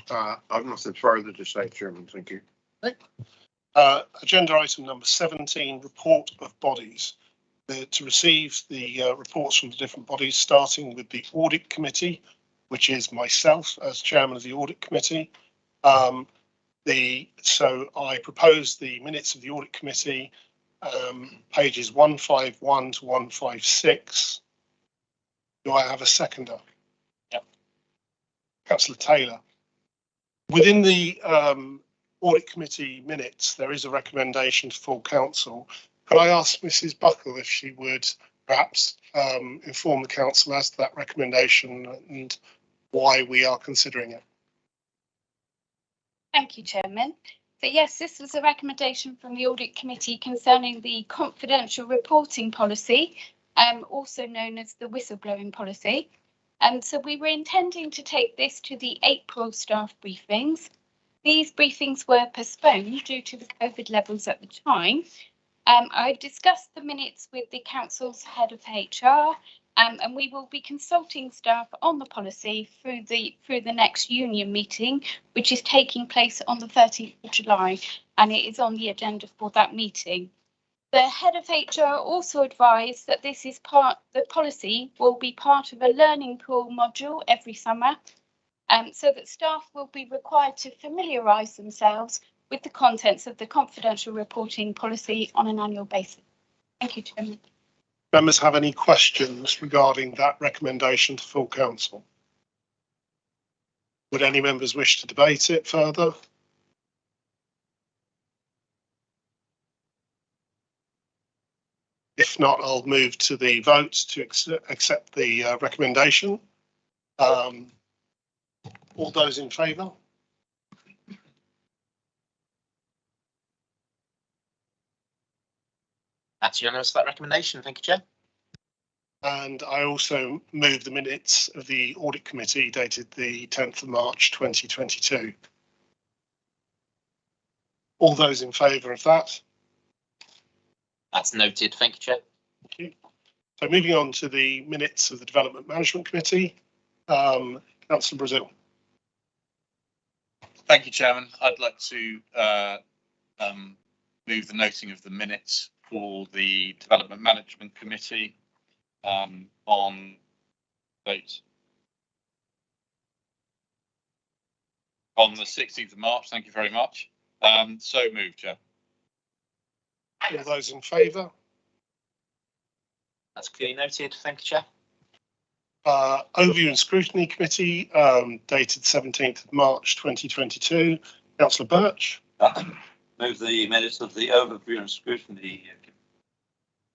I've nothing further to say, Chairman. Thank you. Agenda item number 17, report of bodies. To receive the reports from the different bodies, starting with the Audit Committee, which is myself as Chairman of the Audit Committee. So I propose the minutes of the Audit Committee, pages 151 to 156. Do I have a seconder? Yep. Councillor Taylor. Within the audit committee minutes, there is a recommendation to full council. Could I ask Mrs. Buckle if she would perhaps inform the council as to that recommendation and why we are considering it? Thank you, Chairman. So yes, this was a recommendation from the Audit Committee concerning the confidential reporting policy, also known as the whistleblowing policy. So we were intending to take this to the April staff briefings. These briefings were postponed due to the COVID levels at the time. I discussed the minutes with the council's head of HR, and we will be consulting staff on the policy through the next union meeting, which is taking place on the 13th of July, and it is on the agenda for that meeting. The head of HR also advised that the policy will be part of a learning pool module every summer, so that staff will be required to familiarise themselves with the contents of the confidential reporting policy on an annual basis. Thank you, Chairman. Members have any questions regarding that recommendation to full council? Would any members wish to debate it further? If not, I'll move to the vote to accept the recommendation. All those in favour? That's unanimous for that recommendation. Thank you, Chair. And I also move the minutes of the Audit Committee dated the 10th of March 2022. All those in favour of that? That's noted. Thank you, Chair. Thank you. So moving on to the minutes of the Development Management Committee, Councillor Brazil. Thank you, Chairman. I'd like to move the noting of the minutes for the Development Management Committee on the 16th of March. Thank you very much. So moved, Chair. All those in favour? That's clearly noted. Thank you, Chair. Overview and Scrutiny Committee, dated 17th of March 2022. Councillor Birch. Move the minutes of the Overview and Scrutiny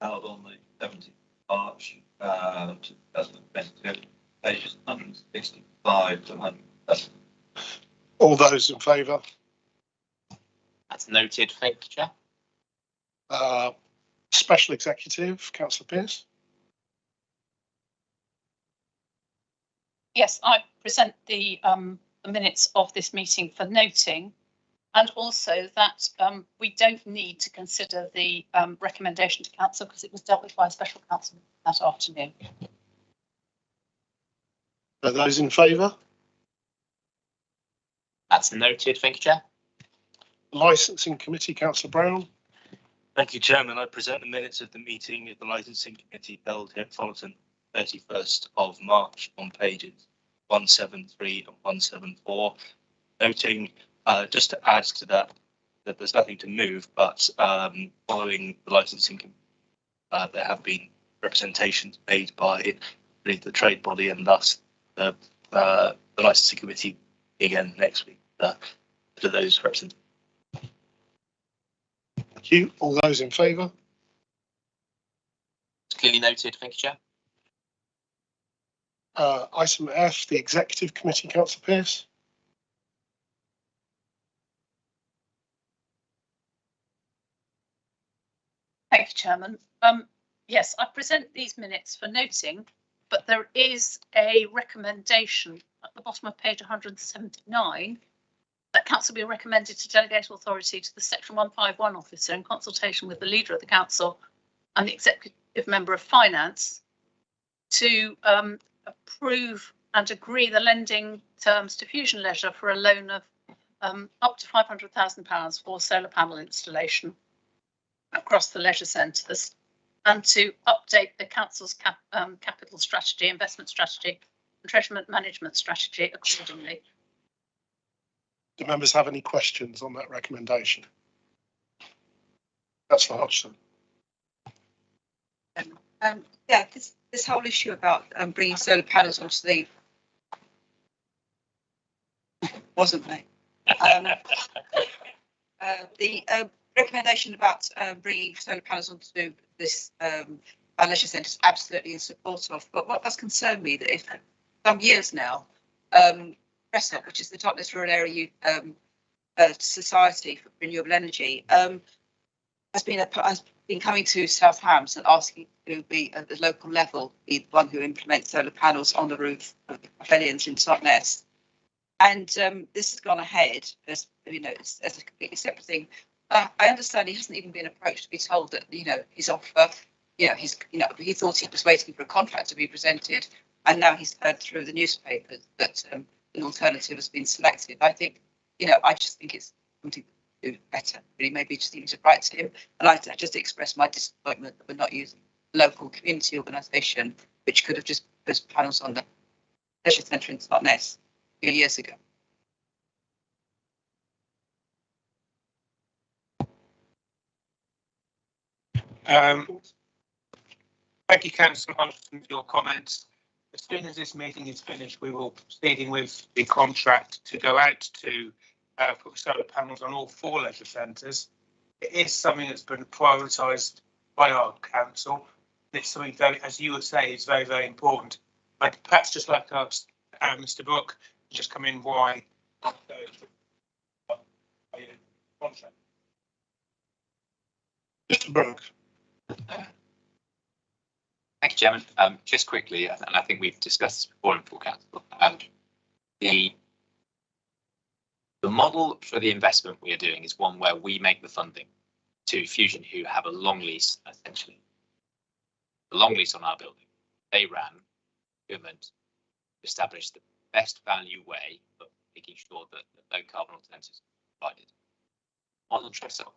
held on the 17th of March 2022, pages 165 to 170. All those in favour? That's noted. Thank you, Chair. Special Executive, Councillor Pearce. Yes, I present the minutes of this meeting for noting, and also that we don't need to consider the recommendation to council because it was dealt with by a special council that afternoon. Are those in favour? That's noted. Thank you, Chair. Licensing Committee, Councillor Brown. Thank you, Chairman. I present the minutes of the meeting of the Licensing Committee held here at Fullerton, 31st of March on pages 173 and 174. Noting, just to add to that, that there's nothing to move, but following the licensing, there have been representations made by the trade body and thus the Licensing Committee again next week to those representations. Thank you. All those in favour? It's clearly noted. Thank you, Chair. Item F, the Executive Committee, Councillor Pearce. Thank you, Chairman. Yes, I present these minutes for noting, but there is a recommendation at the bottom of page 179 that council be recommended to delegate authority to the Section 151 officer in consultation with the leader of the council and the executive member of finance to approve and agree the lending terms to Fusion Leisure for a loan of up to £500,000 for solar panel installation across the leisure centres, and to update the council's capital strategy, investment strategy and treasury management strategy accordingly. Do members have any questions on that recommendation? Councillor Hodgson. Yeah, this whole issue about bringing solar panels onto the wasn't me. The recommendation about bringing solar panels onto this our leisure centre is absolutely in support of. But what does concern me that if some years now, Pressop, which is the Totnes Rural Area Society for Renewable Energy, has been coming to Southampton and asking to be at the local level, be the one who implements solar panels on the roof of the pavilions in Totnes. And this has gone ahead as you know, as a completely separate thing. I understand he hasn't even been approached to be told that his offer, he thought he was waiting for a contract to be presented, and now he's heard through the newspapers that an alternative has been selected. I think, I just think it's something to do better. Really, maybe just need to write to him, and I just express my disappointment that we're not using a local community organisation which could have just put panels on the leisure centre in Totnes a few years ago. Thank you, Councillor Hodgson, for your comments. As soon as this meeting is finished, we will proceed with the contract to go out to put solar panels on all 4 leisure centres. It is something that's been prioritised by our council. It's something very, as you would say, is very, very important. I'd perhaps just like to ask Mr. Brooke to just come in why contract. Mr. Brooke. Thank you, Chairman. Just quickly, and I think we've discussed this before in full council, the model for the investment we are doing is one where we make the funding to Fusion, who have a long lease, essentially. A long lease on our building. They ran government established the best value way of making sure that the low carbon alternatives are provided. Model Tressop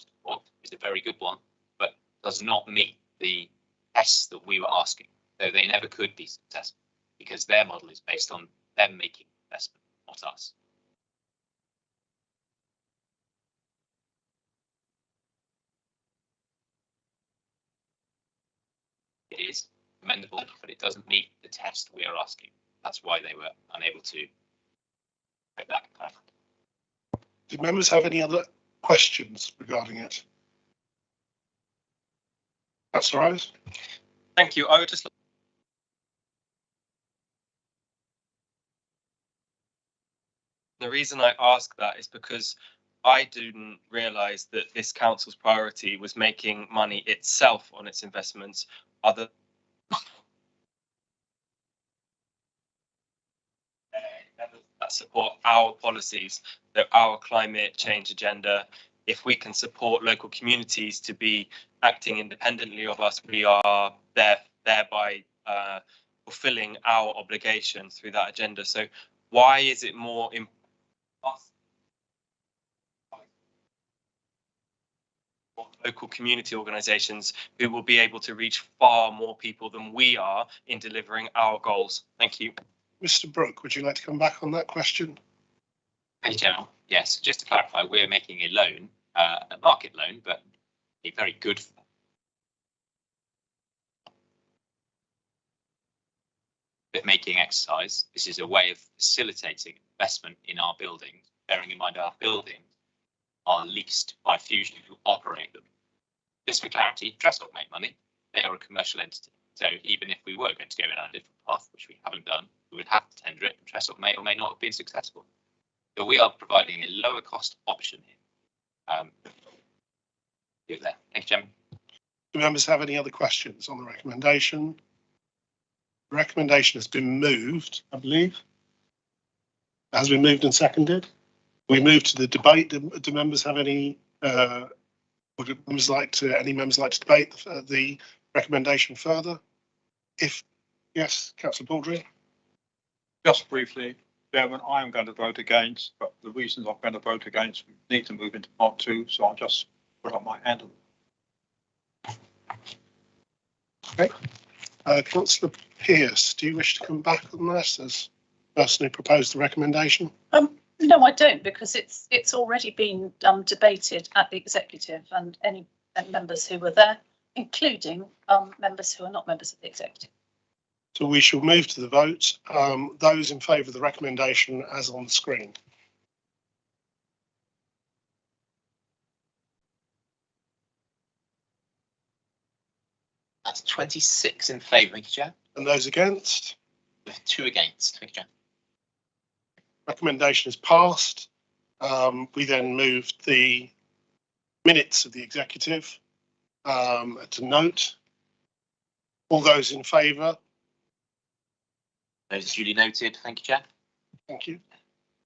is a very good one, but does not meet the tests that we were asking. So they never could be successful because their model is based on them making investment, not us. It is commendable, but it doesn't meet the test we are asking. That's why they were unable to make that happen. Do members have any other questions regarding it? That's all right. Thank you. I would just. The reason I ask that is because I didn't realise that this council's priority was making money itself on its investments, other that support our policies, our climate change agenda. If we can support local communities to be acting independently of us, we are thereby fulfilling our obligations through that agenda. So why is it more important local community organisations who will be able to reach far more people than we are in delivering our goals? Thank you. Mr. Brooke, would you like to come back on that question? Thank you, Chairman. Yes, just to clarify, we're making a loan, a market loan, but a very good making exercise. This is a way of facilitating investment in our buildings, bearing in mind our buildings are leased by Fusion, who operate them. Just for clarity, Tressop make money. They are a commercial entity. So even if we were going to go down a different path, which we haven't done, we would have to tender it, and Tressop may or may not have been successful. So we are providing a lower cost option here. Thank you, Chairman. Do members have any other questions on the recommendation? The recommendation has been moved, I believe. Has been moved and seconded. We move to the debate. Do members have any? Would members like to? Any members like to debate the recommendation further? If yes, Councillor Baldry. Just briefly, Chairman, I am going to vote against, but the reasons I'm going to vote against, we need to move into part 2, so I'll just put up my hand. Okay. Councillor Pearce, do you wish to come back on this as person who proposed the recommendation? No, I don't, because it's already been debated at the executive and any members who were there, including members who are not members of the executive. So we shall move to the vote. Those in favour of the recommendation as on the screen. That's 26 in favour, thank you, Chair. And those against? With 2 against, thank you, Chair. Recommendation is passed. We then moved the minutes of the executive to note. All those in favour? Those duly noted, thank you, Chair. Thank you.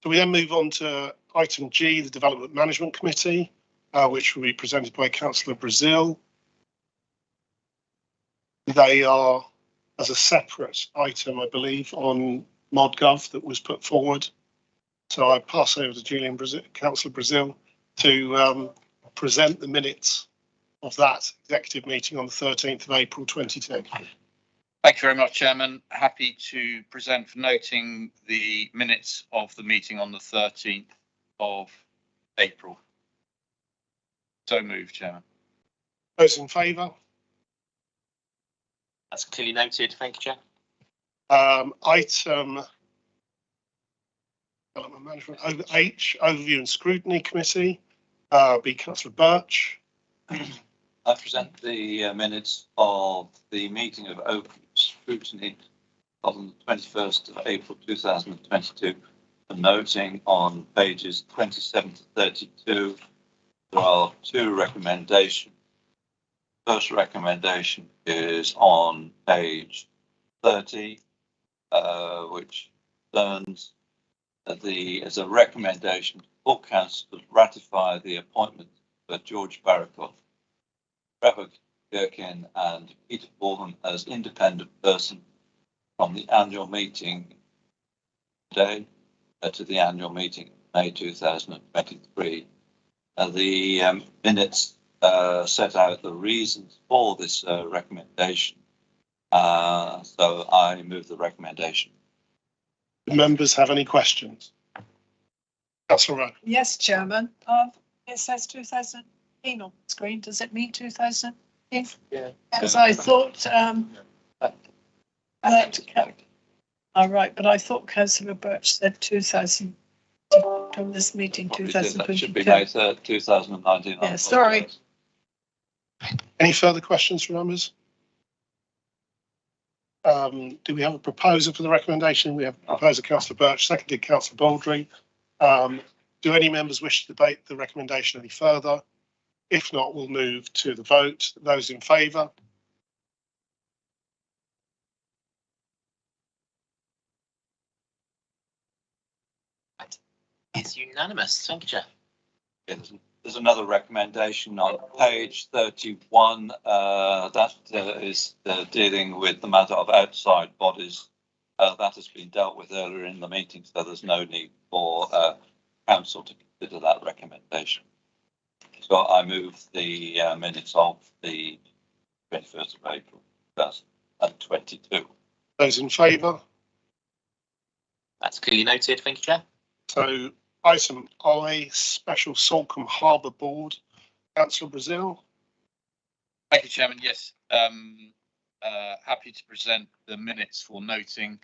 So we then move on to item G, the Development Management Committee, which will be presented by Councillor Brazil. They are as a separate item, I believe, on ModGov that was put forward. So I pass over to Julian Brazil, Councillor Brazil, to present the minutes of that executive meeting on the 13th of April 22. Thank you very much, Chairman. Happy to present for noting the minutes of the meeting on the 13th of April. So moved, Chairman. Those in favour? That's clearly noted, thank you, Chair. Item Development Management H, Overview and Scrutiny Committee, be Councillor Birch. I present the minutes of the meeting of open scrutiny on the 21st of April 2022, and noting on pages 27 to 32, there are 2 recommendations. First recommendation is on page 30, which learns as a recommendation to full council to ratify the appointment of George Barracott, Trevor Gherkin and Peter Borden as independent person from the annual meeting today to the annual meeting May 2023. The minutes set out the reasons for this recommendation. So I move the recommendation. Do members have any questions? Councillor Rowe. Yes, Chairman. It says 2018 on the screen. Does it mean 2018? Yeah. Because I thought that. All right, but I thought Councillor Birch said 2000 from this meeting, That 2022. should be May 3rd, 2019. Yeah, sorry. Any further questions from members? Do we have a proposer for the recommendation? We have a proposer, Councillor Birch, seconded Councillor Baldry. Do any members wish to debate the recommendation any further? If not, we'll move to the vote. Those in favour? It's unanimous, thank you, Chair. There's another recommendation on page 31 that is dealing with the matter of outside bodies. That has been dealt with earlier in the meeting, so there's no need for council to consider that recommendation. So I move the minutes of the 21st of April 2022. Those in favour? That's clearly noted, thank you, Chair. So item I, Special Salcombe Harbour Board, Councillor Brazil. Thank you, Chairman. Yes, happy to present the minutes for noting.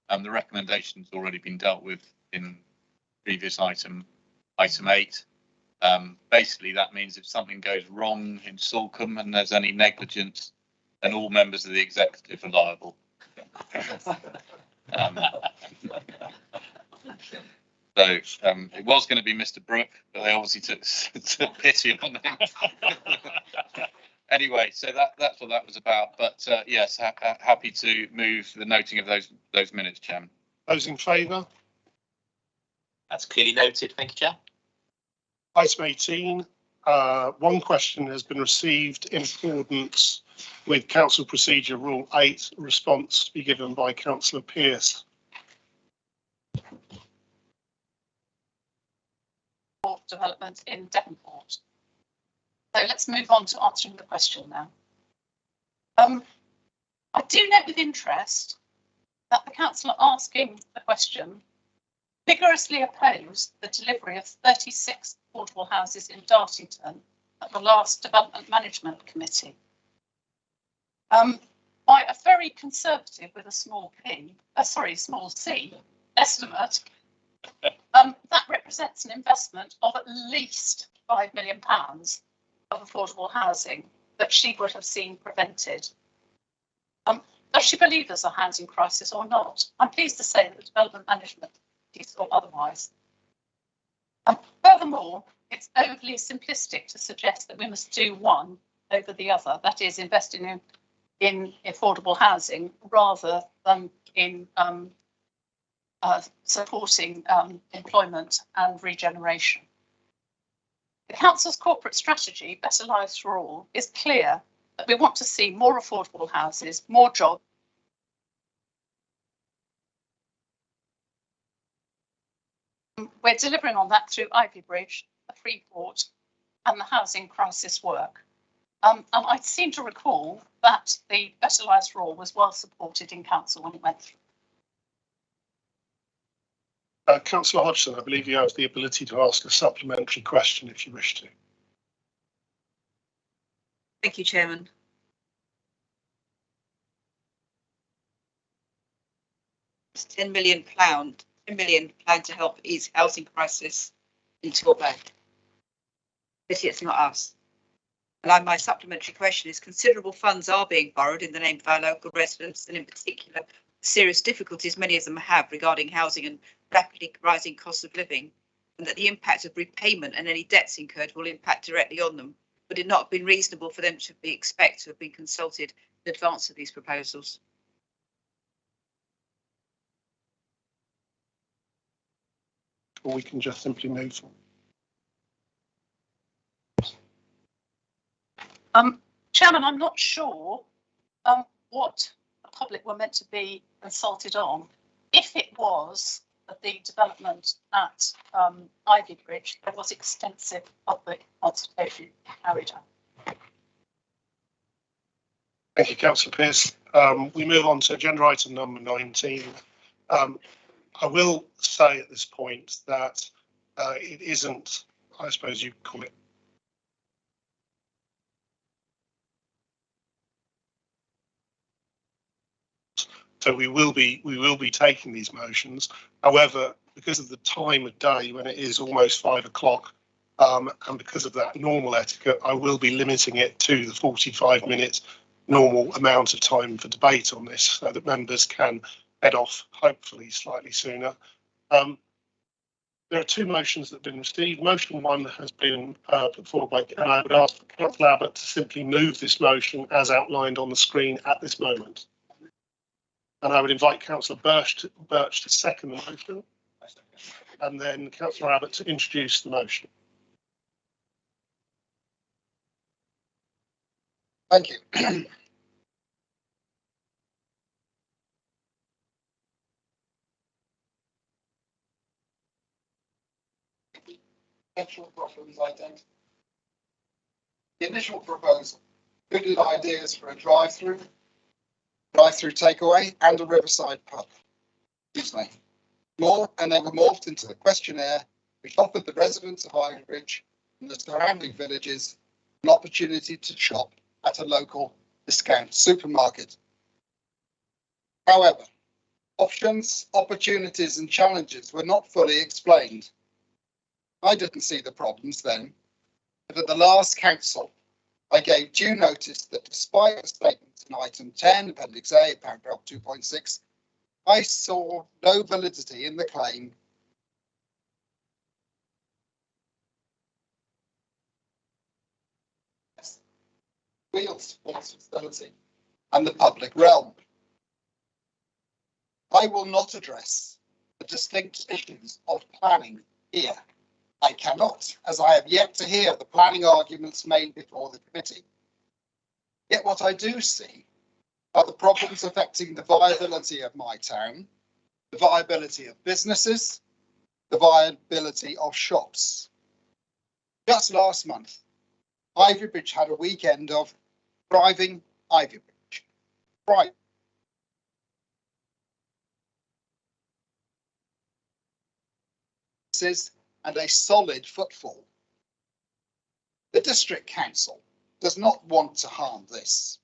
The recommendation's already been dealt with in previous item 8. Basically, that means if something goes wrong in Salcombe and there's any negligence, then all members of the executive are liable. So it was going to be Mr. Brooke, but they obviously took pity on him. Anyway, so that's what that was about. But yes, happy to move the noting of those minutes, Chairman. Those in favour? That's clearly noted, thank you, Chair. Item 18, one question has been received in accordance with Council Procedure Rule 8, response to be given by Councillor Pearce. Development in Devonport. So let's move on to answering the question now. I do note with interest that the councillor asking the question vigorously opposed the delivery of 36 affordable houses in Dartington at the last Development Management Committee. By a very conservative with a small c estimate, that represents an investment of at least £5 million of affordable housing that she would have seen prevented. Does she believe there's a housing crisis or not? I'm pleased to say that the development management is or otherwise. Furthermore, it's overly simplistic to suggest that we must do one over the other, that is, investing in affordable housing rather than in supporting employment and regeneration. The Council's corporate strategy, Better Lives for All, is clear that we want to see more affordable houses, more jobs. We're delivering on that through Ivy Bridge, the Freeport, and the housing crisis work. And I seem to recall that the Better Lives for All was well supported in council when it went through. Councillor Hodgson, I believe you have the ability to ask a supplementary question if you wish to. Thank you, Chairman. £10 million to help ease housing crisis in Torbay. But it's not us. And my supplementary question is, considerable funds are being borrowed in the name of our local residents, and in particular, serious difficulties many of them have regarding housing and rapidly rising costs of living, and that the impact of repayment and any debts incurred will impact directly on them. Would it not have been reasonable for them to expect to have been consulted in advance of these proposals? Or we can just simply move on. Chairman, I'm not sure what the public were meant to be consulted on. If it was the development at Ivy Bridge, there was extensive public consultation carried out. Thank you, Councillor Pearce. We move on to agenda item number 19. I will say at this point that it isn't, I suppose you call it, so we will be taking these motions. However, because of the time of day when it is almost 5 o'clock, and because of that normal etiquette, I will be limiting it to the 45-minute normal amount of time for debate on this, so that members can head off hopefully slightly sooner. There are two motions that have been received. Motion one has been put forward by, and I would ask Councillor Abbott to simply move this motion as outlined on the screen at this moment. And I would invite Councillor Birch to second the motion, and then Councillor Abbott to introduce the motion. Thank you. Problems identified. The initial proposal included ideas for a drive-through takeaway and a riverside pub. Excuse me. And they were morphed into a questionnaire which offered the residents of Ivy Bridge and the surrounding villages an opportunity to shop at a local discount supermarket. However, options, opportunities and challenges were not fully explained. I didn't see the problems then, but at the last council, I gave due notice that despite a statement in item 10, appendix A, paragraph 2.6, I saw no validity in the claim field sports facility and the public realm. I will not address the distinct issues of planning here. I cannot, as I have yet to hear the planning arguments made before the committee. Yet what I do see are the problems affecting the viability of my town, the viability of businesses, the viability of shops. Just last month, Ivy Bridge had a weekend of thriving Ivy Bridge. Right. And a solid footfall. The District Council does not want to harm this.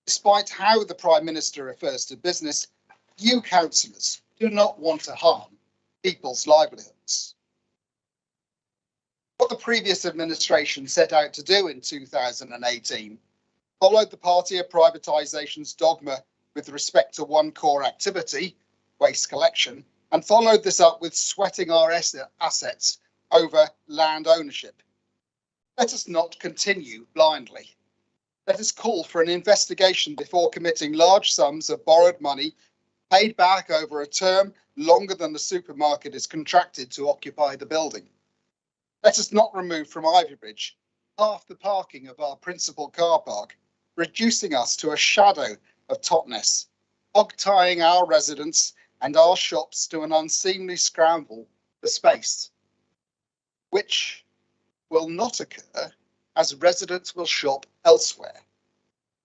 Despite how the Prime Minister refers to business, you councillors do not want to harm people's livelihoods. What the previous administration set out to do in 2018 followed the party of privatisation's dogma with respect to one core activity, waste collection, and followed this up with sweating our assets over land ownership. Let us not continue blindly. Let us call for an investigation before committing large sums of borrowed money paid back over a term longer than the supermarket is contracted to occupy the building. Let us not remove from Ivybridge half the parking of our principal car park, reducing us to a shadow of Totnes, hog-tying our residents and our shops to an unseemly scramble for space, which will not occur as residents will shop elsewhere.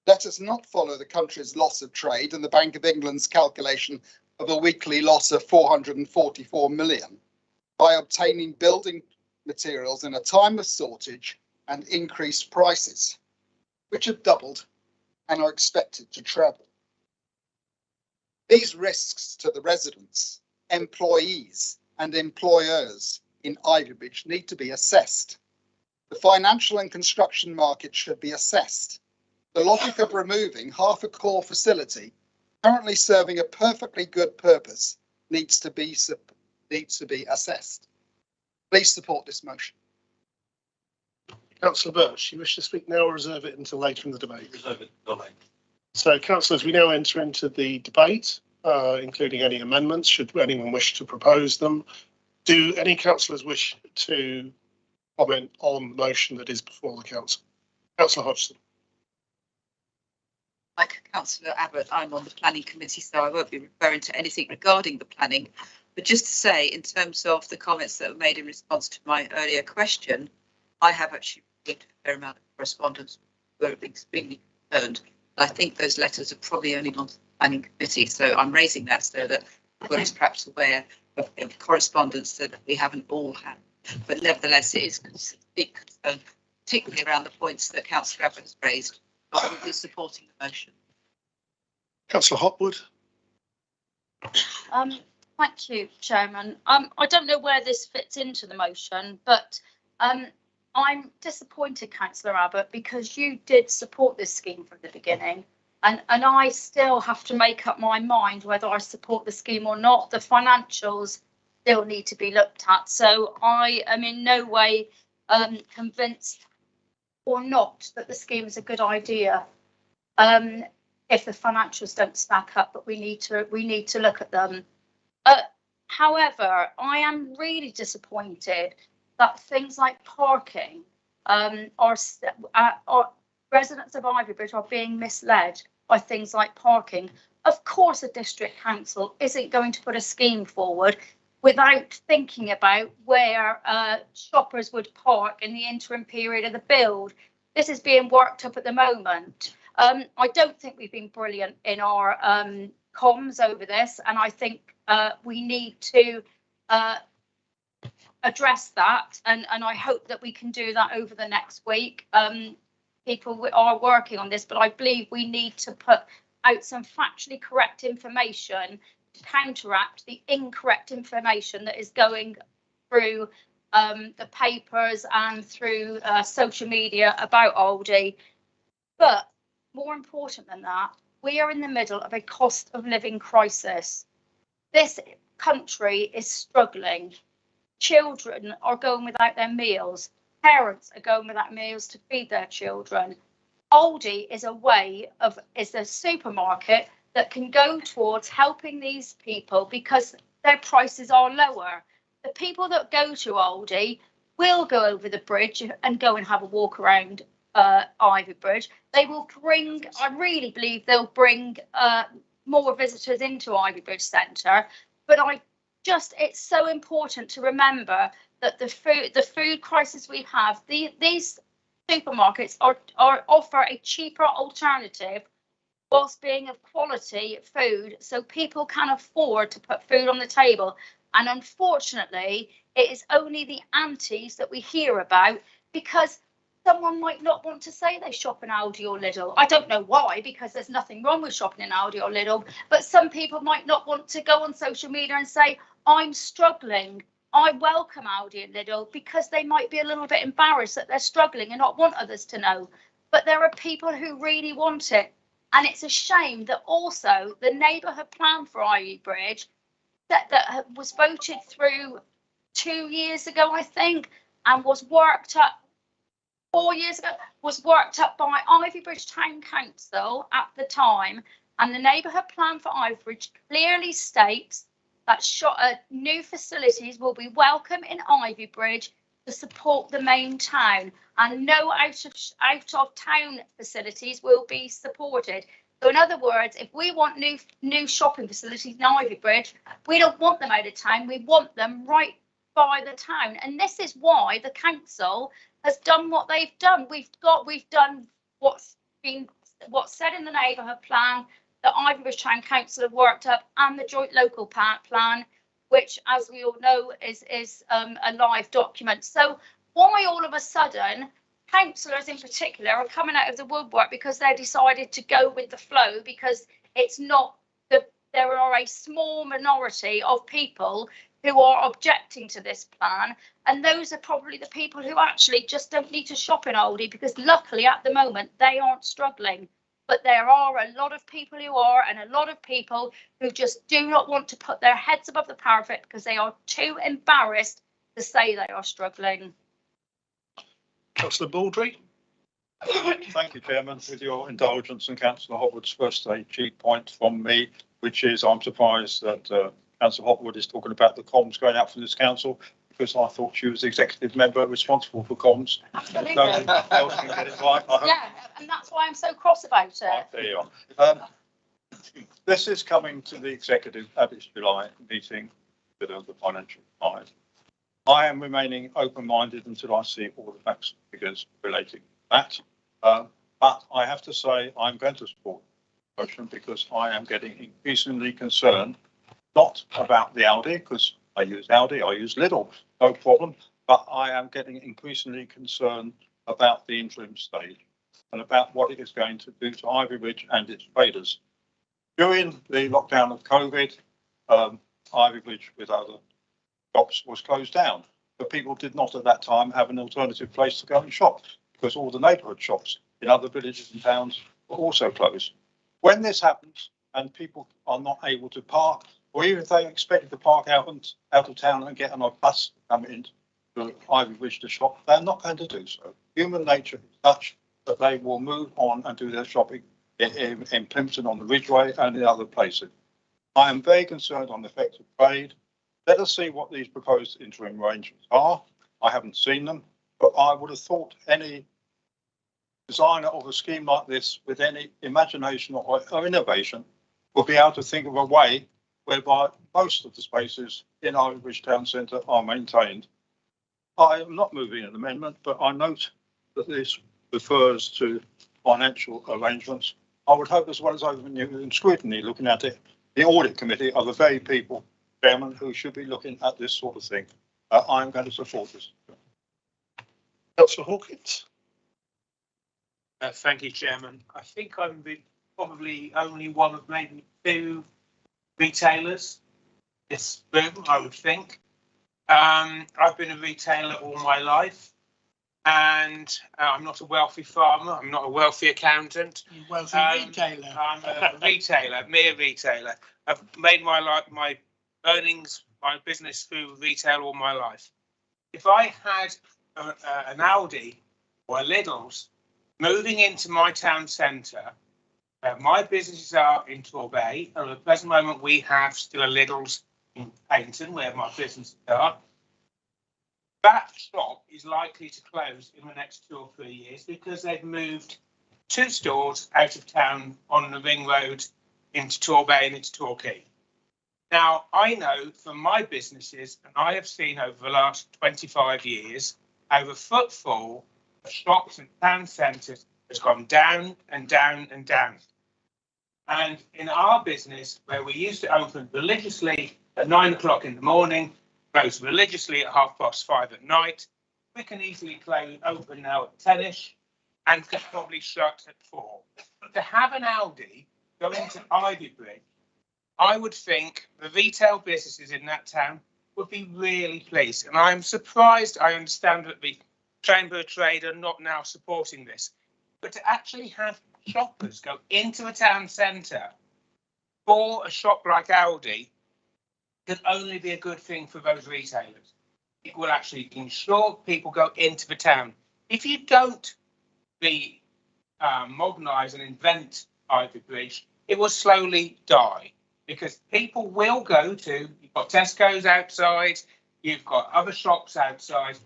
Let us not follow the country's loss of trade and the Bank of England's calculation of a weekly loss of 444 million by obtaining building materials in a time of shortage and increased prices, which have doubled and are expected to treble. These risks to the residents, employees and employers in Ivybridge need to be assessed. The financial and construction market should be assessed. The logic of removing half a core facility currently serving a perfectly good purpose needs to be assessed. Please support this motion. Councillor Birch, you wish to speak now or reserve it until later in the debate? Reserve it until later. So, councillors, we now enter into the debate, including any amendments, should anyone wish to propose them. Do any councillors wish to comment on the motion that is before the council? Councillor Hodgson. Like Councillor Abbott, I'm on the planning committee, so I won't be referring to anything regarding the planning. But just to say, in terms of the comments that were made in response to my earlier question, I have actually received a fair amount of correspondence. We're extremely concerned. I think those letters are probably only gone to the planning committee, so I'm raising that so that we're perhaps aware of correspondence that we haven't all had. But nevertheless, it is a big concern, particularly around the points that Councillor Abbott has raised. I will be supporting the motion. Councillor Hopwood. Thank you, Chairman. I don't know where this fits into the motion, but I'm disappointed, Councillor Abbott, because you did support this scheme from the beginning, and I still have to make up my mind whether I support the scheme or not. The financials still need to be looked at, so I am in no way convinced or not that the scheme is a good idea. If the financials don't stack up, but we need to look at them. However, I am really disappointed that things like parking are residents of Ivybridge are being misled by things like parking. Of course, a district council isn't going to put a scheme forward without thinking about where shoppers would park in the interim period of the build. This is being worked up at the moment. I don't think we've been brilliant in our comms over this, and I think we need to address that, and I hope that we can do that over the next week. People are working on this, but I believe we need to put out some factually correct information to counteract the incorrect information that is going through the papers and through social media about Aldi. But more important than that, we are in the middle of a cost of living crisis. This country is struggling. Children are going without their meals. Parents are going without meals to feed their children. Aldi is a supermarket that can go towards helping these people because their prices are lower. The people that go to Aldi will go over the bridge and go and have a walk around Ivybridge. They will bring, I really believe they'll bring more visitors into Ivybridge Centre. But it's so important to remember that the food crisis we have, these supermarkets offer a cheaper alternative whilst being of quality food, so people can afford to put food on the table. And unfortunately, it is only the antis that we hear about because someone might not want to say they shop in Aldi or Lidl. I don't know why, because there's nothing wrong with shopping in Aldi or Lidl, but some people might not want to go on social media and say, I'm struggling. I welcome Aldi and Lidl, because they might be a little bit embarrassed that they're struggling and not want others to know. but there are people who really want it. And it's a shame that also the neighbourhood plan for Ivy Bridge that was voted through 2 years ago, I think, and was worked up 4 years ago, was worked up by Ivy Bridge Town Council at the time. And the neighbourhood plan for Ivy Bridge clearly states that new facilities will be welcome in Ivy Bridge to support the main town, and no out of town facilities will be supported. So in other words, if we want new shopping facilities in Ivy Bridge, we don't want them out of town, we want them right by the town. And this is why the council has done what they've done. We've done what's said in the neighbourhood plan that Ivy Bridge Town Council have worked up, and the joint local plan, which, as we all know, is a live document. So why all of a sudden councillors in particular are coming out of the woodwork because they decided to go with the flow, because it's not there are a small minority of people who are objecting to this plan, and those are probably the people who actually just don't need to shop in Aldi, because luckily at the moment they aren't struggling. But there are a lot of people who are, and a lot of people who just do not want to put their heads above the parapet because they are too embarrassed to say they are struggling. Councillor Baldry. Thank you, Chairman. With your indulgence and Councillor Hopwood's first a cheap point from me, which is I'm surprised that Councillor Hopwood is talking about the comms going out from this council, because I thought she was the executive member responsible for comms. Absolutely. No one else can get it right. Yeah, and that's why I'm so cross about it. Right, there you are. This is coming to the executive at its July meeting with the financial side. I am remaining open-minded until I see all the facts and figures relating to that. But I have to say I'm going to support the motion because I am getting increasingly concerned, not about the Aldi, because I use Aldi, I use Lidl, no problem. But I am getting increasingly concerned about the interim stage and about what it is going to do to Ivy Bridge and its traders. During the lockdown of COVID, Ivy Bridge with other shops was closed down, but people did not at that time have an alternative place to go and shop because all the neighbourhood shops in other villages and towns were also closed. When this happens and people are not able to park, or even if they expected to park out of town and get on a bus coming into Ivy Bridge to shop, they're not going to do so. Human nature is such that they will move on and do their shopping in Plimpton on the Ridgeway and in other places. I am very concerned on the effect of trade. Let us see what these proposed interim arrangements are. I haven't seen them, but I would have thought any designer of a scheme like this with any imagination or innovation would be able to think of a way whereby most of the spaces in Ivy Bridge Town Centre are maintained. I am not moving an amendment, but I note that this refers to financial arrangements. I would hope, as well as open scrutiny looking at it, the audit committee are the very people, Chairman, who should be looking at this sort of thing. I'm going to support this. Councillor Hawkins. Thank you, Chairman. I think I'm probably only one of maybe two retailers in this room, I would think. I've been a retailer all my life, and I'm not a wealthy farmer. I'm not a wealthy accountant. Wealthy retailer. I'm a retailer, mere retailer. I've made my earnings, my business through retail all my life. If I had an Aldi or a Lidl's moving into my town centre, my businesses are in Torbay, and at the present moment we have still a Lidl's in Paynton where my businesses are. That shop is likely to close in the next 2 or 3 years because they've moved 2 stores out of town on the ring road into Torbay and into Torquay. Now, I know from my businesses, and I have seen over the last 25 years, how the footfall of shops and town centres has gone down and down and down. And in our business, where we used to open religiously at 9 o'clock in the morning, close religiously at 5:30 at night, we can easily open now at 10ish and can probably shut at 4. To have an Aldi go into Ivy Bridge, I would think the retail businesses in that town would be really pleased. And I'm surprised, I understand that the Chamber of Trade are not now supporting this. but to actually have shoppers go into a town centre for a shop like Aldi can only be a good thing for those retailers. It will actually ensure people go into the town. If you don't modernise and invent Ivy Bridge, it will slowly die because people will go to, you've got Tesco's outside, you've got other shops outside.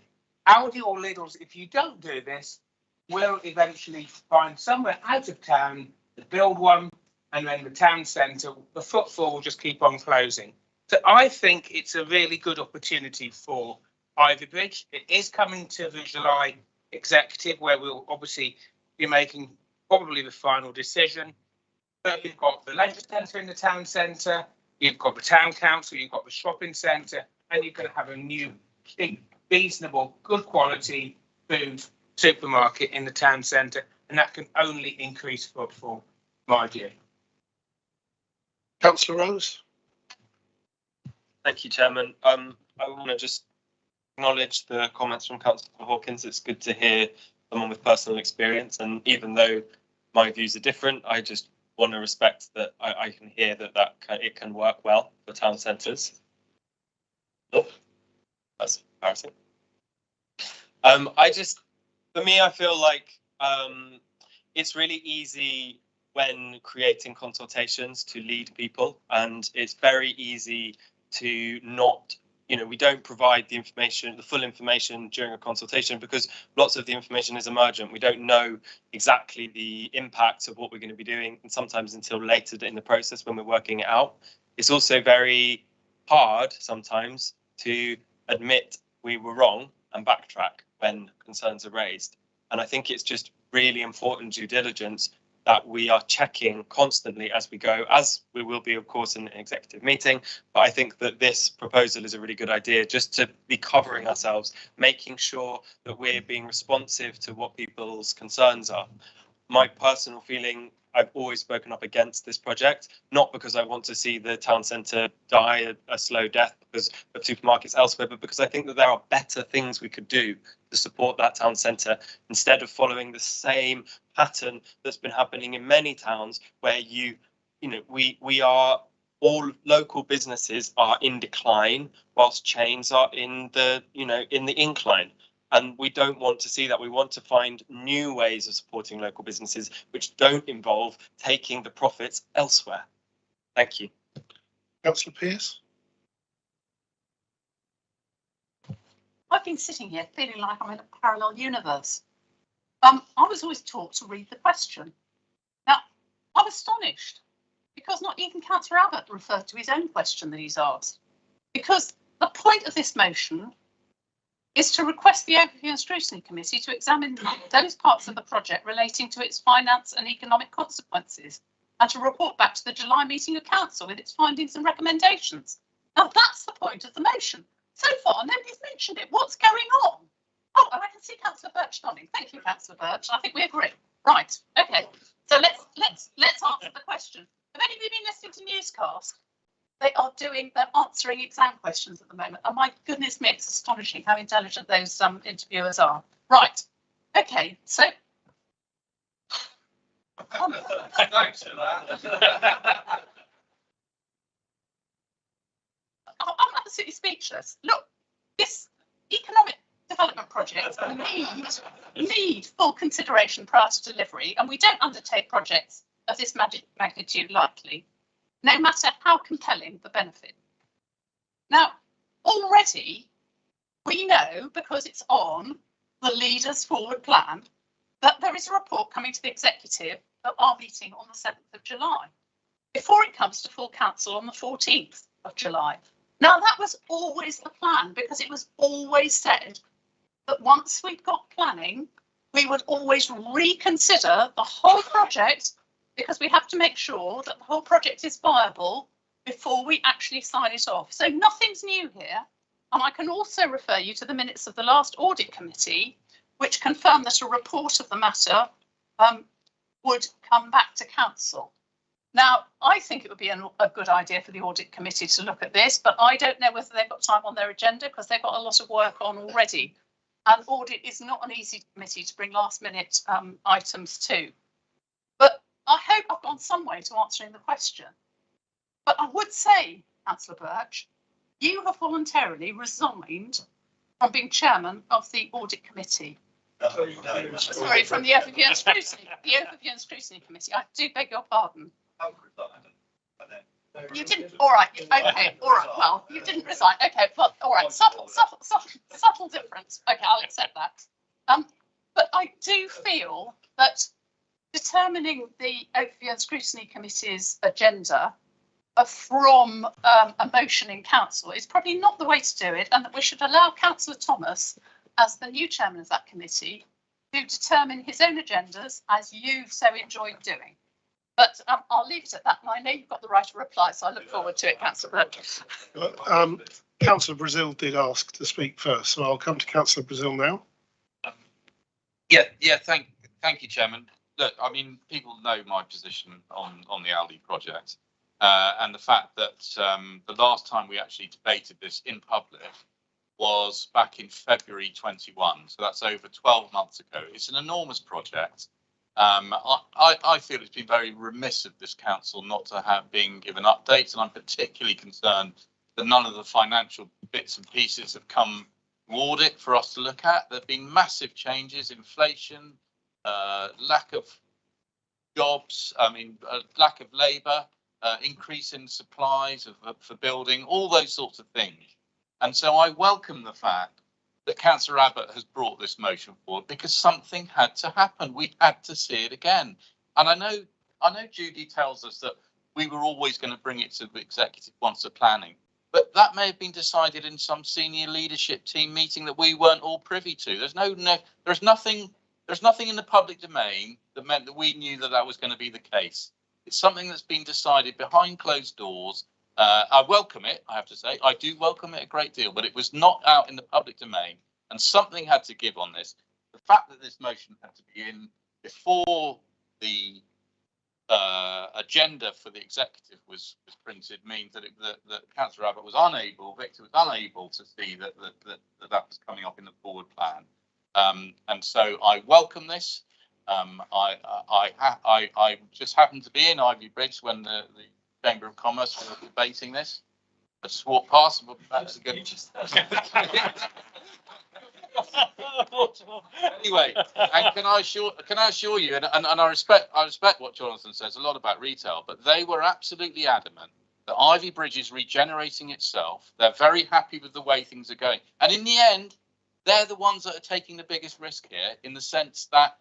Aldi or Lidl's, if you don't do this, will eventually find somewhere out of town to build one, and then the town centre, the footfall will just keep on closing. So I think it's a really good opportunity for Ivy Bridge. It is coming to the July executive where we'll obviously be making probably the final decision. But you've got the leisure centre in the town centre, you've got the town council, you've got the shopping centre, and you're going to have a new, reasonable, good quality food supermarket in the town centre, and that can only increase footfall, my view. Councillor Rose. Thank you, Chairman. I want to just acknowledge the comments from Councillor Hawkins. It's good to hear someone with personal experience, and even though my views are different, I just want to respect that I can hear that it can work well for town centres. Oh, that's embarrassing. For me, I feel like it's really easy when creating consultations to lead people, and it's very easy to not, we don't provide the information, the full information during a consultation because lots of the information is emergent. We don't know exactly the impact of what we're going to be doing, and sometimes until later in the process when we're working it out. It's also very hard sometimes to admit we were wrong and backtrack when concerns are raised. And I think it's just really important due diligence that we are checking constantly as we go, as we will be, of course, in an executive meeting. But I think that this proposal is a really good idea, just to be covering ourselves, making sure that we're being responsive to what people's concerns are. My personal feeling, I've always spoken up against this project, not because I want to see the town centre die a slow death because of supermarkets elsewhere, but because I think that there are better things we could do to support that town centre instead of following the same pattern that's been happening in many towns where we are all local businesses are in decline whilst chains are in the incline. And we don't want to see that. We want to find new ways of supporting local businesses which don't involve taking the profits elsewhere. Thank you. Councillor Pearce. I've been sitting here feeling like I'm in a parallel universe. I was always taught to read the question. Now, I'm astonished because not even Councillor Abbott referred to his own question that he's asked. Because the point of this motion is to request the Overview and Scrutiny Committee to examine those parts of the project relating to its finance and economic consequences and to report back to the July meeting of Council with its findings and recommendations. Now, that's the point of the motion. So far, nobody's mentioned it. What's going on? Oh, and I can see Councillor Birch nodding. Thank you, Councillor Birch. I think we agree. Right. OK. So let's answer the question. Have any of you been listening to newscasts? They're answering exam questions at the moment. And my goodness me, it's astonishing how intelligent those interviewers are. Right. OK. So. Thanks for that. I'm absolutely speechless. Look, this economic development project need full consideration prior to delivery, and we don't undertake projects of this magnitude lightly, no matter how compelling the benefit. Now, already we know, because it's on the Leaders Forward Plan, that there is a report coming to the executive at our meeting on the 7th of July, before it comes to full council on the 14th of July. Now, that was always the plan, because it was always said that once we'd got planning, we would always reconsider the whole project, because we have to make sure that the whole project is viable before we actually sign it off. So nothing's new here. And I can also refer you to the minutes of the last audit committee, which confirmed that a report of the matter would come back to council. Now, I think it would be a good idea for the audit committee to look at this, but I don't know whether they've got time on their agenda because they've got a lot of work on already. And audit is not an easy committee to bring last minute items to. But I hope I've gone some way to answering the question. But I would say, Councillor Birch, you have voluntarily resigned from being chairman of the audit committee. Sorry, from the Overview and Scrutiny, Scrutiny Committee. I do beg your pardon. You didn't. All right. Okay. All right. Well, you didn't resign. Okay. Well, all right. Subtle difference. Okay, I'll accept that. But I do feel that determining the Overview and Scrutiny Committee's agenda from a motion in council is probably not the way to do it, and that we should allow Councillor Thomas, as the new chairman of that committee, to determine his own agendas as you've so enjoyed doing. But I'll leave it at that. And I know you've got the right to reply, so I look forward to it, Councillor Birch. Councillor Brazil did ask to speak first, so I'll come to Councillor Brazil now. Yeah. Thank you, Chairman. Look, I mean, people know my position on the Aldi project, and the fact that the last time we actually debated this in public was back in February 21. So that's over 12 months ago. It's an enormous project. I feel it's been very remiss of this council not to have been given updates, and I'm particularly concerned that none of the financial bits and pieces have come to audit for us to look at. There have been massive changes, inflation, lack of jobs, lack of labour, increase in supplies for building, all those sorts of things. And so I welcome the fact that Councillor Abbott has brought this motion forward, because something had to happen. We had to see it again. And I know Judy tells us that we were always going to bring it to the executive once the planning, but that may have been decided in some senior leadership team meeting that we weren't all privy to. There's nothing in the public domain that meant that we knew that was going to be the case. It's something that's been decided behind closed doors. I welcome it, I have to say. I do welcome it a great deal, but it was not out in the public domain, and something had to give on this. The fact that this motion had to be in before the agenda for the executive was printed means that that Councillor Abbott was unable, Victor was unable to see that was coming up in the forward plan. And so I welcome this. I just happened to be in Ivy Bridge when the Chamber of Commerce were debating this. I just walked past, but that's a good. Anyway, and can I assure you, and I respect what Jonathan says a lot about retail, but they were absolutely adamant that Ivy Bridge is regenerating itself. They're very happy with the way things are going, and in the end, they're the ones that are taking the biggest risk here, in the sense that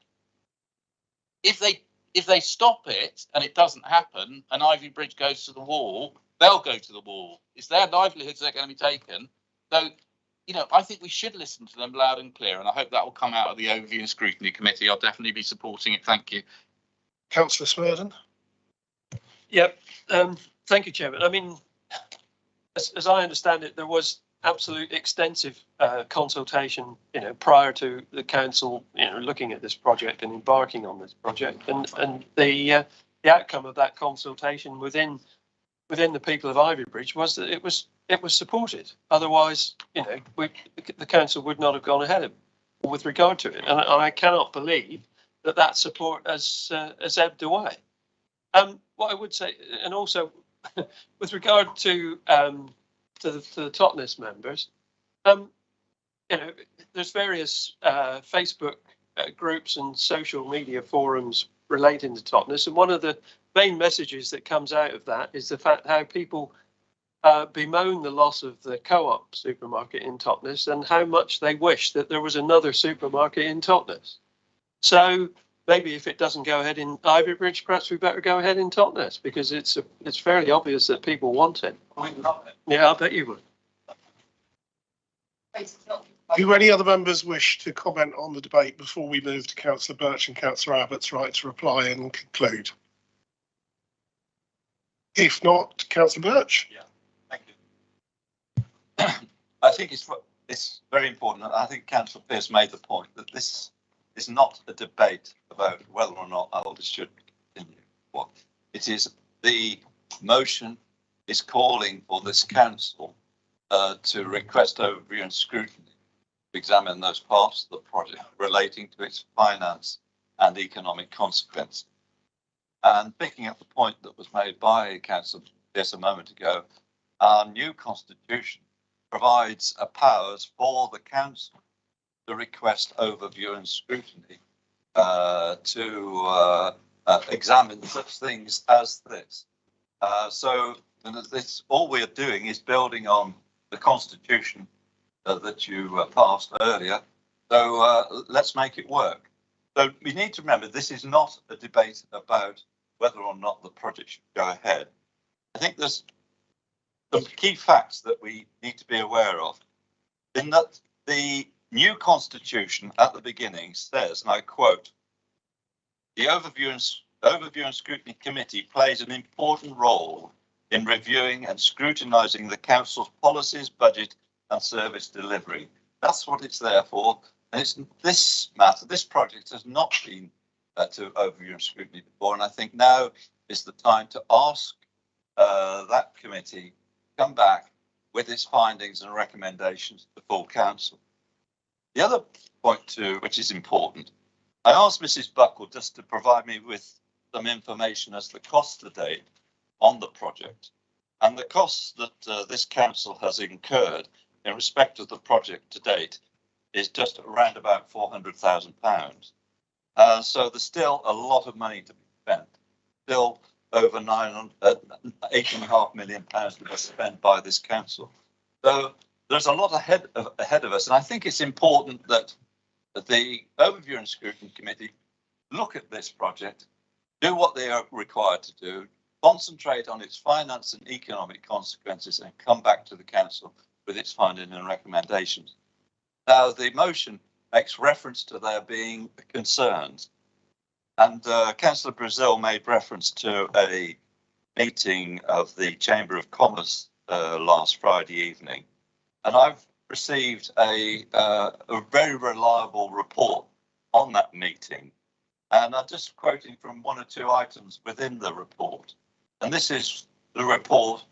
if they stop it and it doesn't happen and Ivy Bridge goes to the wall, they'll go to the wall. It's their livelihoods that are going to be taken. So, I think we should listen to them loud and clear, and I hope that will come out of the Overview and Scrutiny Committee. I'll definitely be supporting it. Thank you. Councillor Smurden. Yep. Thank you, Chairman. I mean, as I understand it, there was absolute extensive consultation, prior to the council, looking at this project and embarking on this project, and the outcome of that consultation within the people of Ivy Bridge was that it was supported. Otherwise, the council would not have gone ahead with regard to it, and I cannot believe that support has ebbed away. What I would say, and also with regard to the Totnes members, there's various Facebook groups and social media forums relating to Totnes, and one of the main messages that comes out of that is the fact how people bemoan the loss of the co-op supermarket in Totnes and how much they wish that there was another supermarket in Totnes. So maybe if it doesn't go ahead in Ivy Bridge, perhaps we better go ahead in Totnes, because it's fairly obvious that people want it. Yeah, I bet you would. Do any other members wish to comment on the debate before we move to Councillor Birch and Councillor Abbott's right to reply and conclude? If not, Councillor Birch. Yeah, thank you. I think it's very important. I think Councillor Pearce made the point that this is not a debate about whether or not Aldi should continue. What it is, the motion is calling for this council to request overview and scrutiny examine those parts of the project relating to its finance and economic consequence. And picking up the point that was made by Councillor Pearce a moment ago, our new constitution provides powers for the council to request overview and scrutiny to examine such things as this. So this, all we're doing is building on the constitution that you passed earlier. So let's make it work. So we need to remember this is not a debate about whether or not the project should go ahead. I think there's some key facts that we need to be aware of, in that the new constitution at the beginning says, and I quote, the Overview and Scrutiny Committee plays an important role in reviewing and scrutinising the council's policies, budget and service delivery. That's what it's there for. And it's this matter, this project has not been to overview and scrutiny before. And I think now is the time to ask that committee to come back with its findings and recommendations to the full council. The other point too, which is important, I asked Mrs. Buckle just to provide me with some information as the cost to date on the project, and the costs that this council has incurred in respect of the project to date is just around about £400,000. So there's still a lot of money to be spent, still over £8.5 million to be spent by this council. So there's a lot ahead of us, and I think it's important that the Overview and Scrutiny Committee look at this project, do what they are required to do, concentrate on its finance and economic consequences, and come back to the council with its findings and recommendations. Now, the motion makes reference to there being concerns, and Councillor Brazil made reference to a meeting of the Chamber of Commerce last Friday evening, and I've received a very reliable report on that meeting, and I'm just quoting from one or two items within the report. And this is the report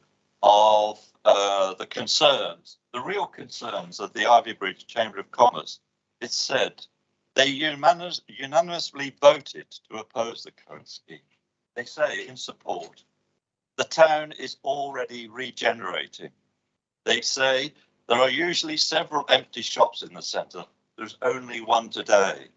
of the concerns, the real concerns of the Ivybridge Chamber of Commerce. It said they unanimously voted to oppose the current scheme. They say in support, the town is already regenerating. They say there are usually several empty shops in the centre. There's only one today.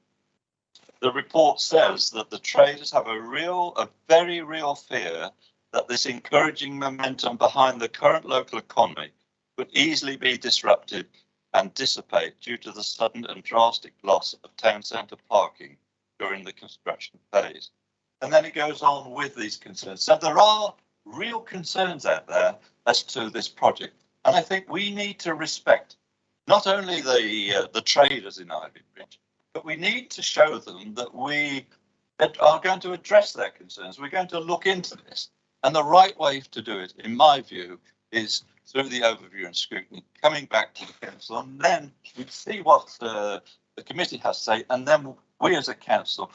The report says that the traders have a very real fear that this encouraging momentum behind the current local economy could easily be disrupted and dissipate due to the sudden and drastic loss of town centre parking during the construction phase. And then it goes on with these concerns. So there are real concerns out there as to this project. And I think we need to respect not only the traders in Ivybridge, but we need to show them that we are going to address their concerns. We're going to look into this. And the right way to do it, in my view, is through the overview and scrutiny, coming back to the council, and then we see what the committee has to say, and then we as a council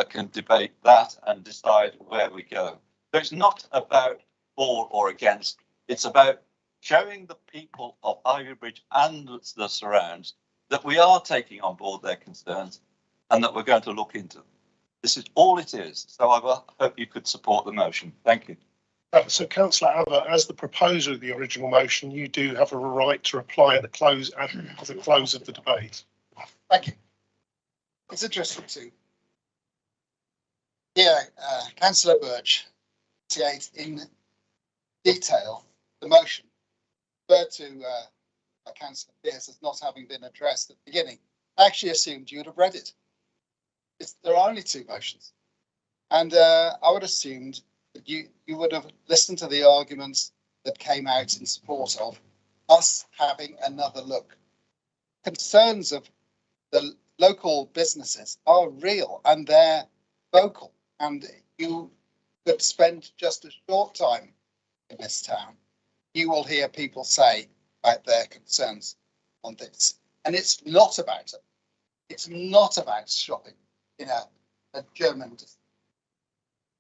can debate that and decide where we go. So it's not about for or against, it's about showing the people of Ivybridge and the surrounds that we are taking on board their concerns and that we're going to look into them. This is all it is. So I hope you could support the motion. Thank you. So, Councillor Abbott, as the proposer of the original motion, you do have a right to reply at the close of the debate. Thank you. It's interesting to hear Councillor Birch state in detail the motion referred to Councillor Pearce as not having been addressed at the beginning. I actually assumed you would have read it. There are only two motions, and I would have assumed that you would have listened to the arguments that came out in support of us having another look. Concerns of the local businesses are real and they're vocal, and you could spend just a short time in this town. You will hear people say about their concerns on this, and it's not about it. It's not about shopping in a German.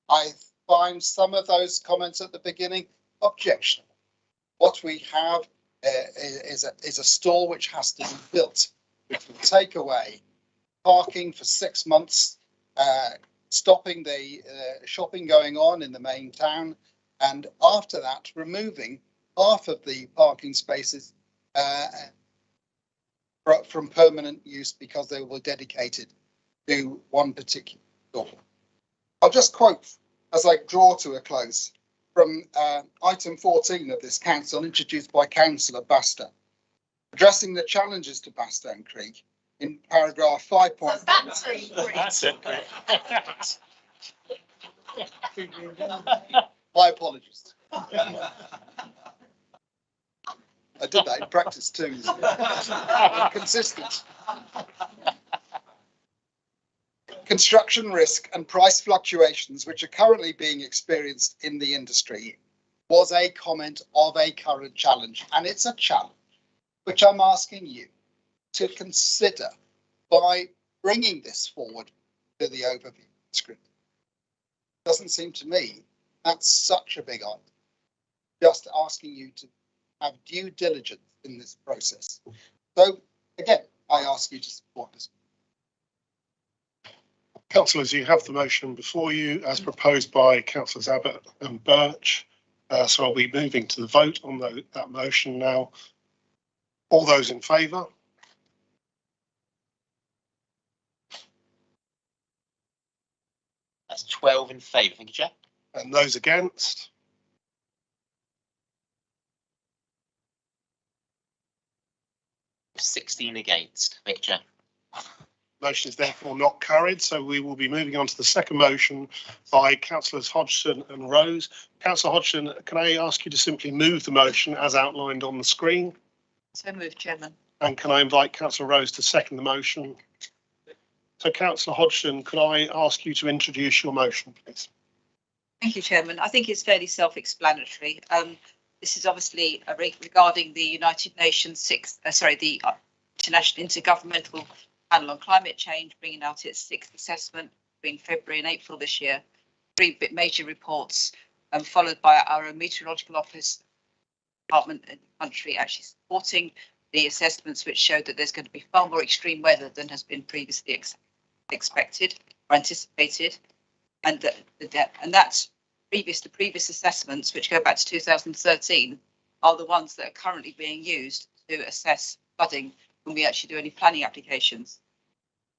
I find some of those comments at the beginning objectionable. What we have is a store which has to be built which will take away parking for 6 months, stopping the shopping going on in the main town, and after that, removing half of the parking spaces from permanent use because they were dedicated to one particular store. I'll just quote as I draw to a close from item 14 of this council, introduced by Councillor Baster, addressing the challenges to Bastone Creek in paragraph 5. That's it. My apologies. I did that in practice too. Consistent. Construction risk and price fluctuations which are currently being experienced in the industry was a comment of a current challenge, and it's a challenge which I'm asking you to consider by bringing this forward to the overview script. Doesn't seem to me that's such a big item. Just asking you to have due diligence in this process. So again, I ask you to support this. Councillors, you have the motion before you as proposed by Councillors Abbott and Birch. So I'll be moving to the vote on that motion now. All those in favour? That's 12 in favour. Thank you, Chair. And those against? $16 against. Thank you, Chair. Motion is therefore not carried. So we will be moving on to the second motion by Councillors Hodgson and Rose. Councillor Hodgson, can I ask you to simply move the motion as outlined on the screen? So moved, Chairman. And can I invite Councillor Rose to second the motion? So Councillor Hodgson, could I ask you to introduce your motion, please? Thank you, Chairman. I think it's fairly self-explanatory. This is obviously regarding the United Nations the International Intergovernmental Panel on Climate Change, bringing out its 6th assessment between February and April this year. 3 major reports, followed by our own meteorological office department in the country actually supporting the assessments, which showed that there's going to be far more extreme weather than has been previously expected or anticipated, and that's the previous assessments, which go back to 2013, are the ones that are currently being used to assess flooding when we actually do any planning applications.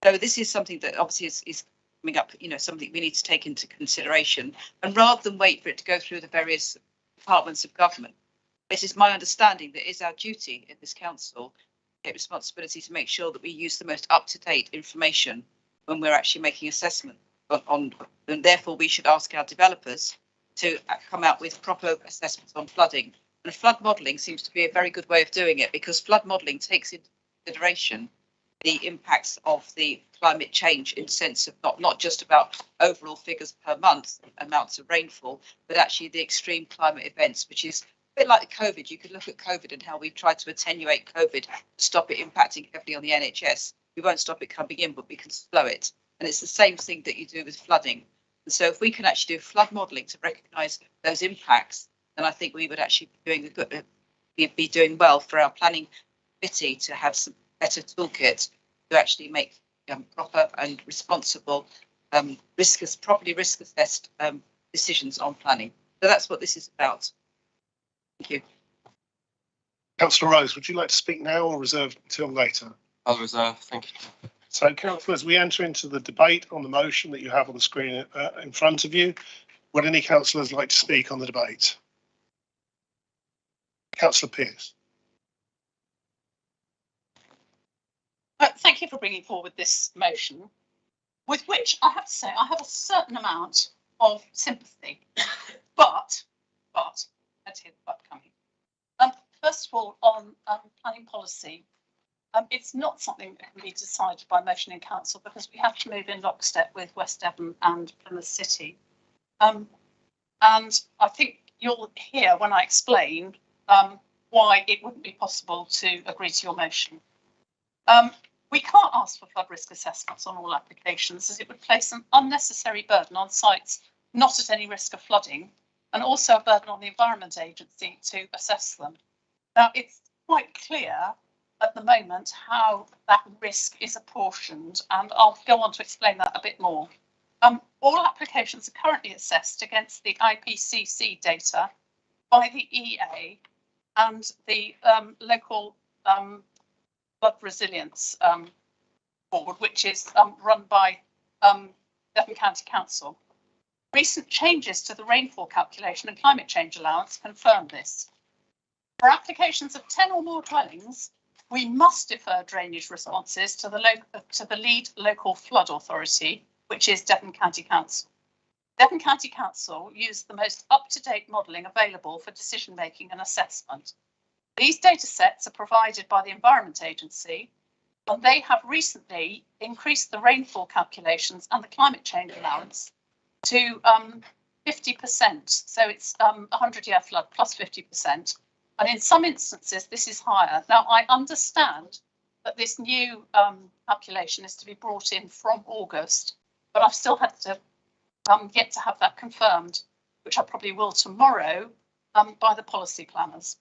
So this is something that obviously is coming up, something we need to take into consideration, and rather than wait for it to go through the various departments of government, it is my understanding that it is our duty in this council, a responsibility to make sure that we use the most up-to-date information when we're actually making assessment on, and therefore we should ask our developers to come out with proper assessments on flooding. And flood modelling seems to be a very good way of doing it, because flood modelling takes into consideration the impacts of the climate change in the sense of not just about overall figures per month, amounts of rainfall, but actually the extreme climate events, which is a bit like COVID. You could look at COVID and how we've tried to attenuate COVID to stop it impacting heavily on the NHS. We won't stop it coming in, but we can slow it. And it's the same thing that you do with flooding. And so if we can actually do flood modelling to recognise those impacts, then I think we would actually be doing well for our planning committee to have some better toolkit to actually make proper and responsible properly risk assessed decisions on planning. So that's what this is about. Thank you. Councillor Rose, would you like to speak now or reserve until later? I'll reserve. Thank you. So, councillors, we enter into the debate on the motion that you have on the screen in front of you. Would any councillors like to speak on the debate? Councillor Pearce. Thank you for bringing forward this motion, with which I have to say I have a certain amount of sympathy. But let's hear the but coming. First of all, on planning policy, it's not something that can be decided by motion in council, because we have to move in lockstep with West Devon and Plymouth City. And I think you'll hear when I explain why it wouldn't be possible to agree to your motion. We can't ask for flood risk assessments on all applications, as it would place an unnecessary burden on sites not at any risk of flooding, and also a burden on the Environment Agency to assess them. Now, it's quite clear at the moment how that risk is apportioned, and I'll go on to explain that a bit more. All applications are currently assessed against the IPCC data by the EA and the local flood resilience board, which is run by Devon County Council. Recent changes to the rainfall calculation and climate change allowance confirm this. For applications of 10 or more dwellings, we must defer drainage responses to the lead local flood authority, which is Devon County Council. Devon County Council used the most up-to-date modelling available for decision-making and assessment. These data sets are provided by the Environment Agency, and they have recently increased the rainfall calculations and the climate change allowance to 50%. So it's 100-year flood plus 50%. And in some instances, this is higher. Now, I understand that this new calculation is to be brought in from August, but I've still had to yet to have that confirmed, which I probably will tomorrow by the policy planners.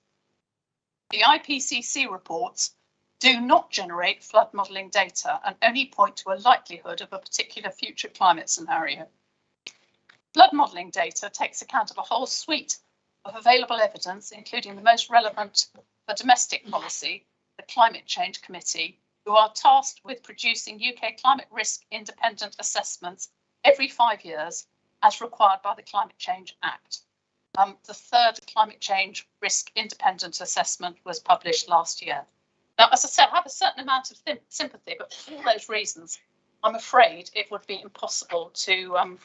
The IPCC reports do not generate flood modelling data and only point to a likelihood of a particular future climate scenario. Flood modelling data takes account of a whole suite of available evidence, including the most relevant for domestic policy, the Climate Change Committee, who are tasked with producing UK climate risk independent assessments every 5 years as required by the Climate Change Act. The third climate change risk independent assessment was published last year. Now, as I said, I have a certain amount of sympathy, but for all those reasons, I'm afraid it would be impossible to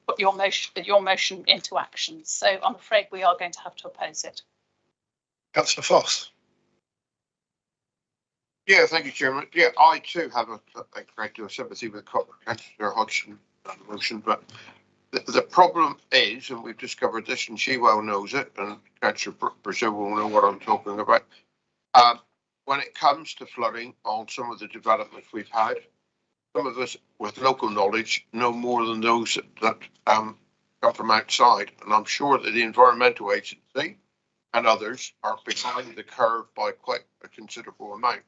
put your motion into action. So I'm afraid we are going to have to oppose it. Councillor Foss. Yeah, thank you, Chairman. Yeah, I too have a great deal of sympathy with Councillor Hodgson on the motion, but the problem is, and we've discovered this, and she well knows it, and Councillor Brazil will know what I'm talking about. When it comes to flooding on some of the developments we've had, some of us with local knowledge know more than those that come from outside, and I'm sure that the Environmental Agency and others are behind the curve by quite a considerable amount.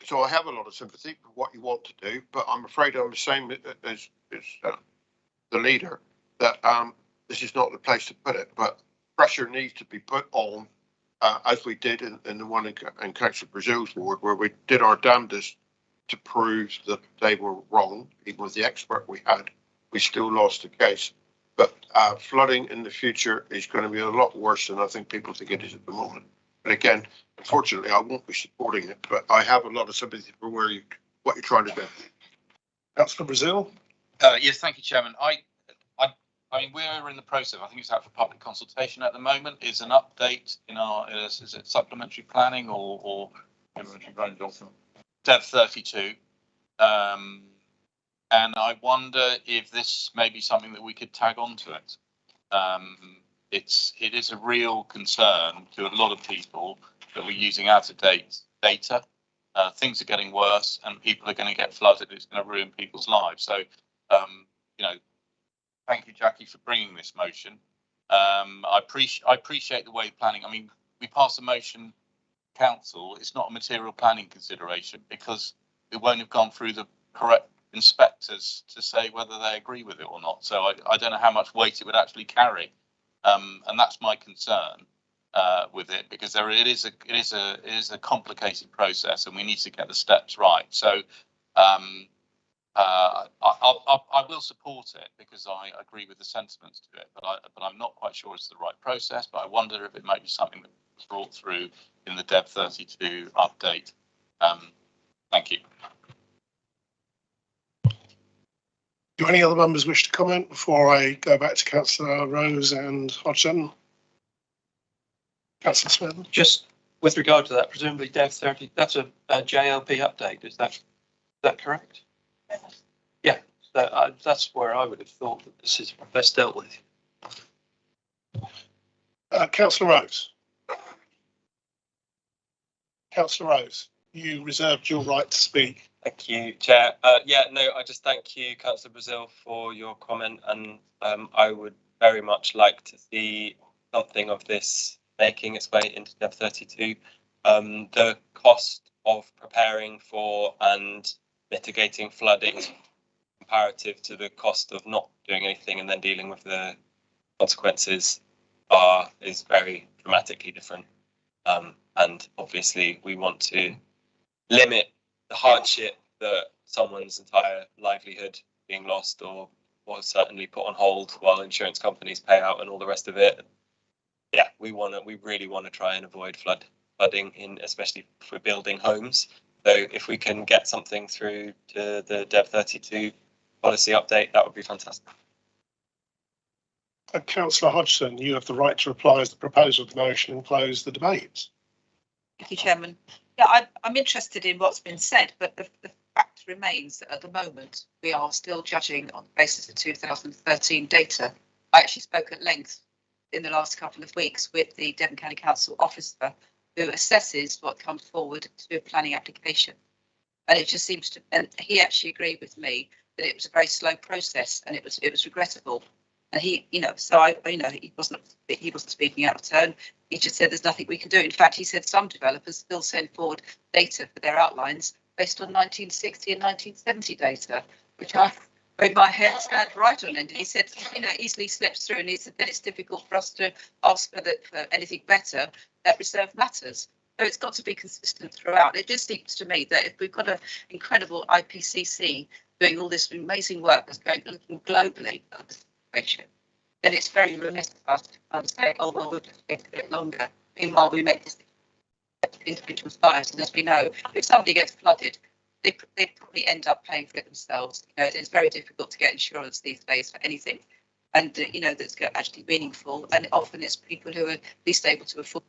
So I have a lot of sympathy for what you want to do, but I'm afraid I'm the same as the leader, that this is not the place to put it, but pressure needs to be put on, as we did in the one in Councillor Brazil's ward, where we did our damnedest to prove that they were wrong. Even with the expert we had, we still lost the case. But flooding in the future is going to be a lot worse than I think people think it is at the moment. And again, unfortunately, I won't be supporting it, but I have a lot of sympathy for what you're trying to do. Councillor Brazil. Yes, thank you, Chairman. I mean, we're in the process. I think it's out for public consultation at the moment. Is an update in our is it supplementary planning or Dev 32, and I wonder if this may be something that we could tag onto it. It is a real concern to a lot of people that we're using out of date data. Things are getting worse, and people are going to get flooded. It's going to ruin people's lives. So, you know, thank you, Jackie, for bringing this motion. I appreciate the way planning. I mean, we passed a motion, council. It's not a material planning consideration because it won't have gone through the correct inspectors to say whether they agree with it or not. So I don't know how much weight it would actually carry, and that's my concern with it, because it is a complicated process, and we need to get the steps right. So I will support it because I agree with the sentiments to it, but I'm not quite sure it's the right process. But I wonder if it might be something that was brought through in the Dev 32 update. Thank you. Do any other members wish to comment before I go back to Councillor Rose and Hodgson? Councillor Smith. Just with regard to that, presumably Dev 30, that's a JLP update. Is that correct? Yeah, that's where I would have thought that this is best dealt with. Councillor Rose. Councillor Rose, you reserved your right to speak. Thank you, Chair. I just thank you, Councillor Brazil, for your comment, and I would very much like to see something of this making its way into Dev 32. the cost of preparing for and mitigating flooding comparative to the cost of not doing anything and then dealing with the consequences is very dramatically different. And obviously we want to limit the hardship that someone's entire livelihood being lost or certainly put on hold while insurance companies pay out and all the rest of it. Yeah, we really want to try and avoid flooding in, especially if we're building homes. So if we can get something through to the Dev 32 policy update, that would be fantastic. Councillor Hodgson, you have the right to reply as the proposer of the motion and close the debate. Thank you, Chairman. Yeah, I'm interested in what's been said, but the fact remains that at the moment we are still judging on the basis of 2013 data. I actually spoke at length in the last couple of weeks with the Devon County Council officer who assesses what comes forward to a planning application. And it just seems to, and he actually agreed with me that it was a very slow process and it was regrettable. And he, so he wasn't speaking out of turn. He just said there's nothing we can do. In fact, he said some developers still send forward data for their outlines based on 1960 and 1970 data, which I made my hair stand right on end. He said, easily slips through, and he said that it's difficult for us to ask for anything better that reserve matters. So it's got to be consistent throughout. It just seems to me that if we've got an incredible IPCC doing all this amazing work that's going looking globally at the situation, then it's very remiss of us to say, oh, well, we'll just wait a bit longer. Meanwhile, we make this individual's lives, and as we know, if somebody gets flooded, they probably end up paying for it themselves. It's very difficult to get insurance these days for anything, and that's actually meaningful. And often it's people who are least able to afford.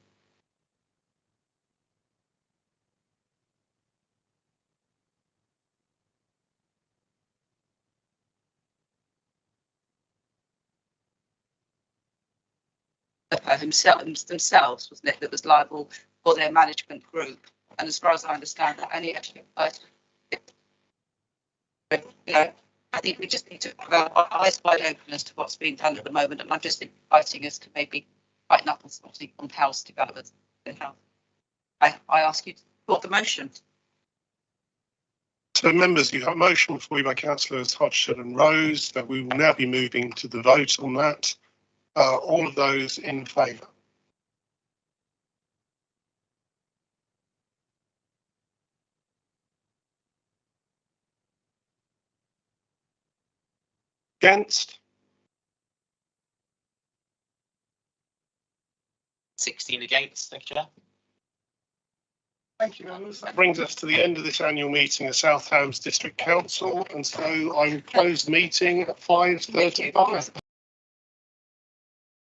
Themselves, wasn't it, that was liable for their management group? And as far as I understand, that only actually applies. I think we just need to have our eyes wide open as to what's being done at the moment, and I'm just inviting us to maybe tighten up on something on house developments. I ask you to support the motion. So members, you have a motion before you by Councillors Hodgson and Rose, that we will now be moving to the vote on that. All of those in favour? Against? 16 against. Thank you, Chair. Thank you, members. That brings us to the end of this annual meeting of South Hams District Council, and so I will close the meeting at 5:35.